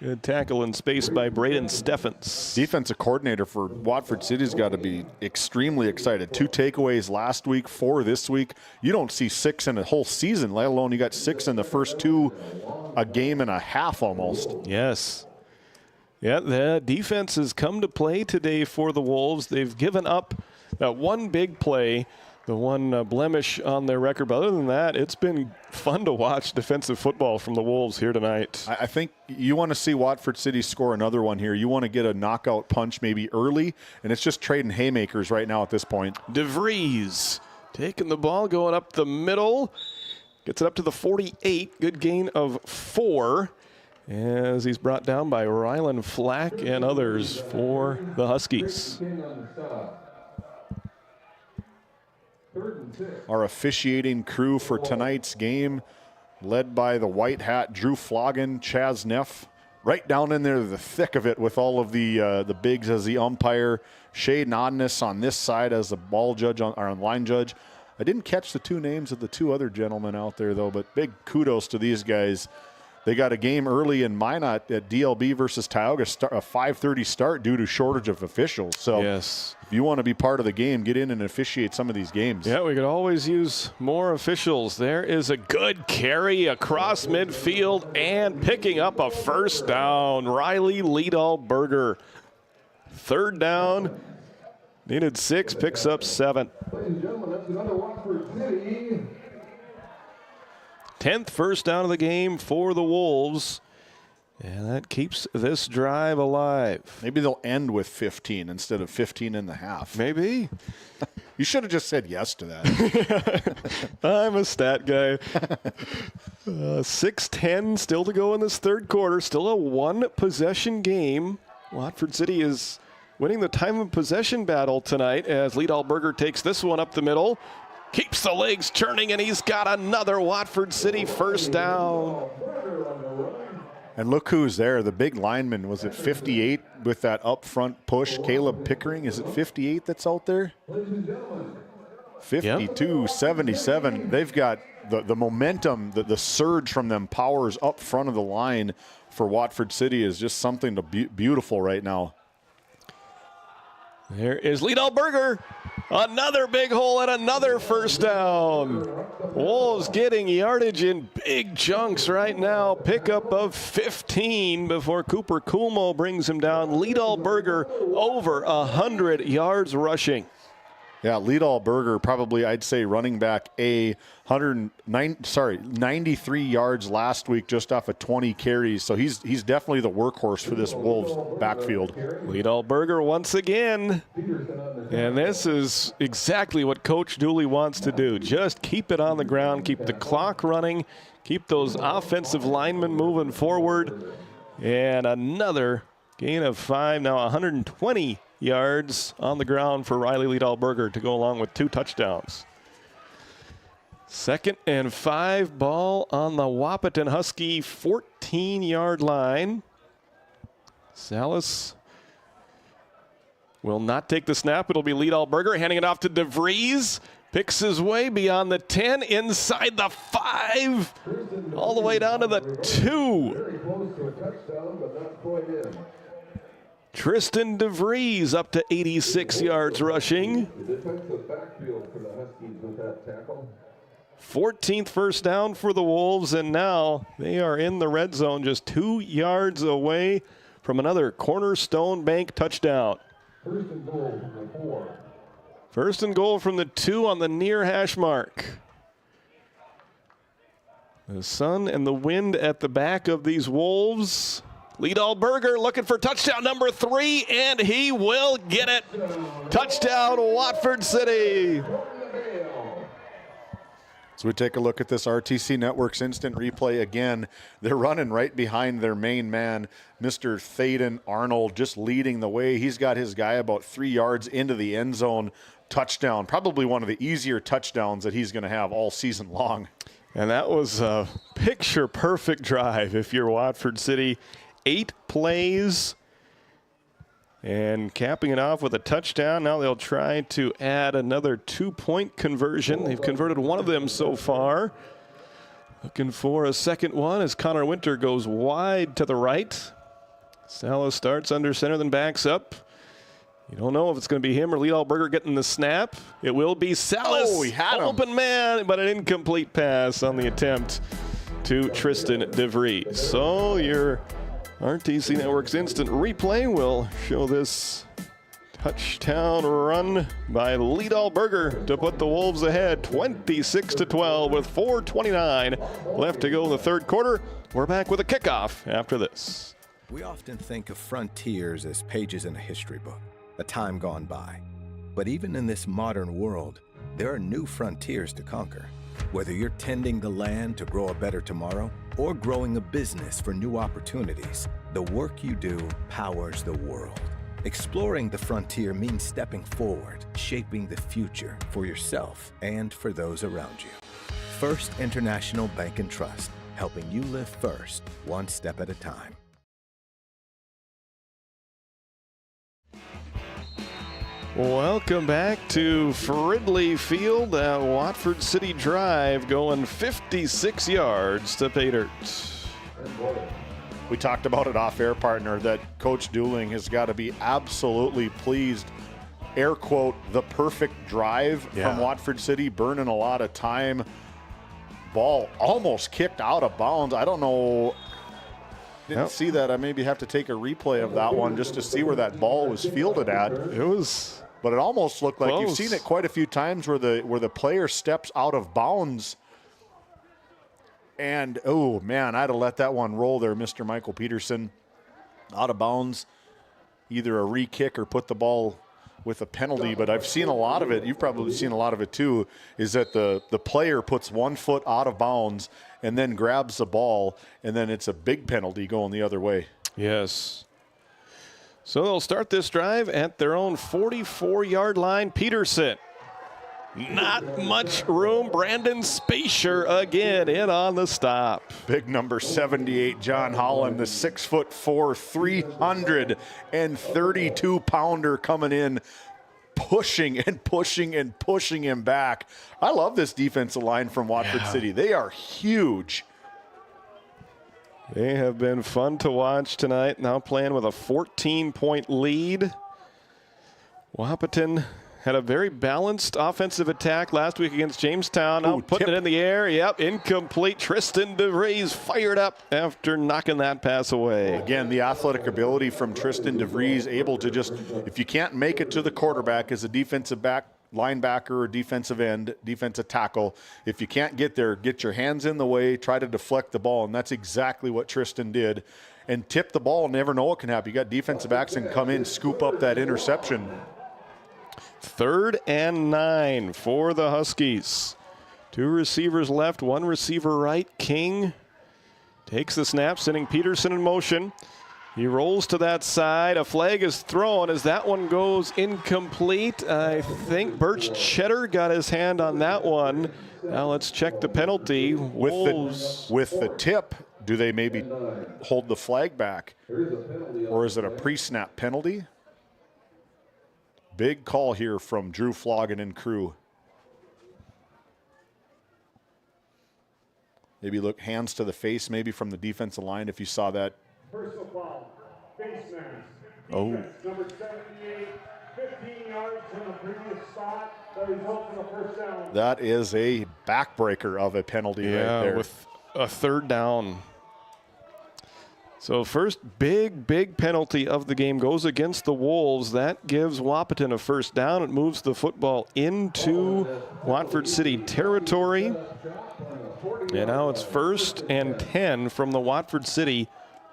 Speaker 2: Good tackle in space by Braden Steffens.
Speaker 7: Defensive coordinator for Watford City's got to be extremely excited. 2 takeaways last week, 4 this week. You don't see 6 in a whole season, let alone you got 6 in the first 2, a game and a half almost.
Speaker 2: Yes. Yeah, the defense has come to play today for the Wolves. They've given up that one big play, the one blemish on their record. But other than that, it's been fun to watch defensive football from the Wolves here tonight.
Speaker 7: I think you want to see Watford City score another one here. You want to get a knockout punch maybe early, and it's just trading haymakers right now at this point.
Speaker 2: DeVries taking the ball, going up the middle. Gets it up to the 48. Good gain of 4. As he's brought down by Rylan Flack and others for the Huskies.
Speaker 7: Our officiating crew for tonight's game, led by the white hat Drew Floggen, Chaz Neff, right down in there, the thick of it with all of the bigs as the umpire. Shay Nodness on this side as the ball judge or line judge. I didn't catch the 2 names of the 2 other gentlemen out there though, but big kudos to these guys. They got a game early in Minot at DLB versus Tioga, a 5:30 start due to shortage of officials. So
Speaker 2: yes,
Speaker 7: if you want to be part of the game, get in and officiate some of these games.
Speaker 2: Yeah, we could always use more officials. There is a good carry across midfield and picking up a 1st down. Riley Liedalberger. 3rd down. Needed 6, picks up 7.
Speaker 20: Ladies and gentlemen, that's another Watford City.
Speaker 2: 10th first down of the game for the Wolves. And that keeps this drive alive.
Speaker 7: Maybe they'll end with 15 instead of 15 and a half.
Speaker 2: Maybe.
Speaker 7: You should have just said yes to that.
Speaker 2: I'm a stat guy. 6:10 still to go in this 3rd quarter. Still a 1-possession game. Watford City is winning the time of possession battle tonight as Liedalberger takes this one up the middle. Keeps the legs churning, and he's got another Watford City 1st down.
Speaker 7: And look who's there, the big lineman. Was it 58 with that up front push? Caleb Pickering, is it 58 that's out there? 52, 77. They've got the momentum, the surge from them powers up front of the line for Watford City is just something to beautiful right now.
Speaker 2: There is Liedalberger. Another big hole and another first down. Wolves getting yardage in big chunks right now. Pickup of 15 before Cooper Kuhlmo brings him down. Liedalberger over 100 yards rushing.
Speaker 7: Yeah, Liedalberger probably, I'd say, running back 93 yards last week just off of 20 carries. So he's definitely the workhorse for this Wolves backfield.
Speaker 2: Liedalberger once again. And this is exactly what Coach Dooley wants to do. Just keep it on the ground, keep the clock running, keep those offensive linemen moving forward. And another gain of 5, now 120 yards on the ground for Riley Liedalberger to go along with 2 touchdowns. 2nd and 5, ball on the Wahpeton Husky 14-yard line. Salas will not take the snap. It'll be Liedalberger handing it off to DeVries. Picks his way beyond the 10, inside the 5, all the way down to the 2.
Speaker 20: Very close to a touchdown, but not quite in.
Speaker 2: Tristan DeVries up to 86 yards rushing.
Speaker 20: The defensive backfield for the Huskies with that tackle.
Speaker 2: 14th first down for the Wolves, and now they are in the red zone just 2 yards away from another Cornerstone Bank touchdown.
Speaker 20: First and goal from the 4.
Speaker 2: First and goal from the 2 on the near hash mark. The sun and the wind at the back of these Wolves. Liedalberger looking for touchdown number 3, and he will get it. Touchdown, Watford City.
Speaker 7: So we take a look at this RTC Network's instant replay again. They're running right behind their main man, Mr. Thaden Arnold, just leading the way. He's got his guy about 3 yards into the end zone. Touchdown, probably one of the easier touchdowns that he's going to have all season long.
Speaker 2: And that was a picture-perfect drive if you're Watford City. 8 plays and capping it off with a touchdown. Now they'll try to add another 2-point conversion. They've converted one of them so far. Looking for a second one as Connor Winter goes wide to the right. Salas starts under center, then backs up. You don't know if it's going to be him or Liedalberger getting the snap. It will be Salas.
Speaker 7: Oh, he had him.
Speaker 2: Open man, but an incomplete pass on the attempt to Tristan DeVries. So your RTC Network's instant replay will show this touchdown run by Liedalberger to put the Wolves ahead 26-12 with 4:29 left to go in the third quarter. We're back with a kickoff after this.
Speaker 19: We often think of frontiers as pages in a history book, a time gone by. But even in this modern world, there are new frontiers to conquer. Whether you're tending the land to grow a better tomorrow or growing a business for new opportunities, the work you do powers the world. Exploring the frontier means stepping forward, shaping the future for yourself and for those around you. First International Bank and Trust, helping you live first, one step at a time.
Speaker 2: Welcome back to Fridley Field at Watford City Drive, going 56 yards to pay dirt.
Speaker 7: We talked about it off-air, partner, that Coach Dooling has got to be absolutely pleased. Air quote, the perfect drive from Watford City, burning a lot of time. Ball almost kicked out of bounds. I don't know. Didn't see that. I maybe have to take a replay of that one just to see where that ball was fielded at.
Speaker 2: It was,
Speaker 7: but it almost looked like
Speaker 2: close.
Speaker 7: You've seen it quite a few times where the player steps out of bounds. And oh man, I'd have let that one roll there, Mr. Michael Peterson. Out of bounds, either a re-kick or put the ball with a penalty. But I've seen a lot of it. You've probably seen a lot of it too. Is that the player puts 1 foot out of bounds and then grabs the ball, and then it's a big penalty going the other way.
Speaker 2: Yes. So they'll start this drive at their own 44-yard line. Peterson. Not much room. Brandon Spacier again in on the stop.
Speaker 7: Big number 78, John Holland, the 6'4", 332-pounder coming in, pushing and pushing and pushing him back. I love this defensive line from Watford City. They are huge.
Speaker 2: They have been fun to watch tonight. Now playing with a 14-point lead. Wahpeton had a very balanced offensive attack last week against Jamestown. Now putting it in the air. Yep, incomplete. Tristan DeVries fired up after knocking that pass away.
Speaker 7: Again, the athletic ability from Tristan DeVries, able to just, if you can't make it to the quarterback as a defensive back, linebacker or defensive end, defensive tackle, if you can't get there, get your hands in the way, try to deflect the ball, and that's exactly what Tristan did. And tip the ball, never know what can happen. You got defensive backs that can come in, scoop up that interception.
Speaker 2: 3rd and 9 for the Huskies. 2 receivers left, 1 receiver right. King takes the snap, sending Peterson in motion. He rolls to that side. A flag is thrown as that one goes incomplete. I think Birch Cheddar got his hand on that one. Now let's check the penalty.
Speaker 7: With the tip, do they maybe hold the flag back? Or is it a pre-snap penalty? Big call here from Drew Floggin and crew. Maybe look hands to the face, maybe from the defensive line if you saw that.
Speaker 20: Personal foul, face mask.
Speaker 7: Oh.
Speaker 20: Number 78, 15 yards from the previous spot. That results in a first down.
Speaker 7: That is a backbreaker of a penalty right there.
Speaker 2: With a 3rd down. So first big penalty of the game goes against the Wolves. That gives Wahpeton a first down. It moves the football into Watford City territory. And now it's 1st and 10 from the Watford City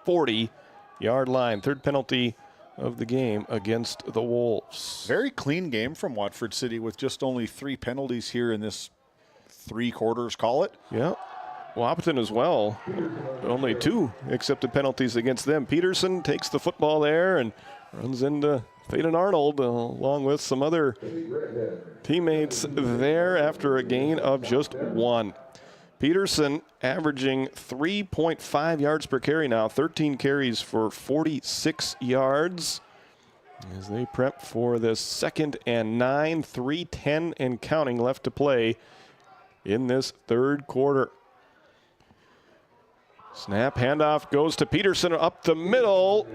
Speaker 2: 40-yard line. 3rd penalty of the game against the Wolves.
Speaker 7: Very clean game from Watford City with just only 3 penalties here in this 3 quarters, call it.
Speaker 2: Yeah. Wahpeton as well. Only 2 accepted penalties against them. Peterson takes the football there and runs into Thaden Arnold along with some other teammates there after a gain of just 1. Peterson averaging 3.5 yards per carry now, 13 carries for 46 yards as they prep for this 2nd and 9, 3:10 and counting left to play in this 3rd quarter. Snap, handoff goes to Peterson up the middle,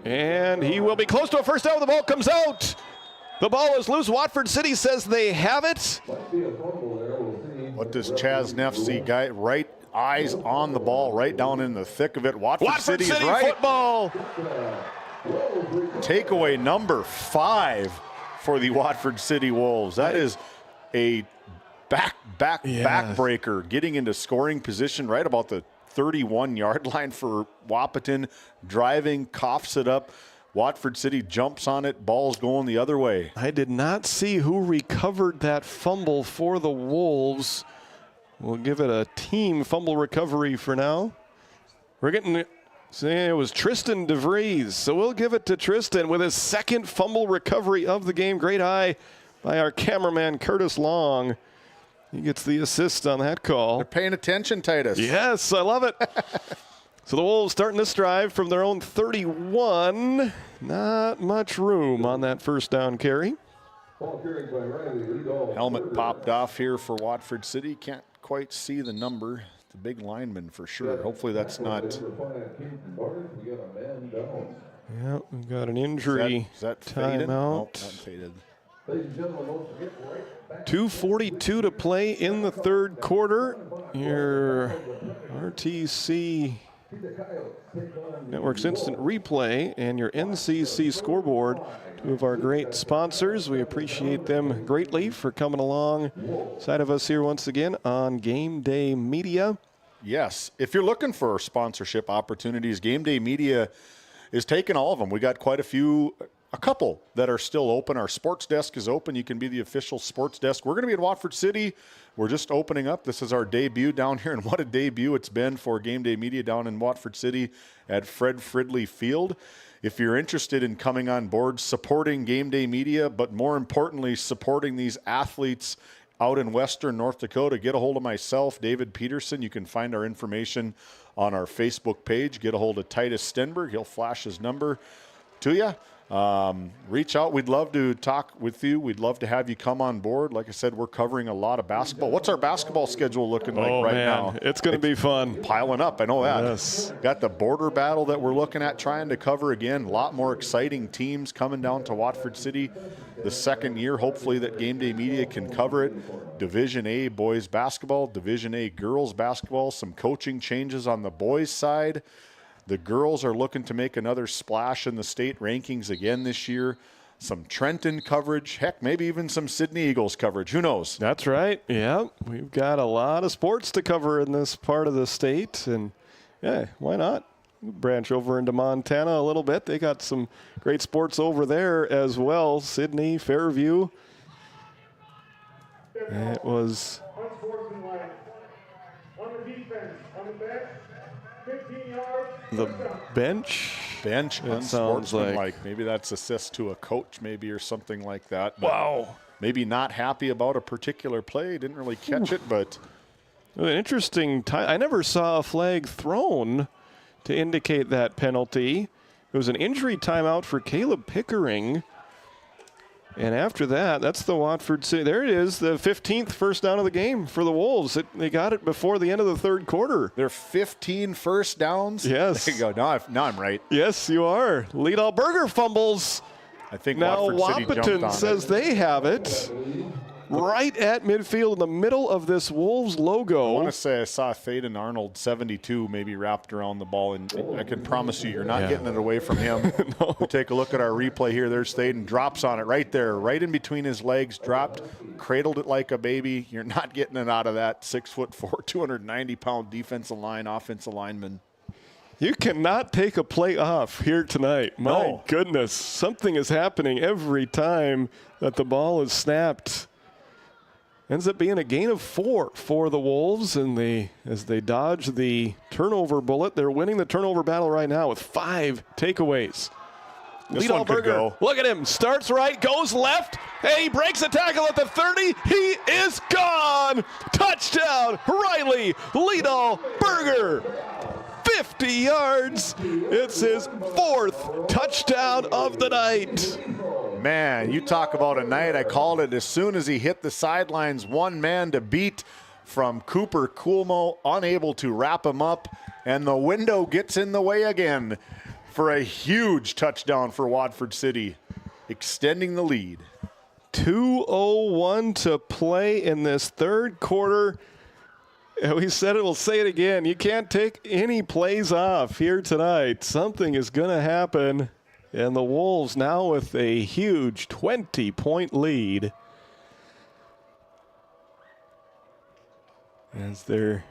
Speaker 2: and he will be close to a first down. The ball comes out. The ball is loose. Watford City says they have it.
Speaker 7: What does Chaz Neff see? Guy, right eyes on the ball, right down in the thick of it. Watford City is right.
Speaker 2: Football.
Speaker 7: Takeaway number 5 for the Watford City Wolves. That is a backbreaker, getting into scoring position right about the 31-yard line for Wahpeton. Driving, coughs it up. Watford City jumps on it. Ball's going the other way.
Speaker 2: I did not see who recovered that fumble for the Wolves. We'll give it a team fumble recovery for now. We're getting, saying it was Tristan DeVries. So we'll give it to Tristan with his 2nd fumble recovery of the game. Great eye by our cameraman, Curtis Long. He gets the assist on that call.
Speaker 7: They're paying attention, Titus.
Speaker 2: Yes, I love it. So the Wolves starting this drive from their own 31. Not much room on that first down carry.
Speaker 7: Helmet popped off here for Watford City. Can't quite see the number. The big lineman for sure. Hopefully that's not.
Speaker 2: Yeah, we've got an injury.
Speaker 7: Is that
Speaker 2: timeout.
Speaker 7: Nope, not faded.
Speaker 2: 2:42 to play in the 3rd quarter. Your RTC Network's instant replay and your NCC scoreboard, 2 of our great sponsors. We appreciate them greatly for coming alongside of us here once again on Game Day Media.
Speaker 7: Yes, if you're looking for sponsorship opportunities, Game Day Media is taking all of them. We got quite a couple that are still open. Our sports desk is open. You can be the official sports desk. We're going to be in Watford City. We're just opening up. This is our debut down here, and what a debut it's been for Game Day Media down in Watford City at Fred Fridley Field. If you're interested in coming on board, supporting Game Day Media, but more importantly, supporting these athletes out in Western North Dakota, get a hold of myself, David Peterson. You can find our information on our Facebook page. Get a hold of Titus Stenberg. He'll flash his number to you. reach out. We'd love to talk with you. We'd love to have you come on board. Like I said, we're covering a lot of basketball. What's our basketball schedule looking like now?
Speaker 2: It's going to be fun.
Speaker 7: Piling up, I know that.
Speaker 2: Yes.
Speaker 7: Got the border battle that we're looking at trying to cover again. A lot more exciting teams coming down to Watford City the second year. Hopefully that Game Day Media can cover it. Division A boys basketball, Division A girls basketball, some coaching changes on the boys side. The girls are looking to make another splash in the state rankings again this year. Some Trenton coverage, heck, maybe even some Sydney Eagles coverage. Who knows?
Speaker 2: That's right. Yeah, we've got a lot of sports to cover in this part of the state. And, yeah, why not? Branch over into Montana a little bit. They got some great sports over there as well. Sydney, Fairview. It was... The bench?
Speaker 7: Unsportsmanlike. Maybe that's assist to a coach maybe or something like that. But
Speaker 2: wow.
Speaker 7: Maybe not happy about a particular play. Didn't really catch it, but...
Speaker 2: An interesting time. I never saw a flag thrown to indicate that penalty. It was an injury timeout for Caleb Pickering. And after that, that's the Watford City. There it is, the 15th first down of the game for the Wolves. They got it before the end of the third quarter.
Speaker 7: They're 15 first downs?
Speaker 2: Yes.
Speaker 7: There you go. Now I'm right.
Speaker 2: Yes, you are. Liedall Berger fumbles.
Speaker 7: I think
Speaker 2: now
Speaker 7: Watford City jumped on
Speaker 2: says they have it. Right at midfield in the middle of this Wolves logo.
Speaker 7: I want to say I saw Faden Arnold, 72, maybe wrapped around the ball, and I can promise you, you're not getting it away from him.
Speaker 2: No.
Speaker 7: We'll take a look at our replay here. There's Faden, drops on it right there, right in between his legs, dropped, cradled it like a baby. You're not getting it out of that 6'4", 290-pound defensive line, offensive lineman.
Speaker 2: You cannot take a play off here tonight. My goodness, something is happening every time that the ball is snapped. Ends up being a gain of 4 for the Wolves, and as they dodge the turnover bullet, they're winning the turnover battle right now with 5 takeaways.
Speaker 7: Liedall Berger,
Speaker 2: look at him, starts right, goes left. Hey, he breaks a tackle at the 30. He is gone. Touchdown, Riley Liedall Berger. 50 yards. It's his 4th touchdown of the night.
Speaker 7: Man, you talk about a night. I called it as soon as he hit the sidelines. One man to beat from Cooper Coolmo, unable to wrap him up, and the window gets in the way again for a huge touchdown for Watford City, extending the lead.
Speaker 2: 2:01 to play in this third quarter. We said it, we'll say it again. You can't take any plays off here tonight. Something is going to happen. And the Wolves now with a huge 20-point lead. As they're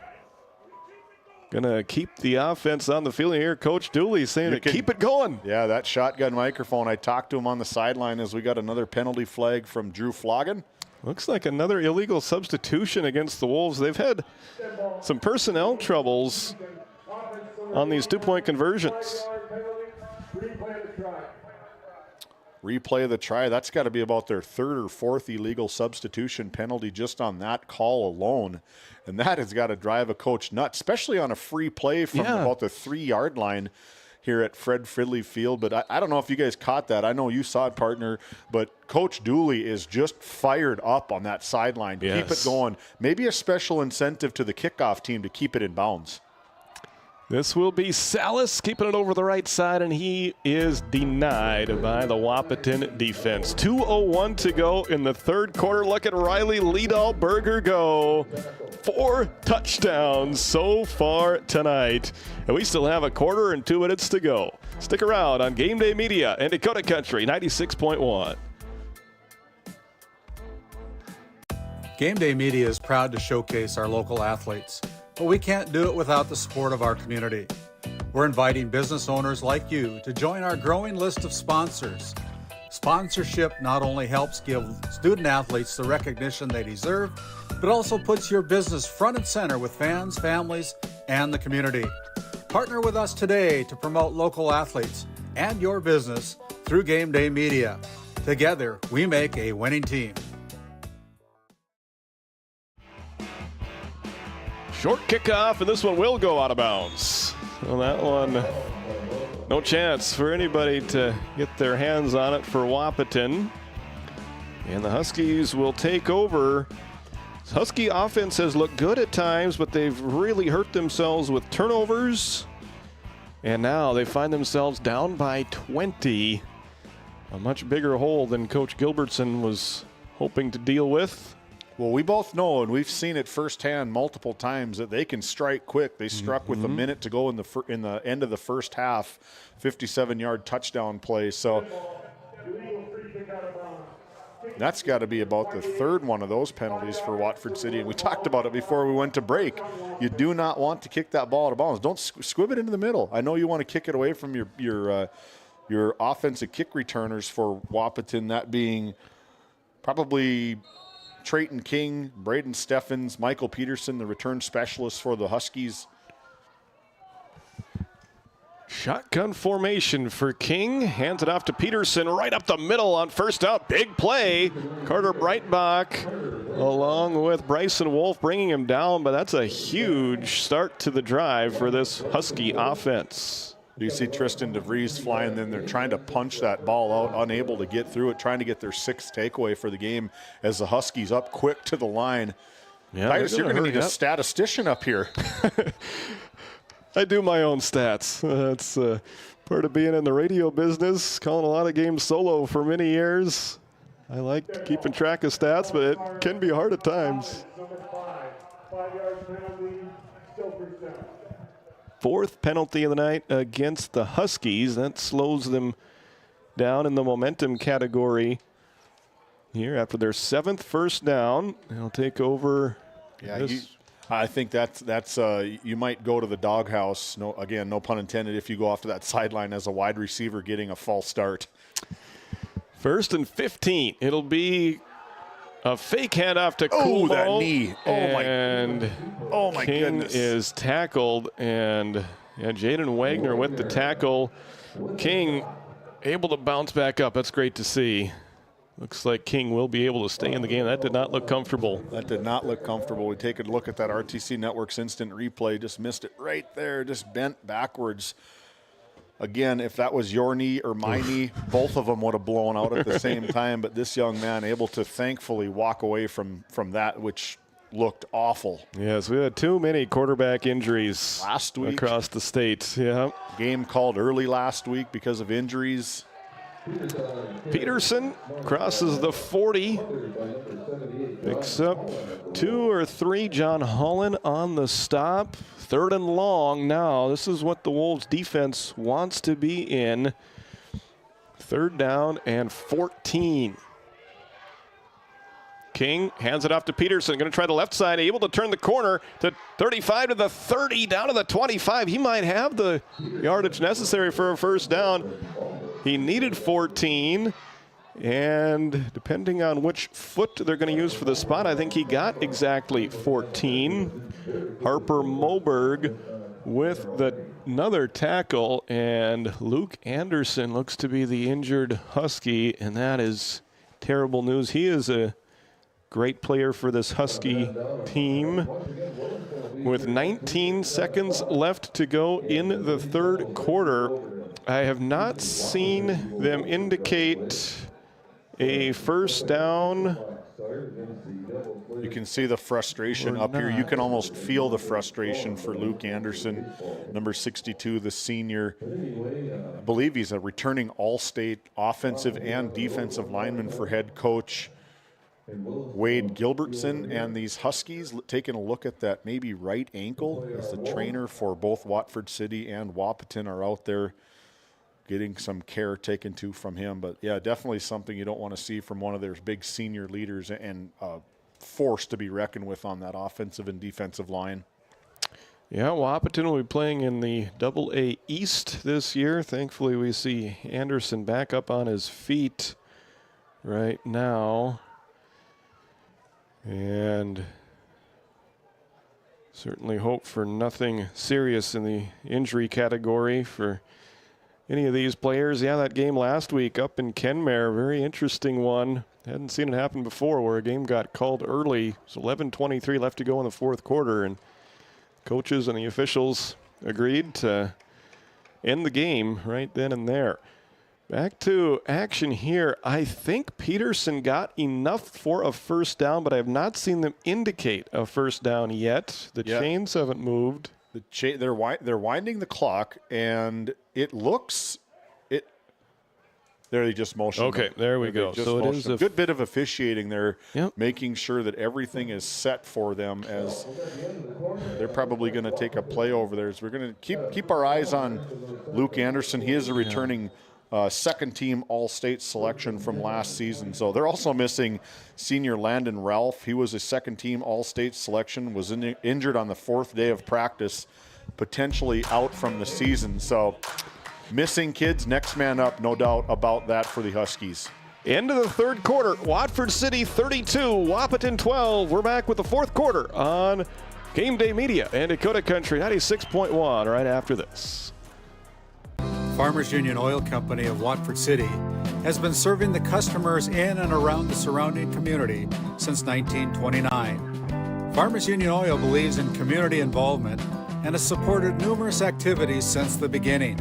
Speaker 2: going to keep the offense on the field here. Coach Dooley saying to keep it going.
Speaker 7: Yeah, that shotgun microphone. I talked to him on the sideline as we got another penalty flag from Drew Floggen.
Speaker 2: Looks like another illegal substitution against the Wolves. They've had some personnel troubles on these 2-point conversions.
Speaker 7: Replay of the try. That's got to be about their 3rd or 4th illegal substitution penalty just on that call alone. And that has got to drive a coach nuts, especially on a free play from about the 3-yard line here at Fred Fridley Field. But I don't know if you guys caught that. I know you saw it, partner. But Coach Dooley is just fired up on that sideline to keep it going. Maybe a special incentive to the kickoff team to keep it in bounds.
Speaker 2: This will be Salas keeping it over the right side, and he is denied by the Wahpeton defense. 2:01 to go in the third quarter. Look at Riley Liedall Berger go. 4 touchdowns so far tonight. And we still have a quarter and 2 minutes to go. Stick around on Game Day Media and Dakota Country 96.1.
Speaker 6: Game Day Media is proud to showcase our local athletes, but we can't do it without the support of our community. We're inviting business owners like you to join our growing list of sponsors. Sponsorship not only helps give student athletes the recognition they deserve, but also puts your business front and center with fans, families, and the community. Partner with us today to promote local athletes and your business through Game Day Media. Together, we make a winning team.
Speaker 2: Short kickoff, and this one will go out of bounds. Well, that one No chance for anybody to get their hands on it for Wahpeton. And the Huskies will take over. Husky offense has looked good at times, but they've really hurt themselves with turnovers. And now they find themselves down by 20. A much bigger hole than Coach Gilbertson was hoping to deal with.
Speaker 7: Well, we both know, and we've seen it firsthand multiple times, that they can strike quick. They struck with a minute to go in the end of the first half, 57-yard touchdown play. So that's got to be about the third one of those penalties for Watford City. And we talked about it before we went to break. You do not want to kick that ball out of bounds. Don't squib it into the middle. I know you want to kick it away from your offensive kick returners for Wahpeton, that being probably Trayton King, Braden Steffens, Michael Peterson, the return specialist for the Huskies.
Speaker 2: Shotgun formation for King. Hands it off to Peterson right up the middle on first out. Big play. Carter Breitbach along with Bryson Wolf bringing him down, but that's a huge start to the drive for this Husky offense.
Speaker 7: You see Tristan DeVries flying in there trying to punch that ball out, unable to get through it, trying to get their sixth takeaway for the game as the Huskies up quick to the line.
Speaker 2: Yeah,
Speaker 7: Titus, you're going to need a statistician up here.
Speaker 2: I do my own stats. That's part of being in the radio business, calling a lot of games solo for many years. I like keeping track of stats, but it can be hard at times.
Speaker 20: 5-yard penalty, still first down.
Speaker 2: Fourth penalty of the night against the Huskies. That slows them down in the momentum category here after their seventh first down. They'll take over.
Speaker 7: Yeah, I think that's you might go to the doghouse. No, again, no pun intended, if you go off to that sideline as a wide receiver getting a false start.
Speaker 2: 1st and 15. It'll be a fake handoff to Kulo.
Speaker 7: Oh, that knee.
Speaker 2: Oh, my King
Speaker 7: goodness.
Speaker 2: is tackled, and Jaden Wagner with the tackle. King able to bounce back up. That's great to see. Looks like King will be able to stay in the game. That did not look comfortable.
Speaker 7: That did not look comfortable. We take a look at that RTC Network's instant replay. Just missed it right there. Just bent backwards. Again, if that was your knee or my knee, both of them would have blown out at the same time. But this young man able to thankfully walk away from that, which looked awful.
Speaker 2: Yes, we had too many quarterback injuries
Speaker 7: last week
Speaker 2: across the state. Yeah.
Speaker 7: Game called early last week because of injuries.
Speaker 2: Peterson crosses the 40. Picks up 2 or 3. John Holland on the stop. 3rd and long now. This is what the Wolves defense wants to be in. 3rd down and 14. King hands it off to Peterson. Going to try the left side. Able to turn the corner to 35 to the 30, down to the 25. He might have the yardage necessary for a first down. He needed 14. And depending on which foot they're going to use for the spot, I think he got exactly 14. Harper Moberg with another tackle, and Luke Anderson looks to be the injured Husky, and that is terrible news. He is a great player for this Husky team. With 19 seconds left to go in the 3rd quarter, I have not seen them indicate a first down.
Speaker 7: You can see the frustration up here. You can almost feel the frustration for Luke Anderson, number 62, the senior. I believe he's a returning all-state offensive and defensive lineman for head coach Wade Gilbertson. And these Huskies, taking a look at that maybe right ankle, as the trainer for both Watford City and Wahpeton are out there getting some care taken to from him. But yeah, definitely something you don't want to see from one of their big senior leaders, and force to be reckoned with on that offensive and defensive line.
Speaker 2: Yeah, Wahpeton will be playing in the AA East this year. Thankfully, we see Anderson back up on his feet right now. And certainly hope for nothing serious in the injury category for any of these players. Yeah, that game last week up in Kenmare, very interesting one. Hadn't seen it happen before, where a game got called early. It's 11:23 left to go in the 4th quarter, and coaches and the officials agreed to end the game right then and there. Back to action here. I think Peterson got enough for a first down, but I have not seen them indicate a first down yet. The chains haven't moved.
Speaker 7: They're winding the clock, and it looks There they just motioned.
Speaker 2: Okay, there we go. So it is
Speaker 7: a good bit of officiating there, making sure that everything is set for them, as they're probably going to take a play over there. So we're going to keep our eyes on Luke Anderson. He is a returning second-team All-State selection from last season. So they're also missing senior Landon Ralph. He was a second-team All-State selection, was injured on the 4th day of practice, potentially out from the season. So missing kids, next man up, no doubt about that for the Huskies.
Speaker 2: End of the third quarter, Watford City 32, Wahpeton 12. We're back with the fourth quarter on Game Day Media and Dakota Country 96.1 right after this.
Speaker 6: Farmers Union Oil Company of Watford City has been serving the customers in and around the surrounding community since 1929. Farmers Union Oil believes in community involvement and has supported numerous activities since the beginning.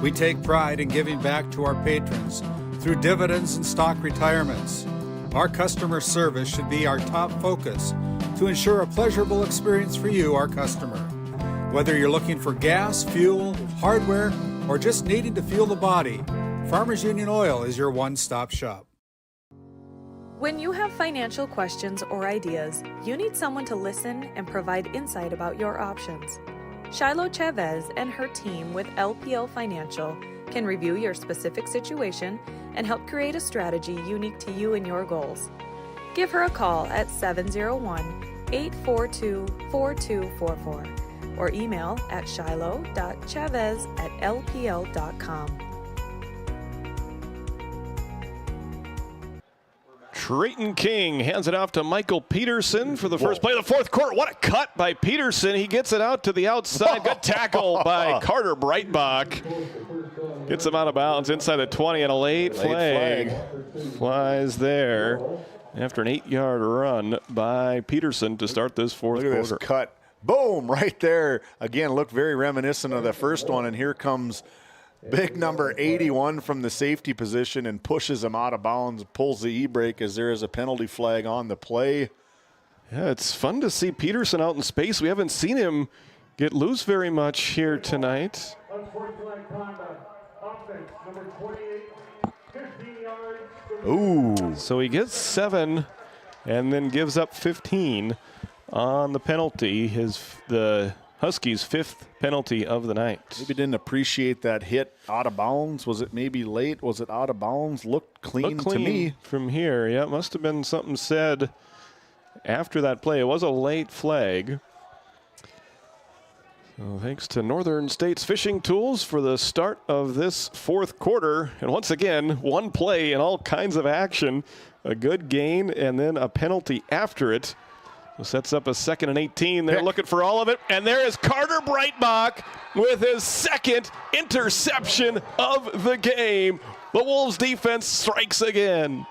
Speaker 6: We take pride in giving back to our patrons through dividends and stock retirements. Our customer service should be our top focus to ensure a pleasurable experience for you, our customer. Whether you're looking for gas, fuel, hardware, or just needing to fuel the body, Farmers Union Oil is your one-stop shop.
Speaker 21: When you have financial questions or ideas, you need someone to listen and provide insight about your options. Shiloh Chavez and her team with LPL Financial can review your specific situation and help create a strategy unique to you and your goals. Give her a call at 701-842-4244 or email at shiloh.chavez@lpl.com.
Speaker 2: Trayton King hands it off to Michael Peterson for the first play of the fourth quarter. What a cut by Peterson. He gets it out to the outside. Good tackle by Carter Breitbach. Gets him out of bounds inside the 20, and a late flag flies there after an 8-yard run by Peterson to start this fourth quarter.
Speaker 7: Look at this cut. Boom, right there. Again, looked very reminiscent of the first one, and here comes big number 81 from the safety position and pushes him out of bounds, pulls the e-brake as there is a penalty flag on the play.
Speaker 2: Yeah, it's fun to see Peterson out in space. We haven't seen him get loose very much here tonight.
Speaker 7: Ooh.
Speaker 2: So he gets 7 and then gives up 15 on the penalty. The Huskies' 5th penalty of the night.
Speaker 7: Maybe didn't appreciate that hit out of bounds. Was it maybe late? Was it out of bounds? Looked clean to me.
Speaker 2: From here. Yeah, it must have been something said after that play. It was a late flag. So thanks to Northern States Fishing Tools for the start of this fourth quarter. And once again, one play and all kinds of action. A good gain and then a penalty after it. So sets up a 2nd and 18. They're looking for all of it. And there is Carter Breitbach with his second interception of the game. The Wolves defense strikes again.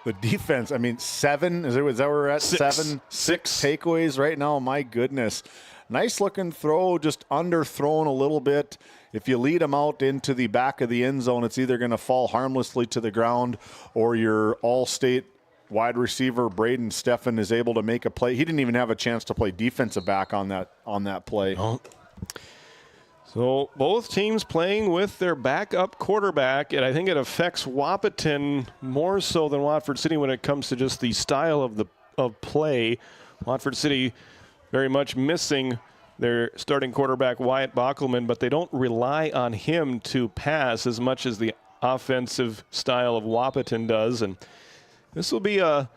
Speaker 7: The defense, I mean, 7, is that where we're at? 7, 6 takeaways right now. My goodness. Nice looking throw, just underthrown a little bit. If you lead them out into the back of the end zone, it's either going to fall harmlessly to the ground or your all-state wide receiver Braden Steffen is able to make a play. He didn't even have a chance to play defensive back on that play.
Speaker 2: Oh. So both teams playing with their backup quarterback, and I think it affects Wahpeton more so than Watford City when it comes to just the style of play. Watford City very much missing their starting quarterback Wyatt Bockelman, but they don't rely on him to pass as much as the offensive style of Wahpeton does, and this will be a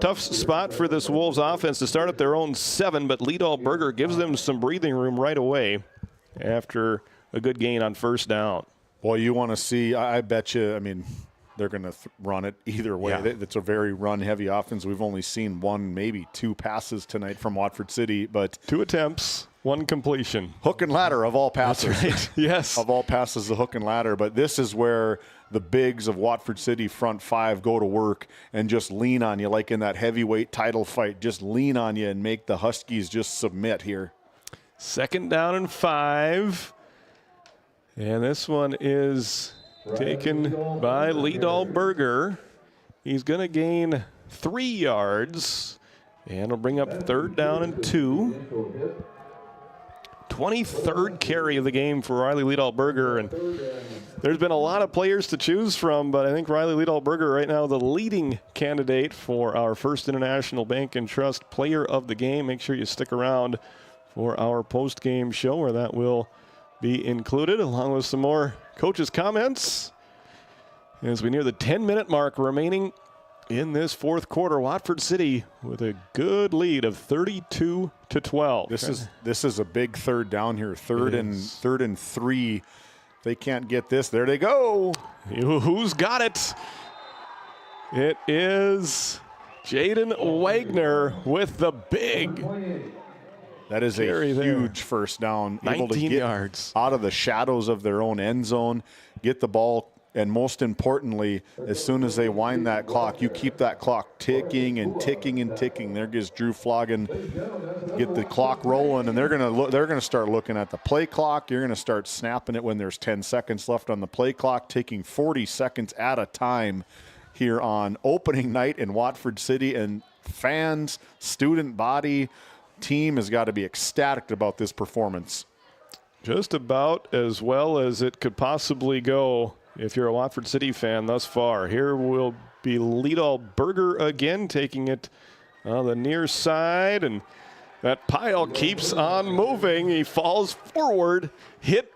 Speaker 2: tough spot for this Wolves offense to start at their own 7, but Liedal Berger gives them some breathing room right away after a good gain on first down.
Speaker 7: Boy, you want to see, I bet you, I mean, they're going to run it either way. Yeah. It's a very run-heavy offense. We've only seen 1, maybe 2 passes tonight from Watford City, but
Speaker 2: 2 attempts, 1 completion.
Speaker 7: Hook and ladder of all passes.
Speaker 2: That's right. Yes.
Speaker 7: Of all passes, the hook and ladder. But this is where the bigs of Watford City front 5 go to work and just lean on you, like in that heavyweight title fight. Just lean on you and make the Huskies just submit here.
Speaker 2: 2nd down and 5. And this one is taken by Liedal Berger. He's going to gain 3 yards. And it'll bring up 3rd down and 2. 23rd carry of the game for Riley Liedal Berger. And there's been a lot of players to choose from, but I think Riley Liedal Berger right now the leading candidate for our First International Bank and Trust Player of the Game. Make sure you stick around for our post-game show where that will be included, along with some more coaches' comments. As we near the 10-minute mark remaining in this 4th quarter, Watford City with a good lead of 32-12.
Speaker 7: This is a big 3rd down here. Third and 3. They can't get this. There they go.
Speaker 2: Who's got it? It is Jaden Wagner with the big.
Speaker 7: That is a huge 1st down.
Speaker 2: 19
Speaker 7: able to get
Speaker 2: yards
Speaker 7: out of the shadows of their own end zone, get the ball. And most importantly, as soon as they wind that clock, you keep that clock ticking and ticking and ticking. There goes Drew Floggin. Get the clock rolling, and they're gonna start looking at the play clock. You're gonna start snapping it when there's 10 seconds left on the play clock, taking 40 seconds at a time here on opening night in Watford City. And fans, student body, team has got to be ecstatic about this performance.
Speaker 2: Just about as well as it could possibly go if you're a Watford City fan thus far. Here will be Liedal Berger again, taking it on the near side, and that pile keeps on moving. He falls forward, hit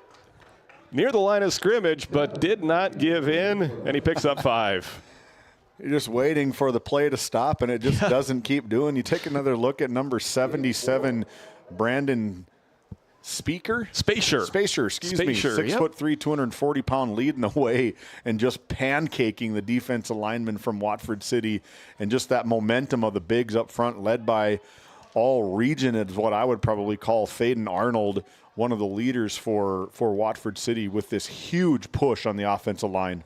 Speaker 2: near the line of scrimmage, but did not give in, and he picks up 5.
Speaker 7: You're just waiting for the play to stop, and it just doesn't keep doing. You take another look at number 77, Brandon Spacer, excuse me. 6'3", 240-pound, leading the way and just pancaking the defensive lineman from Watford City. And just that momentum of the bigs up front, led by all region, is what I would probably call Faden Arnold, one of the leaders for Watford City, with this huge push on the offensive line.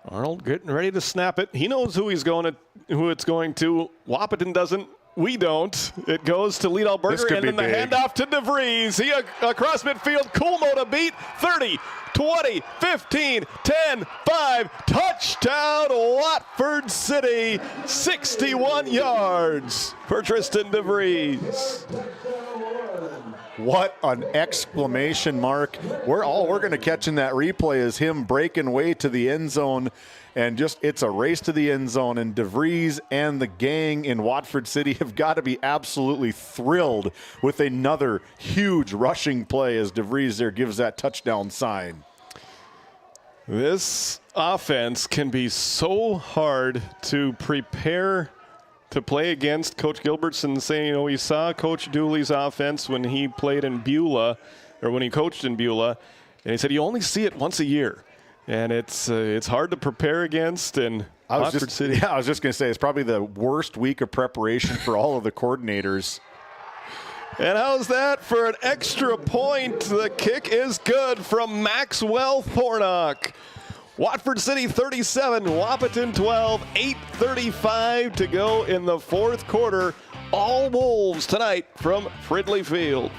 Speaker 2: Arnold getting ready to snap it. He knows who it's going to. Wahpeton doesn't. We don't. It goes to Liedal Berger, and then the handoff to DeVries. He across midfield. Coolmo to beat. 30, 20, 15, 10, 5. Touchdown, Watford City. 61 yards for Tristan DeVries.
Speaker 7: What an exclamation mark. All we're going to catch in that replay is him breaking way to the end zone. And just, it's a race to the end zone. And DeVries and the gang in Watford City have got to be absolutely thrilled with another huge rushing play as DeVries there gives that touchdown sign.
Speaker 2: This offense can be so hard to prepare to play against. Coach Gilbertson saying, we saw Coach Dooley's offense when he played in Beulah, or when he coached in Beulah, and he said you only see it once a year. And it's hard to prepare against. And Watford City.
Speaker 7: Yeah, I was just going to say, it's probably the worst week of preparation for all of the coordinators.
Speaker 2: And how's that for an extra point? The kick is good from Maxwell Thornock. Watford City 37, Wahpeton 12, 8:35 to go in the 4th quarter. All Wolves tonight from Fridley Field.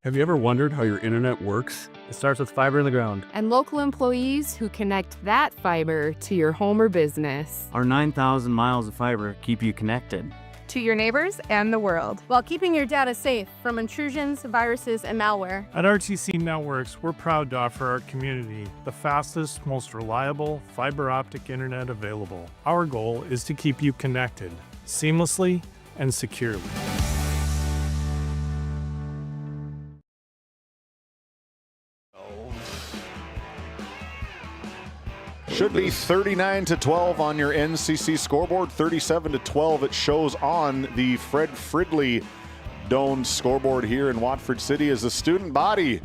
Speaker 8: Have you ever wondered how your internet works? It starts with fiber in the ground.
Speaker 9: And local employees who connect that fiber to your home or business.
Speaker 10: Our 9,000 miles of fiber keep you connected
Speaker 11: to your neighbors and the world, while keeping your data safe from intrusions, viruses, and malware.
Speaker 12: At RTC Networks, we're proud to offer our community the fastest, most reliable fiber optic internet available. Our goal is to keep you connected seamlessly and securely.
Speaker 7: Should be 39-12 on your NCC scoreboard. 37-12 it shows on the Fred Fridley domed scoreboard here in Watford City, as the student body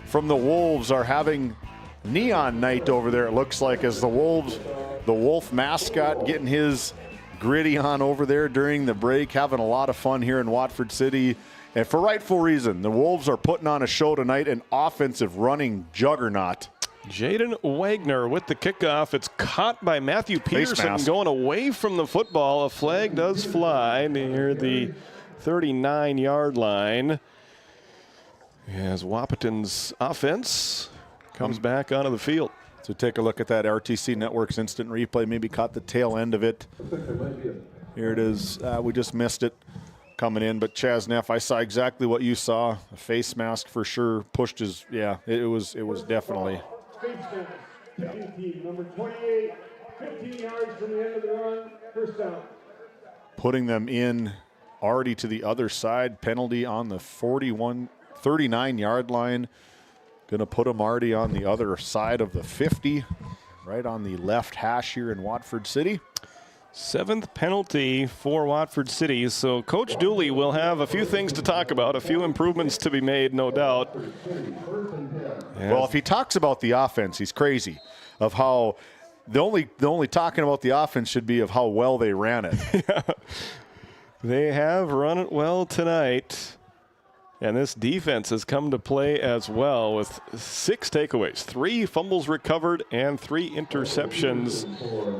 Speaker 7: from the Wolves are having neon night over there, it looks like, as the Wolf mascot getting his gritty on over there during the break, having a lot of fun here in Watford City. And for rightful reason, the Wolves are putting on a show tonight, an offensive running juggernaut.
Speaker 2: Jaden Wagner with the kickoff. It's caught by Matthew Peterson going away from the football. A flag does fly near the 39-yard line. As Wahpeton's offense comes back onto the field.
Speaker 7: So take a look at that RTC Network's instant replay. Maybe caught the tail end of it. Here it is. We just missed it coming in. But Chaz Neff, I saw exactly what you saw. A face mask for sure. Pushed his, it was definitely.
Speaker 20: Number 28, 15 yards from the end of the run, first down.
Speaker 7: Putting them in already to the other side. Penalty on the 39-yard line. Going to put them already on the other side of the 50, right on the left hash here in Watford City.
Speaker 2: 7th penalty for Watford City. So Coach Dooley will have a few things to talk about, a few improvements to be made, no doubt.
Speaker 7: Well, if he talks about the offense, he's crazy. Of how the only talking about the offense should be of how well they ran it.
Speaker 2: Yeah. They have run it well tonight. And this defense has come to play as well with 6 takeaways, 3 fumbles recovered, and 3 interceptions.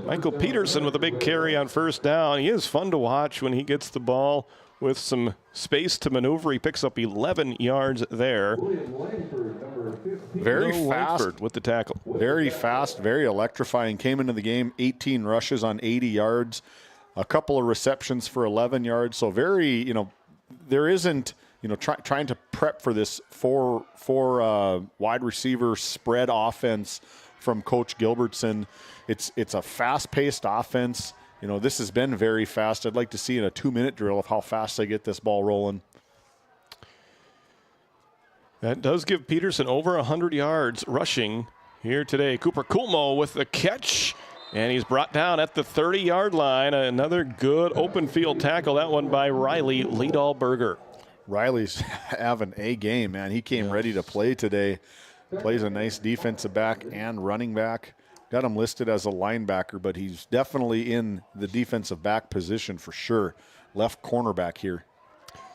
Speaker 2: Michael Peterson with a big carry on first down. He is fun to watch when he gets the ball with some space to maneuver. He picks up 11 yards there.
Speaker 7: Very fast
Speaker 2: with the tackle.
Speaker 7: Very fast, very electrifying. Came into the game, 18 rushes on 80 yards, a couple of receptions for 11 yards. So very, there isn't, trying to prep for this four wide receiver spread offense from Coach Gilbertson. It's a fast-paced offense. This has been very fast. I'd like to see in a 2-minute drill of how fast they get this ball rolling.
Speaker 2: That does give Peterson over 100 yards rushing here today. Cooper Kulmo with the catch, and he's brought down at the 30-yard line. Another good open field tackle, that one by Riley Liedalberger.
Speaker 7: Riley's having a game, man. He came ready to play today. Plays a nice defensive back and running back. Got him listed as a linebacker, but he's definitely in the defensive back position for sure. Left cornerback here.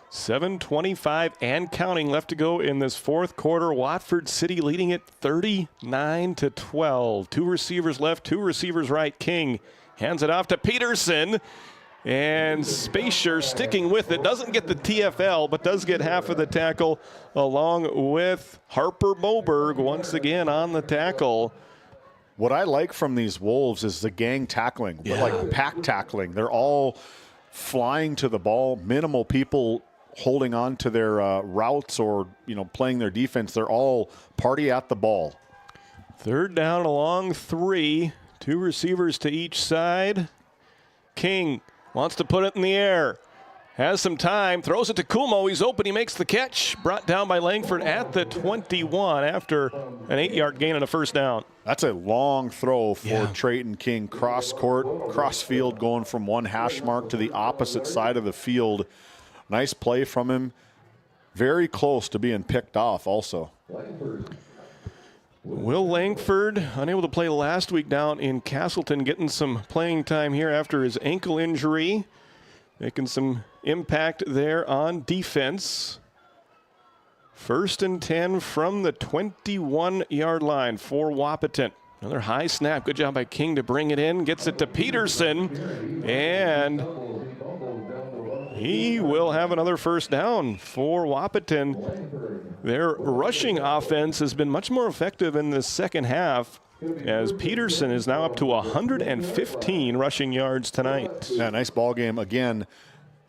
Speaker 2: 7:25 and counting left to go in this fourth quarter. Watford City leading it 39-12. 2 receivers left, 2 receivers right. King hands it off to Peterson. And Spacier sticking with it. Doesn't get the TFL, but does get half of the tackle along with Harper Moberg once again on the tackle.
Speaker 7: What I like from these Wolves is the gang tackling, like pack tackling. They're all flying to the ball, minimal people holding on to their routes or, playing their defense. They're all party at the ball.
Speaker 2: 3rd down along 3. 2 receivers to each side. King wants to put it in the air. Has some time. Throws it to Kulmo. He's open. He makes the catch. Brought down by Langford at the 21 after an 8-yard gain and a first down.
Speaker 7: That's a long throw for Trayton King. Cross court, cross field, going from one hash mark to the opposite side of the field. Nice play from him. Very close to being picked off also.
Speaker 2: Will Langford, unable to play last week down in Castleton, getting some playing time here after his ankle injury. Making some impact there on defense. 1st and 10 from the 21-yard line for Wahpeton. Another high snap. Good job by King to bring it in. Gets it to Peterson. And he will have another first down for Wahpeton. Their rushing offense has been much more effective in the second half, as Peterson is now up to 115 rushing yards tonight.
Speaker 7: Yeah, nice ball game again.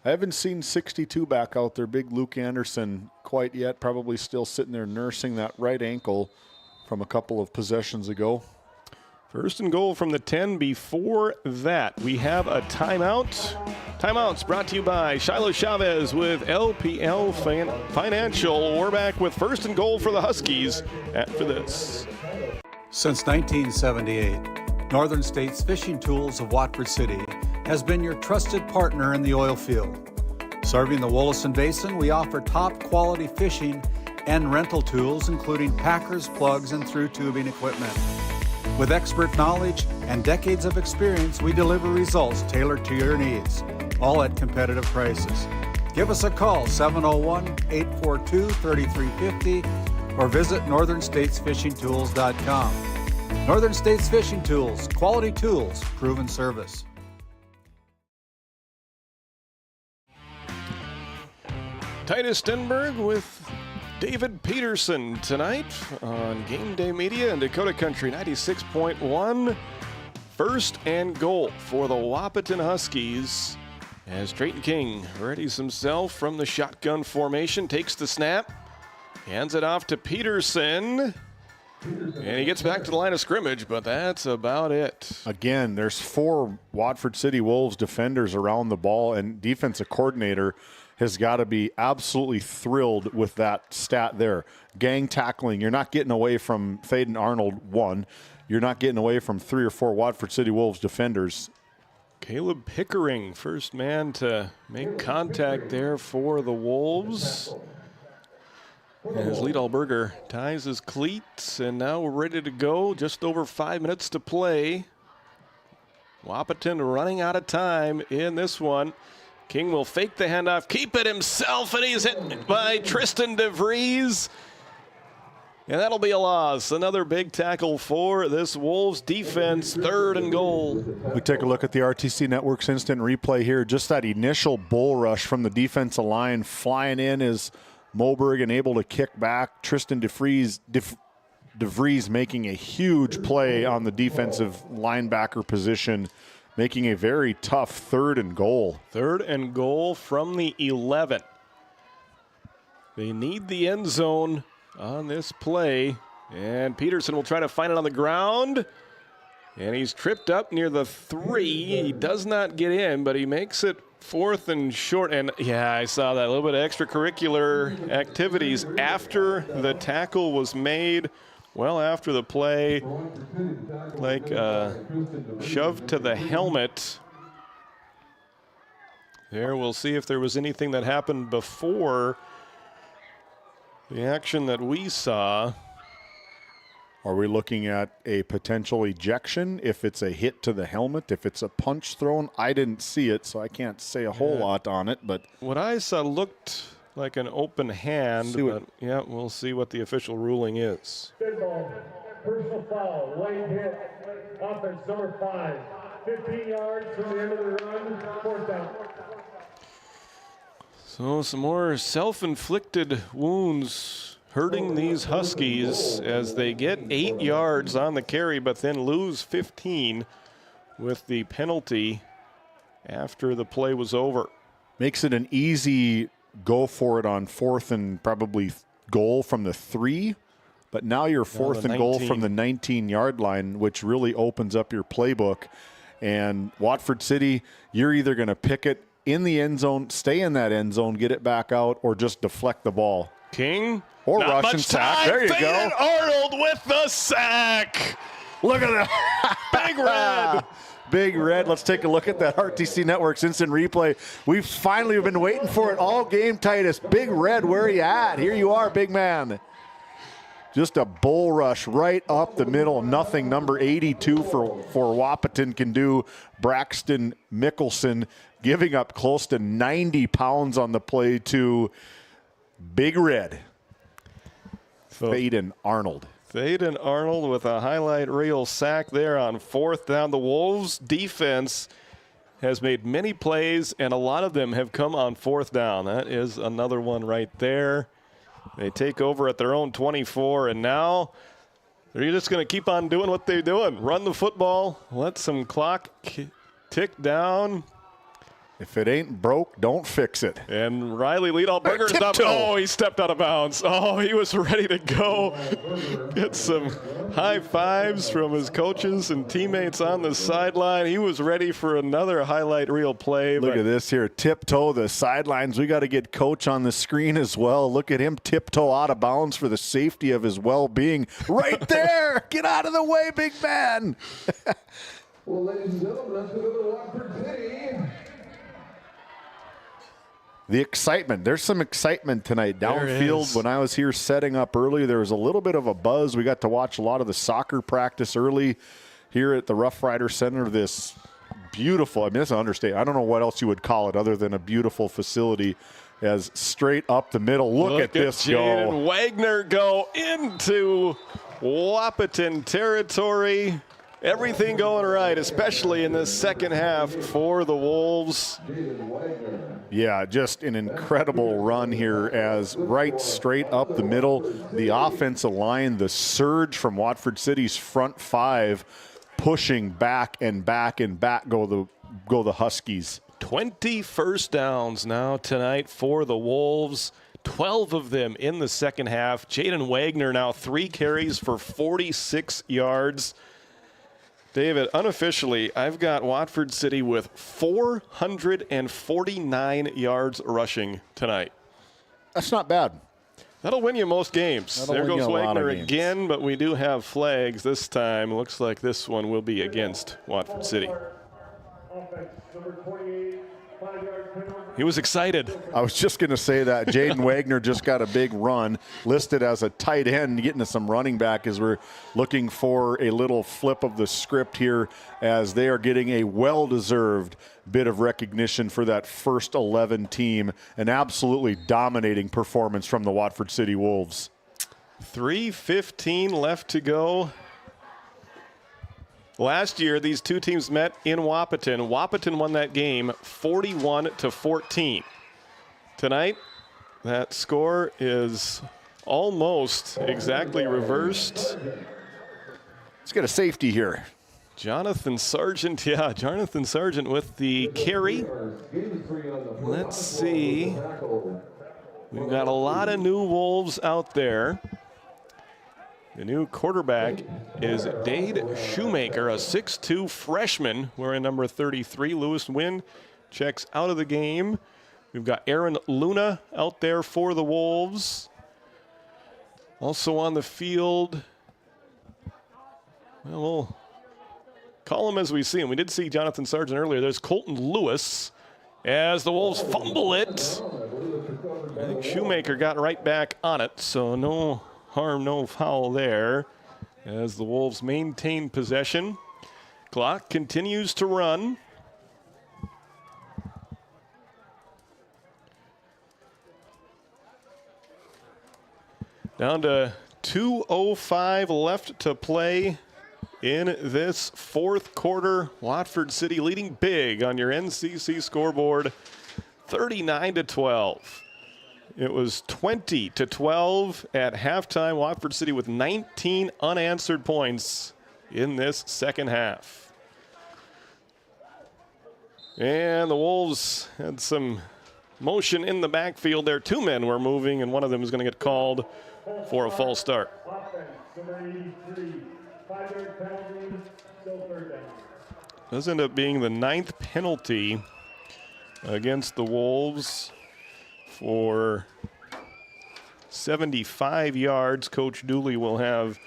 Speaker 7: I haven't seen 62 back out there, big Luke Anderson, quite yet. Probably still sitting there nursing that right ankle from a couple of possessions ago.
Speaker 2: 1st and goal from the 10. Before that, we have a timeout. Timeouts brought to you by Shiloh Chavez with LPL Financial. We're back with 1st and goal for the Huskies after this.
Speaker 6: Since 1978, Northern States Fishing Tools of Watford City has been your trusted partner in the oil field. Serving the Wollaston Basin, we offer top quality fishing and rental tools, including packers, plugs, and through tubing equipment. With expert knowledge and decades of experience, we deliver results tailored to your needs, all at competitive prices. Give us a call, 701-842-3350, or visit northernstatesfishingtools.com. Northern States Fishing Tools, quality tools, proven service.
Speaker 2: Titus Stenberg with David Peterson tonight on Game Day Media and Dakota Country 96.1. First and goal for the Wahpeton Huskies as Drayton King readies himself from the shotgun formation, takes the snap, hands it off to Peterson, and he gets back to the line of scrimmage, but that's about it.
Speaker 7: Again, there's 4 Watford City Wolves defenders around the ball, and defensive coordinator has got to be absolutely thrilled with that stat there. Gang tackling, you're not getting away from Thaden Arnold, 1. You're not getting away from 3 or 4 Watford City Wolves defenders.
Speaker 2: Caleb Pickering, first man to make contact there for the Wolves. As Liedalberger ties his cleats, and now we're ready to go. Just over 5 minutes to play. Wahpeton running out of time in this one. King will fake the handoff, keep it himself, and he's hit by Tristan DeVries. And that'll be a loss. Another big tackle for this Wolves defense, 3rd and goal.
Speaker 7: We take a look at the RTC Network's instant replay here. Just that initial bull rush from the defensive line. Flying in is Moberg and able to kick back. Tristan DeVries making a huge play on the defensive linebacker position, making a very tough 3rd and goal.
Speaker 2: 3rd and goal from the 11. They need the end zone on this play, and Peterson will try to find it on the ground, and he's tripped up near the 3. He does not get in, but he makes it 4th and short. And yeah, I saw that, a little bit of extracurricular activities after the tackle was made. Well, after the play, like shoved to the helmet. There, we'll see if there was anything that happened before the action that we saw.
Speaker 7: Are we looking at a potential ejection if it's a hit to the helmet? If it's a punch thrown? I didn't see it, so I can't say a whole lot on it. But
Speaker 2: what I saw looked like an open hand, but yeah, we'll see what the official ruling is.
Speaker 20: Good ball. Personal foul. Late hit. Offense number 5. 15 yards from the end of the run. 4th down.
Speaker 2: So some more self-inflicted wounds hurting these Huskies as they get 8 yards on the carry, but then lose 15 with the penalty after the play was over.
Speaker 7: Makes it an easy go for it on 4th and probably goal from the 3, but now you're 4th and goal from the 19-yard line, which really opens up your playbook. And Watford City, you're either going to pick it in the end zone, stay in that end zone, get it back out, or just deflect the ball.
Speaker 2: King
Speaker 7: or rush and sack. There you go.
Speaker 2: Arnold with the sack.
Speaker 7: Look at that.
Speaker 2: Big Red.
Speaker 7: Big Red. Let's take a look at that RTC Network's instant replay. We've finally been waiting for it all game, Titus. Big Red, where are you at? Here you are, big man. Just a bull rush right up the middle. Nothing number 82 for Wahpeton can do. Braxton Mickelson giving up close to 90 pounds on the play to Big Red. Thaden Arnold.
Speaker 2: Thaden Arnold with a highlight reel sack there on 4th down. The Wolves defense has made many plays, and a lot of them have come on 4th down. That is another one right there. They take over at their own 24, and now they're just going to keep on doing what they're doing. Run the football, let some clock tick down.
Speaker 7: If it ain't broke, don't fix it.
Speaker 2: And Riley Liedalberger's up. Oh, he stepped out of bounds. Oh, he was ready to go. Get some high fives from his coaches and teammates on the sideline. He was ready for another highlight reel play.
Speaker 7: Look at this here. Tiptoe the sidelines. We got to get coach on the screen as well. Look at him tiptoe out of bounds for the safety of his well-being. Right there. Get out of the way, big man.
Speaker 20: Well, ladies and gentlemen, let's go to the Watford City.
Speaker 7: The excitement. There's some excitement tonight. Downfield, when I was here setting up early, there was a little bit of a buzz. We got to watch a lot of the soccer practice early here at the Rough Rider Center. This beautiful, I mean, it's an understatement. I don't know what else you would call it other than a beautiful facility as straight up the middle. Look at this go.
Speaker 2: Jaden Wagner go into Wahpeton territory. Everything going right, especially in the second half for the Wolves.
Speaker 7: Yeah, just an incredible run here as right straight up the middle, the offensive line, the surge from Watford City's front five, pushing back and back and back go the Huskies.
Speaker 2: 20 first downs now tonight for the Wolves. 12 of them in the second half. Jaden Wagner now 3 carries for 46 yards. David, unofficially, I've got Watford City with 449 yards rushing tonight.
Speaker 7: That's not bad.
Speaker 2: That'll win you most games. There goes Wagner again, but we do have flags this time. Looks like this one will be against Watford City. He was excited.
Speaker 7: I was just going to say that. Jaden Wagner just got a big run, listed as a tight end, getting to some running back as we're looking for a little flip of the script here as they are getting a well-deserved bit of recognition for that first 11 team. An absolutely dominating performance from the Watford City Wolves.
Speaker 2: 3:15 left to go. Last year, these two teams met in Wahpeton. Wahpeton won that game 41-14. Tonight, that score is almost exactly reversed.
Speaker 7: Let's get a safety here.
Speaker 2: Jonathan Sargent with the carry. Let's see. We've got a lot of new Wolves out there. The new quarterback is Dade Shoemaker, a 6'2 freshman wearing number 33. Lewis Wynn checks out of the game. We've got Aaron Luna out there for the Wolves. Also on the field, well, we'll call him as we see him. We did see Jonathan Sargent earlier. There's Colton Lewis as the Wolves fumble it. I think Shoemaker got right back on it, so no harm, no foul there as the Wolves maintain possession. Clock continues to run. Down to 2:05 left to play in this fourth quarter. Watford City leading big on your NCC scoreboard, 39-12. It was 20-12 at halftime. Watford City with 19 unanswered points in this second half. And the Wolves had some motion in the backfield there. 2 men were moving, and one of them is going to get called for a false start. Does end up being the 9th penalty against the Wolves for 75 yards. Coach Dooley will have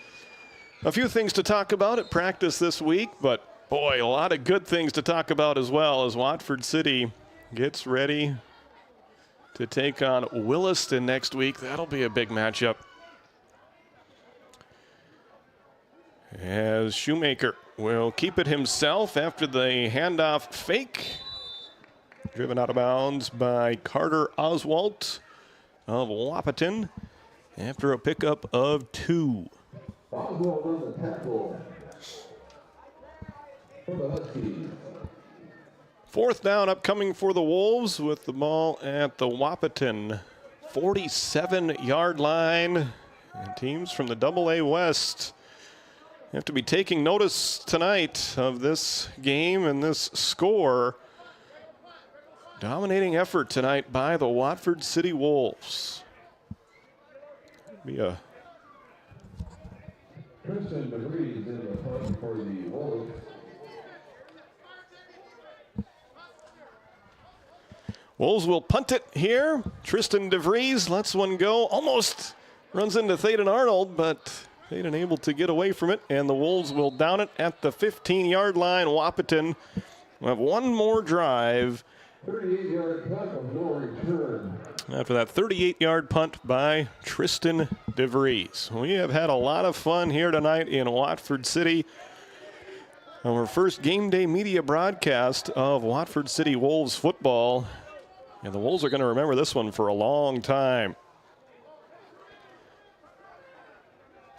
Speaker 2: a few things to talk about at practice this week, but boy, a lot of good things to talk about as well as Watford City gets ready to take on Williston next week. That'll be a big matchup. As Shoemaker will keep it himself after the handoff fake. Driven out of bounds by Carter Oswalt of Wahpeton after a pickup of 2.
Speaker 18: Oswalt on the tackle for the Huskies.
Speaker 2: 4th down upcoming for the Wolves with the ball at the Wahpeton 47-yard line. And teams from the AA West have to be taking notice tonight of this game and this score. Dominating effort tonight by the Watford City Wolves. Be a
Speaker 18: Tristan DeVries in the punt for the Wolves.
Speaker 2: Wolves will punt it here. Tristan DeVries lets one go. Almost runs into Thaden Arnold, but Thaden able to get away from it. And the Wolves will down it at the 15-yard line. Wahpeton will have one more drive.
Speaker 18: 38-yard punt of no return.
Speaker 2: After that 38-yard punt by Tristan DeVries. We have had a lot of fun here tonight in Watford City. Our first game day media broadcast of Watford City Wolves football. And the Wolves are going to remember this one for a long time.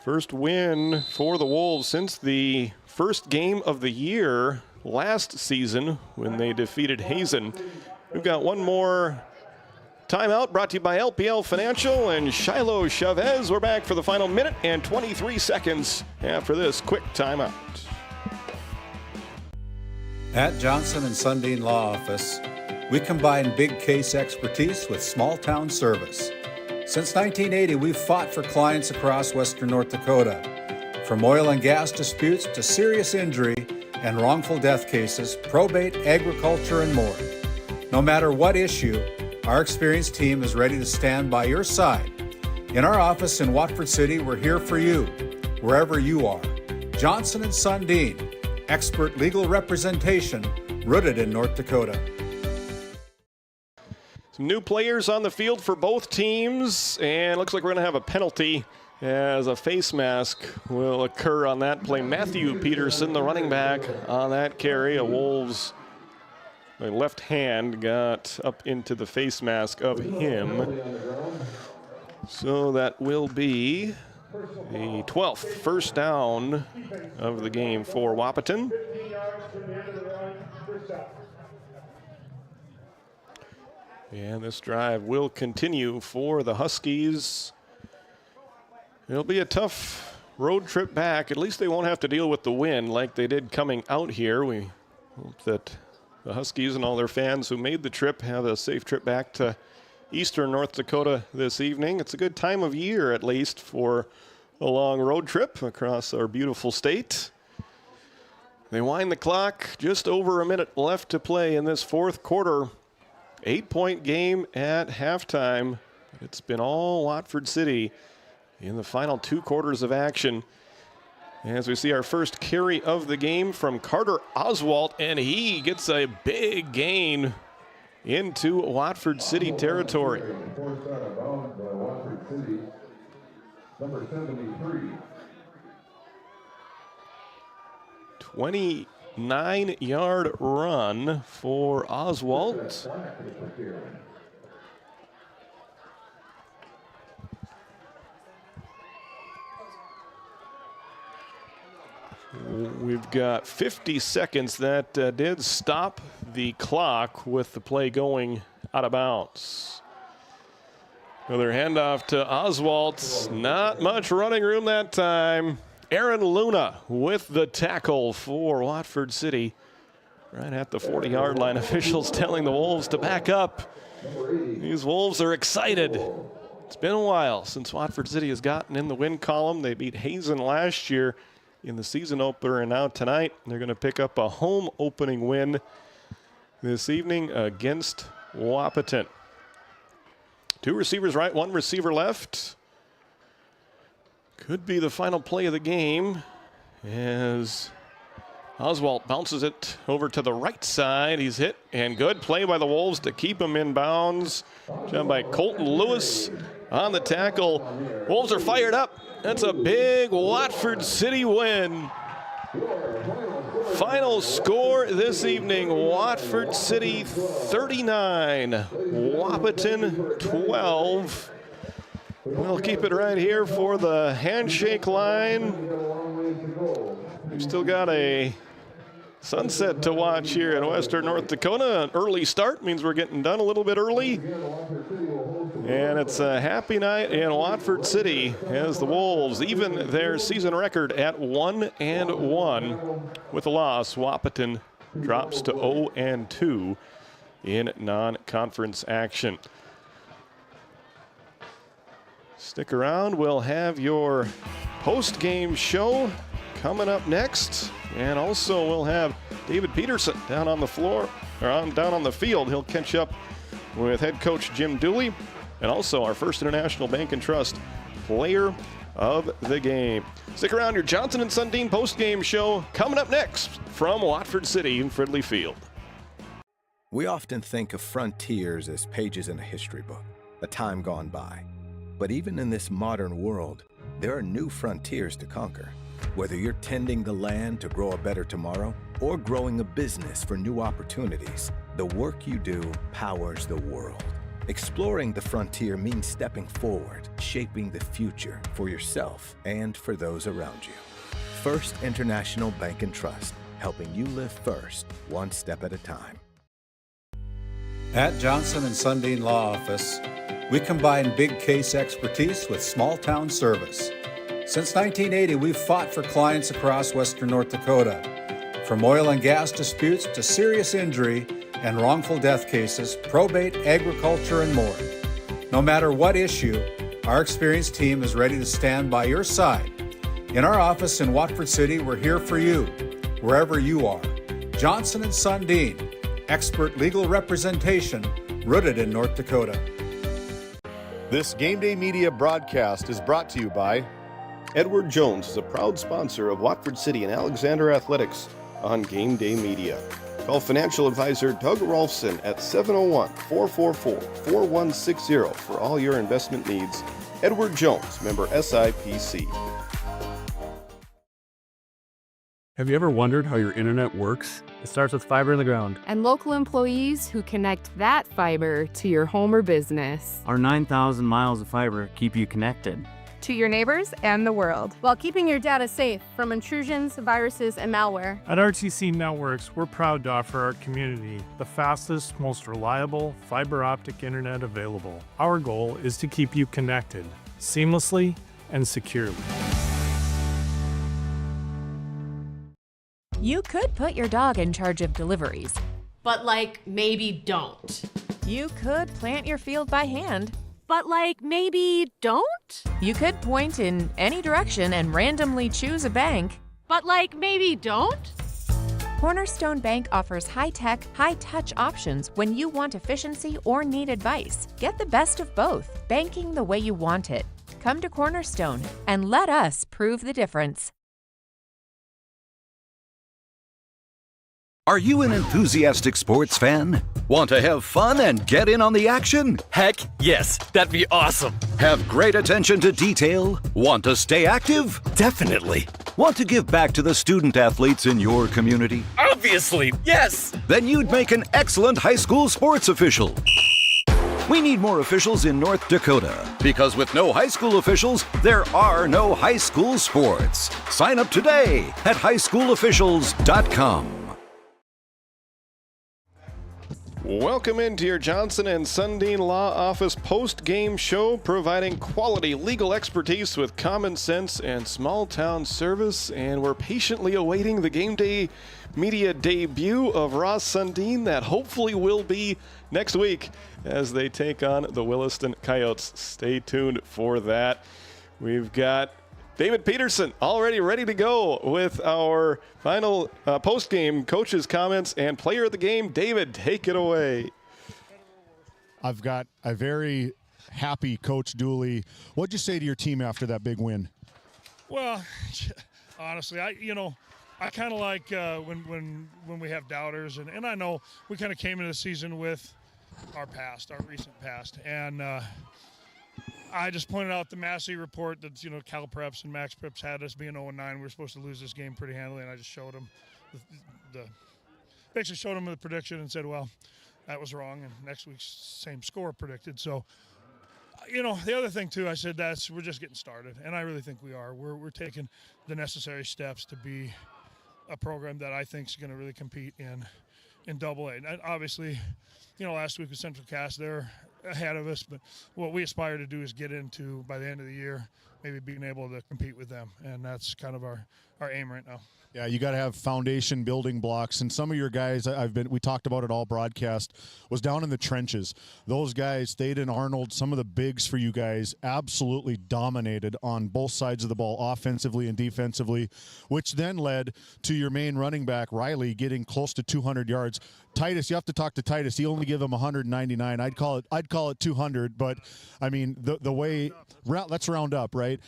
Speaker 2: First win for the Wolves since the first game of the year last season when they defeated Hazen. We've got one more timeout brought to you by LPL Financial and Shiloh Chavez. We're back for the final minute and 23 seconds after this quick timeout.
Speaker 6: At Johnson and Sundin Law Office, we combine big case expertise with small town service. Since 1980, we've fought for clients across western North Dakota. From oil and gas disputes to serious injury and wrongful death cases, probate, agriculture, and more. No matter what issue, our experienced team is ready to stand by your side. In our office in Watford City, we're here for you, wherever you are. Johnson and Sundin, expert legal representation rooted in North Dakota.
Speaker 2: Some new players on the field for both teams, and looks like we're going to have a penalty as a face mask will occur on that play. Matthew Peterson, the running back on that carry. A Wolves left hand got up into the face mask of him. So that will be the 12th first down of the game for Wahpeton. And this drive will continue for the Huskies. It'll be a tough road trip back. At least they won't have to deal with the wind like they did coming out here. We hope that the Huskies and all their fans who made the trip have a safe trip back to eastern North Dakota this evening. It's a good time of year, at least, for a long road trip across our beautiful state. They wind the clock. Just over a minute left to play in this fourth quarter. 8-point game at halftime. It's been all Watford City in the final 2 quarters of action. As we see our first carry of the game from Carter Oswalt, and he gets a big gain into Watford City territory.
Speaker 20: Number 73.
Speaker 2: 29-yard run for Oswalt. We've got 50 seconds. That did stop the clock with the play going out of bounds. Another handoff to Oswalt. Not much running room that time. Aaron Luna with the tackle for Watford City. Right at the 40-yard line. Officials telling the Wolves to back up. These Wolves are excited. It's been a while since Watford City has gotten in the win column. They beat Hazen last year in the season opener, and now tonight they're going to pick up a home opening win this evening against Wahpeton. 2 receivers right, 1 receiver left. Could be the final play of the game as Oswalt bounces it over to the right side. He's hit, and good play by the Wolves to keep him in bounds. Job by Colton Lewis on the tackle. Wolves are fired up. That's a big Watford City win. Final score this evening, Watford City 39, Wahpeton 12. We'll keep it right here for the handshake line. We've still got a sunset to watch here in western North Dakota. An early start means we're getting done a little bit early. And it's a happy night in Watford City as the Wolves even their season record at 1-1 with a loss. Wahpeton drops to 0-2 in non-conference action. Stick around. We'll have your post-game show coming up next. And also we'll have David Peterson down on the floor, or down on the field. He'll catch up with head coach Jim Dooley, and also our First International Bank and Trust player of the game. Stick around, your Johnson and Sundin post-game show coming up next from Watford City in Fridley Field.
Speaker 19: We often think of frontiers as pages in a history book, a time gone by. But even in this modern world, there are new frontiers to conquer. Whether you're tending the land to grow a better tomorrow or growing a business for new opportunities, the work you do powers the world. Exploring the frontier means stepping forward, shaping the future for yourself and for those around you. First International Bank and Trust, helping you live first, one step at a time.
Speaker 6: At Johnson and Sundin Law Office, we combine big case expertise with small town service. Since 1980, we've fought for clients across western North Dakota. From oil and gas disputes to serious injury and wrongful death cases, probate, agriculture, and more. No matter what issue, our experienced team is ready to stand by your side. In our office in Watford City, we're here for you, wherever you are. Johnson and Sundin, expert legal representation rooted in North Dakota.
Speaker 2: This Game Day Media broadcast is brought to you by Edward Jones is a proud sponsor of Watford City and Alexander Athletics on Game Day Media. Call financial advisor Doug Rolfson at 701-444-4160 for all your investment needs. Edward Jones, member SIPC.
Speaker 8: Have you ever wondered how your internet works? It starts with fiber in the ground.
Speaker 9: And local employees who connect that fiber to your home or business.
Speaker 10: Our 9,000 miles of fiber keep you connected.
Speaker 11: To your neighbors and the world, while keeping your data safe from intrusions, viruses, and malware.
Speaker 12: At RTC Networks, we're proud to offer our community the fastest, most reliable fiber optic internet available. Our goal is to keep you connected seamlessly and securely.
Speaker 13: You could put your dog in charge of deliveries.
Speaker 14: But maybe don't.
Speaker 13: You could plant your field by hand.
Speaker 14: But maybe don't?
Speaker 13: You could point in any direction and randomly choose a bank.
Speaker 14: But maybe don't?
Speaker 13: Cornerstone Bank offers high-tech, high-touch options when you want efficiency or need advice. Get the best of both, banking the way you want it. Come to Cornerstone and let us prove the difference.
Speaker 1: Are you an enthusiastic sports fan? Want to have fun and get in on the action?
Speaker 22: Heck, yes, that'd be awesome.
Speaker 1: Have great attention to detail? Want to stay active?
Speaker 22: Definitely.
Speaker 1: Want to give back to the student athletes in your community?
Speaker 22: Obviously, yes.
Speaker 1: Then you'd make an excellent high school sports official. We need more officials in North Dakota, because with no high school officials, there are no high school sports. Sign up today at highschoolofficials.com.
Speaker 2: Welcome into your Johnson and Sundin Law Office post-game show, providing quality legal expertise with common sense and small-town service. And we're patiently awaiting the Game Day Media debut of Ross Sundin that hopefully will be next week as they take on the Williston Coyotes. Stay tuned for that. We've got David Peterson already ready to go with our final post-game coaches' comments and player of the game. David, take it away.
Speaker 15: I've got a very happy Coach Dooley. What'd you say to your team after that big win?
Speaker 12: Well, honestly, I kind of like when we have doubters, and I know we kind of came into the season with our recent past, and I just pointed out the Massey report that, Cal Preps and Max Preps had us being 0-9. We were supposed to lose this game pretty handily, and I just showed them basically showed them the prediction and said, well, that was wrong, and next week's same score predicted. So, the other thing too, I said we're just getting started, and I really think we are. We're taking the necessary steps to be a program that I think is going to really compete in Double A. And obviously, last week with Central Cass, they're ahead of us, but what we aspire to do is get into, by the end of the year, maybe being able to compete with them, and that's kind of our aim right now.
Speaker 15: Yeah, you got to have foundation building blocks, and some of your guys, we talked about it all broadcast, was down in the trenches. Those guys, Thaden Arnold, some of the bigs for you guys, absolutely dominated on both sides of the ball, offensively and defensively, which then led to your main running back, Riley, getting close to 200 yards. Titus, you have to talk to Titus. He only gave him 199. I'd call it 200, but I mean the way let's round up, right?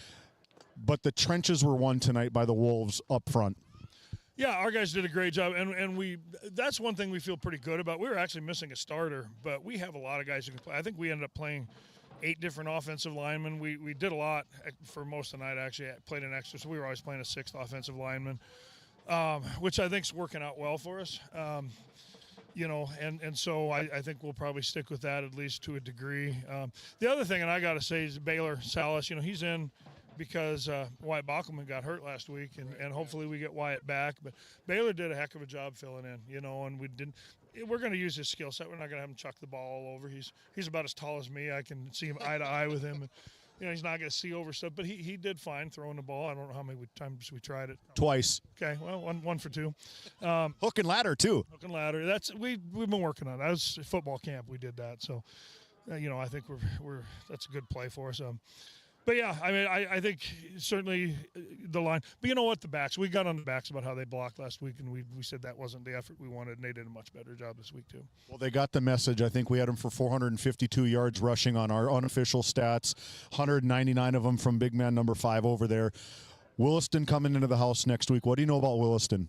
Speaker 15: But the trenches were won tonight by the Wolves up front.
Speaker 12: Yeah, our guys did a great job, and that's one thing we feel pretty good about. We were actually missing a starter, but we have a lot of guys who can play. I think we ended up playing 8 different offensive linemen. We did a lot for most of the night, actually. Played an extra, so we were always playing a 6th offensive lineman, which I think is working out well for us.
Speaker 3: And so I think we'll probably stick with that at least to a degree. The other thing, and I got to say, is Baylor Salas, he's in because Wyatt Bockelman got hurt last week, and hopefully we get Wyatt back. But Baylor did a heck of a job filling in, and we're going to use his skill set. We're not going to have him chuck the ball all over. He's about as tall as me. I can see him eye to eye with him. He's not going to see over stuff, but he did fine throwing the ball. I don't know how many times we tried it.
Speaker 15: Twice.
Speaker 3: Okay, well, one for two.
Speaker 15: Hook and ladder too.
Speaker 3: Hook and ladder. We've been working on that. That was football camp. We did that. So, I think that's a good play for us. But yeah, I mean, I think certainly the line. But you know what? The backs. We got on the backs about how they blocked last week, and we said that wasn't the effort we wanted, and they did a much better job this week too.
Speaker 15: Well, they got the message. I think we had them for 452 yards rushing on our unofficial stats, 199 of them from big man number 5 over there. Williston coming into the house next week. What do you know about Williston?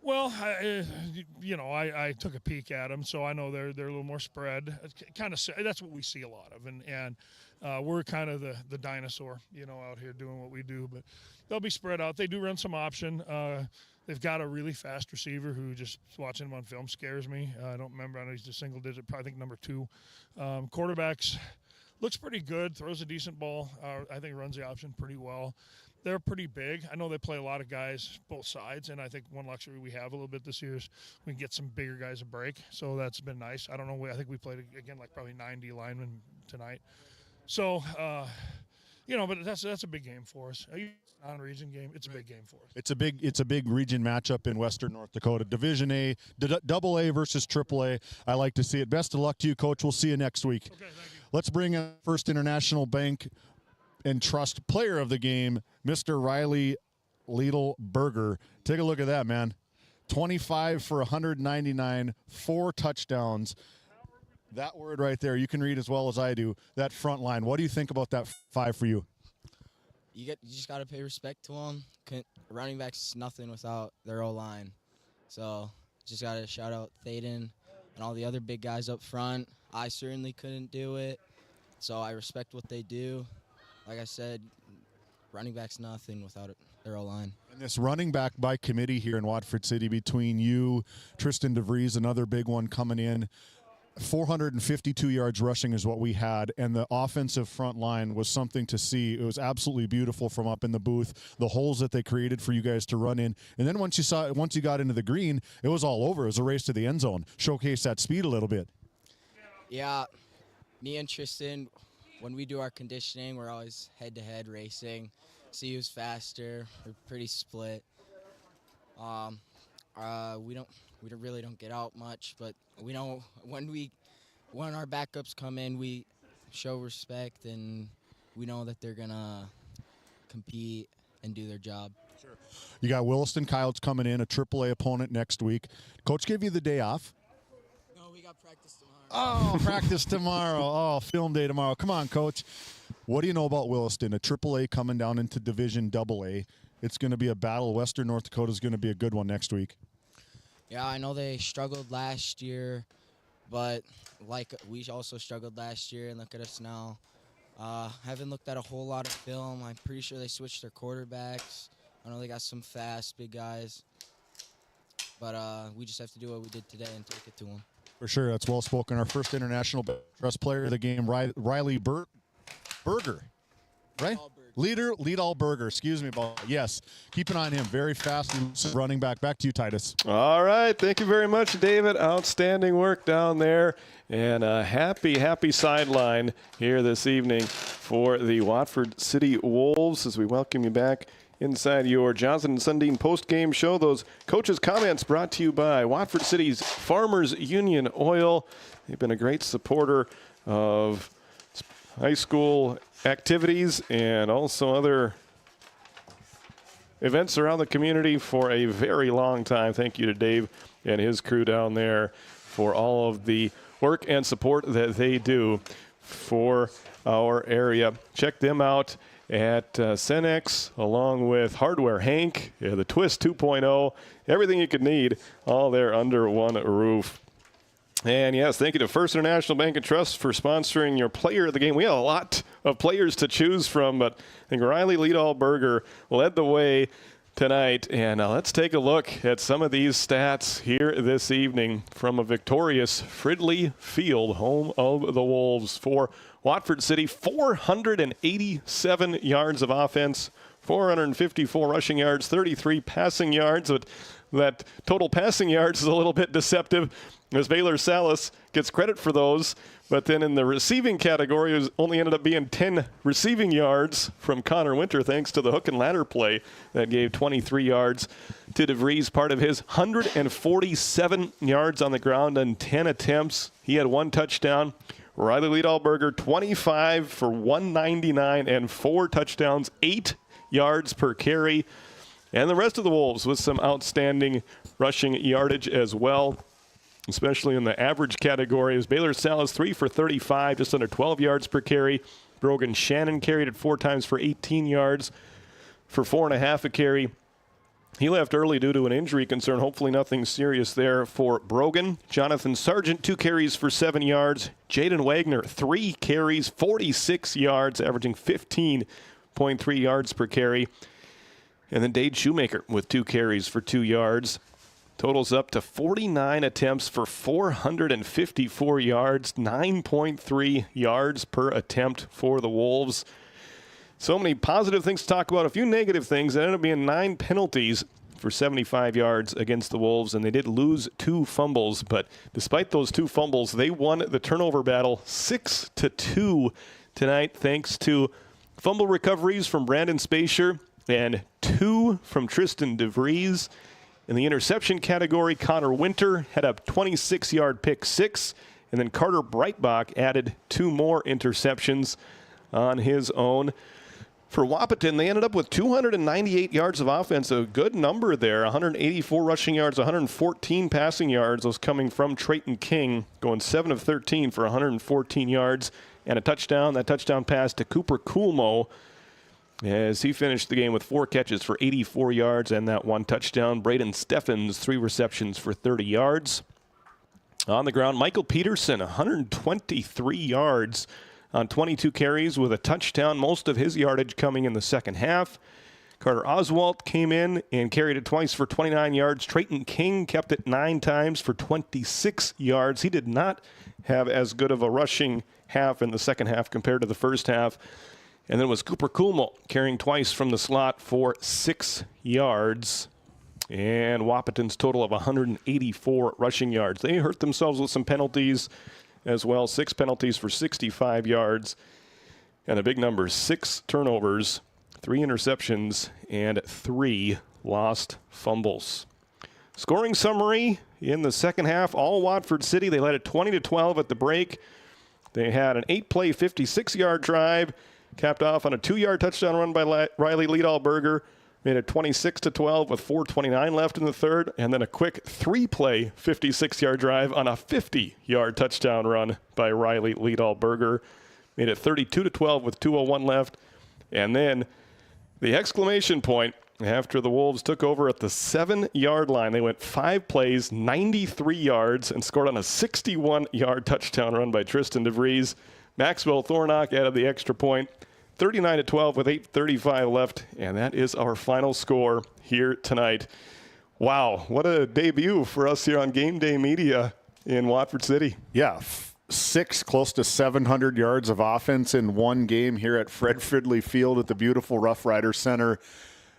Speaker 3: Well, I took a peek at them, so I know they're a little more spread. Kind of that's what we see a lot of, and we're kind of the dinosaur, out here doing what we do. But they'll be spread out. They do run some option. They've got a really fast receiver who just watching him on film scares me. I don't remember. I know he's a single digit, probably think number 2. Quarterbacks looks pretty good. Throws a decent ball. I think runs the option pretty well. They're pretty big. I know they play a lot of guys both sides, and I think one luxury we have a little bit this year is we can get some bigger guys a break. So that's been nice. I don't know. I think we played, again, like probably 90 linemen tonight. So, but that's a big game for us. A non-region game, it's a big game for us.
Speaker 15: It's a big region matchup in Western North Dakota. Division A, Double A versus Triple A. I like to see it. Best of luck to you, Coach. We'll see you next week.
Speaker 3: Okay, thank you.
Speaker 15: Let's bring in First International Bank and Trust player of the game, Mr. Riley Lidl-Berger. Take a look at that, man. 25 for 199, 4 touchdowns. That word right there, you can read as well as I do. That front line. What do you think about that 5 for you?
Speaker 5: You just got to pay respect to them. Running backs nothing without their O-line. So just got to shout out Thaden and all the other big guys up front. I certainly couldn't do it, so I respect what they do. Like I said, running back's nothing without their O-line.
Speaker 15: And this running back by committee here in Watford City between you, Tristan DeVries, another big one coming in. 452 yards rushing is what we had, and the offensive front line was something to see. It was absolutely beautiful from up in the booth, the holes that they created for you guys to run in. And then once you got into the green, it was all over. It was a race to the end zone. Showcase that speed a little bit.
Speaker 5: Yeah, me and Tristan, when we do our conditioning, we're always head-to-head racing. See who's faster. We're pretty split. We really don't get out much, but we know when our backups come in, we show respect, and we know that they're gonna compete and do their job.
Speaker 15: Sure. You got Williston Coyotes coming in, a AAA opponent next week. Coach give you the day off?
Speaker 5: No, we got practice tomorrow.
Speaker 15: Oh, practice tomorrow. Oh, film day tomorrow. Come on, Coach. What do you know about Williston? A AAA coming down into Division AA. It's going to be a battle. Western North Dakota is going to be a good one next week.
Speaker 5: Yeah, I know they struggled last year, but like we also struggled last year, and look at us now. Haven't looked at a whole lot of film. I'm pretty sure they switched their quarterbacks. I know they got some fast, big guys. But we just have to do what we did today and take it to them.
Speaker 15: For sure, that's well spoken. Our first international trust player of the game, Riley Berger, right? Lidl-Berger, excuse me. Yes, keep an eye on him. Very fast running back. Back to you, Titus.
Speaker 2: All right, thank you very much, David. Outstanding work down there. And a happy sideline here this evening for the Watford City Wolves as we welcome you back inside your Johnson & Sundin post-game show. Those coaches' comments brought to you by Watford City's Farmers Union Oil. They've been a great supporter of high school activities and also other events around the community for a very long time. Thank you to Dave and his crew down there for all of the work and support that they do for our area. Check them out at Cenex, along with Hardware Hank, the Twist 2.0, everything you could need, all there under one roof. And yes, thank you to First International Bank and Trust for sponsoring your player of the game. We have a lot of players to choose from, but I think Riley Lidl-Berger led the way tonight. And let's take a look at some of these stats here this evening from a victorious Fridley Field, home of the Wolves. For Watford City, 487 yards of offense, 454 rushing yards, 33 passing yards. But that total passing yards is a little bit deceptive, as Baylor Salas gets credit for those. But then in the receiving category, it only ended up being 10 receiving yards from Connor Winter, thanks to the hook and ladder play that gave 23 yards to DeVries, part of his 147 yards on the ground and 10 attempts. He had 1 touchdown. Riley Liedalberger, 25 for 199 and 4 touchdowns, 8 yards per carry. And the rest of the Wolves with some outstanding rushing yardage as well, especially in the average category. As Baylor Salas, 3 for 35, just under 12 yards per carry. Brogan Shannon carried it 4 times for 18 yards for 4.5 a carry. He left early due to an injury concern. Hopefully nothing serious there for Brogan. Jonathan Sargent, 2 carries for 7 yards. Jaden Wagner, 3 carries, 46 yards, averaging 15.3 yards per carry. And then Dade Shoemaker with 2 carries for 2 yards. Totals up to 49 attempts for 454 yards, 9.3 yards per attempt for the Wolves. So many positive things to talk about. A few negative things. It ended up being 9 penalties for 75 yards against the Wolves, and they did lose 2 fumbles. But despite those 2 fumbles, they won the turnover battle 6-2 tonight, thanks to fumble recoveries from Brandon Spacier and 2 from Tristan DeVries. In the interception category, Connor Winter had a 26-yard pick 6, and then Carter Breitbach added 2 more interceptions on his own. For Wahpeton, they ended up with 298 yards of offense, a good number there, 184 rushing yards, 114 passing yards, those coming from Trayton King, going 7 of 13 for 114 yards and a touchdown. That touchdown pass to Cooper Coolmo, as he finished the game with 4 catches for 84 yards and that 1 touchdown. Braden Steffens, 3 receptions for 30 yards. On the ground, Michael Peterson, 123 yards on 22 carries with a touchdown, most of his yardage coming in the second half. Carter Oswalt came in and carried it twice for 29 yards. Trayton King kept it 9 times for 26 yards. He did not have as good of a rushing half in the second half compared to the first half. And then it was Cooper Coolmo carrying twice from the slot for 6 yards. And Wahpeton's total of 184 rushing yards. They hurt themselves with some penalties as well. 6 penalties for 65 yards. And a big number, 6 turnovers, 3 interceptions, and 3 lost fumbles. Scoring summary in the second half, all Watford City. They led it 20-12 at the break. They had an 8-play, 56-yard drive, capped off on a 2-yard touchdown run by Riley Liedalberger. Made it 26-12 with 4:29 left in the third. And then a quick 3-play, 56-yard drive on a 50-yard touchdown run by Riley Liedalberger. Made it 32-12 with 2:01 left. And then the exclamation point after the Wolves took over at the 7-yard line. They went 5 plays, 93 yards, and scored on a 61-yard touchdown run by Tristan DeVries. Maxwell Thornock added the extra point, 39-12 with 8:35 left, and that is our final score here tonight. Wow, what a debut for us here on Game Day Media in Watford City.
Speaker 7: Yeah, 6, close to 700 yards of offense in one game here at Fred Fridley Field at the beautiful Rough Rider Center.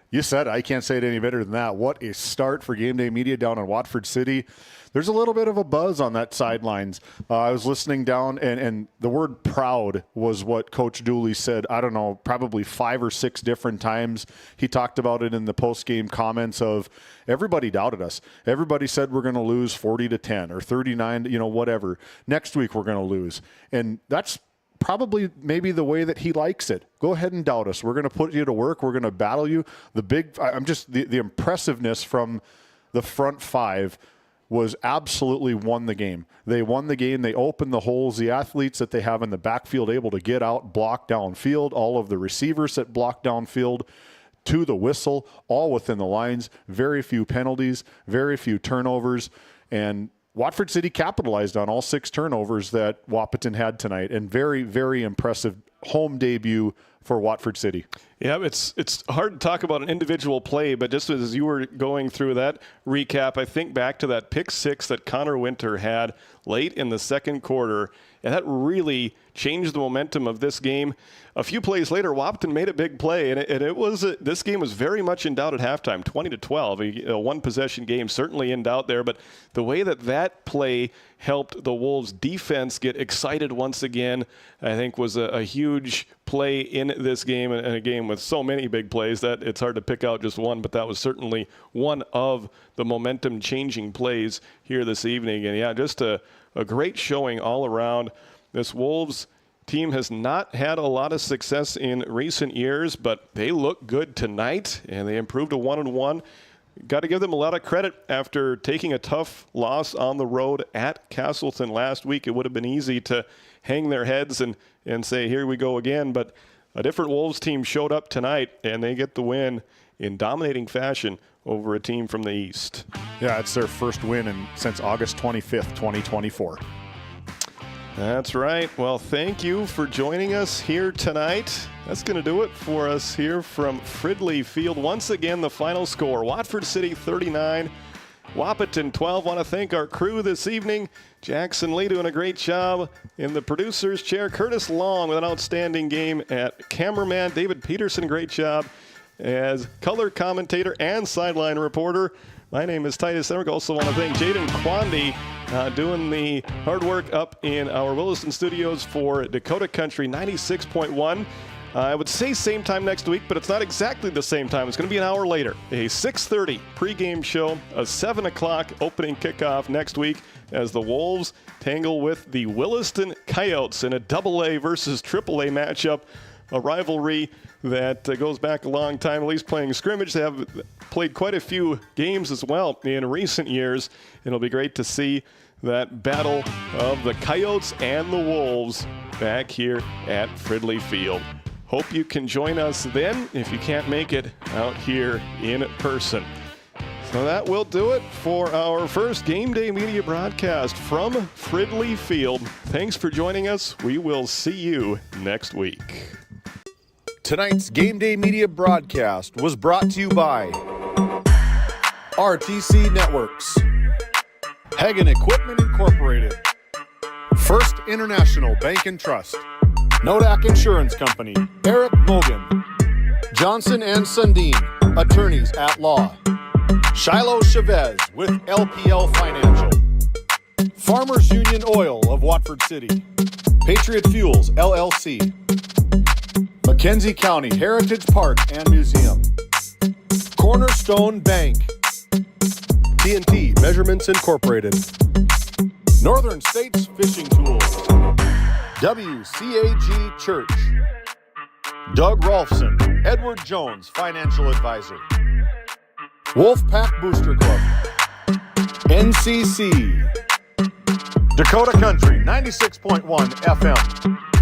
Speaker 7: You said it. I can't say it any better than that. What a start for Game Day Media down in Watford City. There's a little bit of a buzz on that sidelines. I was listening down, and the word proud was what Coach Dooley said, I don't know, probably 5 or 6 different times. He talked about it in the post-game comments of everybody doubted us. Everybody said we're going to lose 40-10 or 39, whatever. Next week we're going to lose. And that's probably maybe the way that he likes it. Go ahead and doubt us. We're going to put you to work. We're going to battle you. The impressiveness from the front 5 was absolutely won the game. They won the game. They opened the holes. The athletes that they have in the backfield able to get out, block downfield. All of the receivers that block downfield to the whistle, all within the lines. Very few penalties, very few turnovers. And Watford City capitalized on all 6 turnovers that Wahpeton had tonight, and very, very impressive home debut for Watford City.
Speaker 2: Yeah, it's hard to talk about an individual play, but just as you were going through that recap, I think back to that pick six that Connor Winter had late in the second quarter, and that really changed the momentum of this game. A few plays later, Wahpeton made a big play, and it was this game was very much in doubt at halftime, 20-12, a one-possession game, certainly in doubt there. But the way that play helped the Wolves' defense get excited once again, I think was a huge play in this game, and a game with so many big plays that it's hard to pick out just one. But that was certainly one of the momentum-changing plays here this evening. And yeah, just a great showing all around. This Wolves team has not had a lot of success in recent years, but they look good tonight, and they improved to 1-1. Got to give them a lot of credit after taking a tough loss on the road at Castleton last week. It would have been easy to hang their heads and say, here we go again, but a different Wolves team showed up tonight, and they get the win in dominating fashion over a team from the East.
Speaker 7: Yeah, it's their first win since August 25th, 2024.
Speaker 2: That's right. Well, thank you for joining us here tonight. That's going to do it for us here from Fridley Field. Once again, the final score, Watford City 39, Wahpeton 12. Want to thank our crew this evening. Jackson Lee doing a great job in the producer's chair. Curtis Long with an outstanding game at cameraman. David Peterson, great job as color commentator and sideline reporter. My name is Titus Emmerich. Also want to thank Jaden Quandy doing the hard work up in our Williston studios for Dakota Country 96.1. I would say same time next week, but it's not exactly the same time. It's going to be an hour later. A 6:30 pregame show, a 7 o'clock opening kickoff next week as the Wolves tangle with the Williston Coyotes in a AA versus AAA matchup, a rivalry that goes back a long time, at least playing scrimmage. They have played quite a few games as well in recent years. It'll be great to see that battle of the Coyotes and the Wolves back here at Fridley Field. Hope you can join us then if you can't make it out here in person. So that will do it for our first Game Day media broadcast from Fridley Field. Thanks for joining us. We will see you next week.
Speaker 4: Tonight's Game Day media broadcast was brought to you by RTC Networks, Hagen Equipment Incorporated, First International Bank and Trust, Nodak Insurance Company, Eric Mogan, Johnson and Sundin, attorneys at law, Shiloh Chavez with LPL Financial, Farmers Union Oil of Watford City, Patriot Fuels LLC, Mackenzie County Heritage Park and Museum, Cornerstone Bank,
Speaker 16: TNT Measurements Incorporated,
Speaker 4: Northern States Fishing Tools, WCAG Church, Doug Rolfson, Edward Jones Financial Advisor, Wolfpack Booster Club, NCC, Dakota Country 96.1 FM.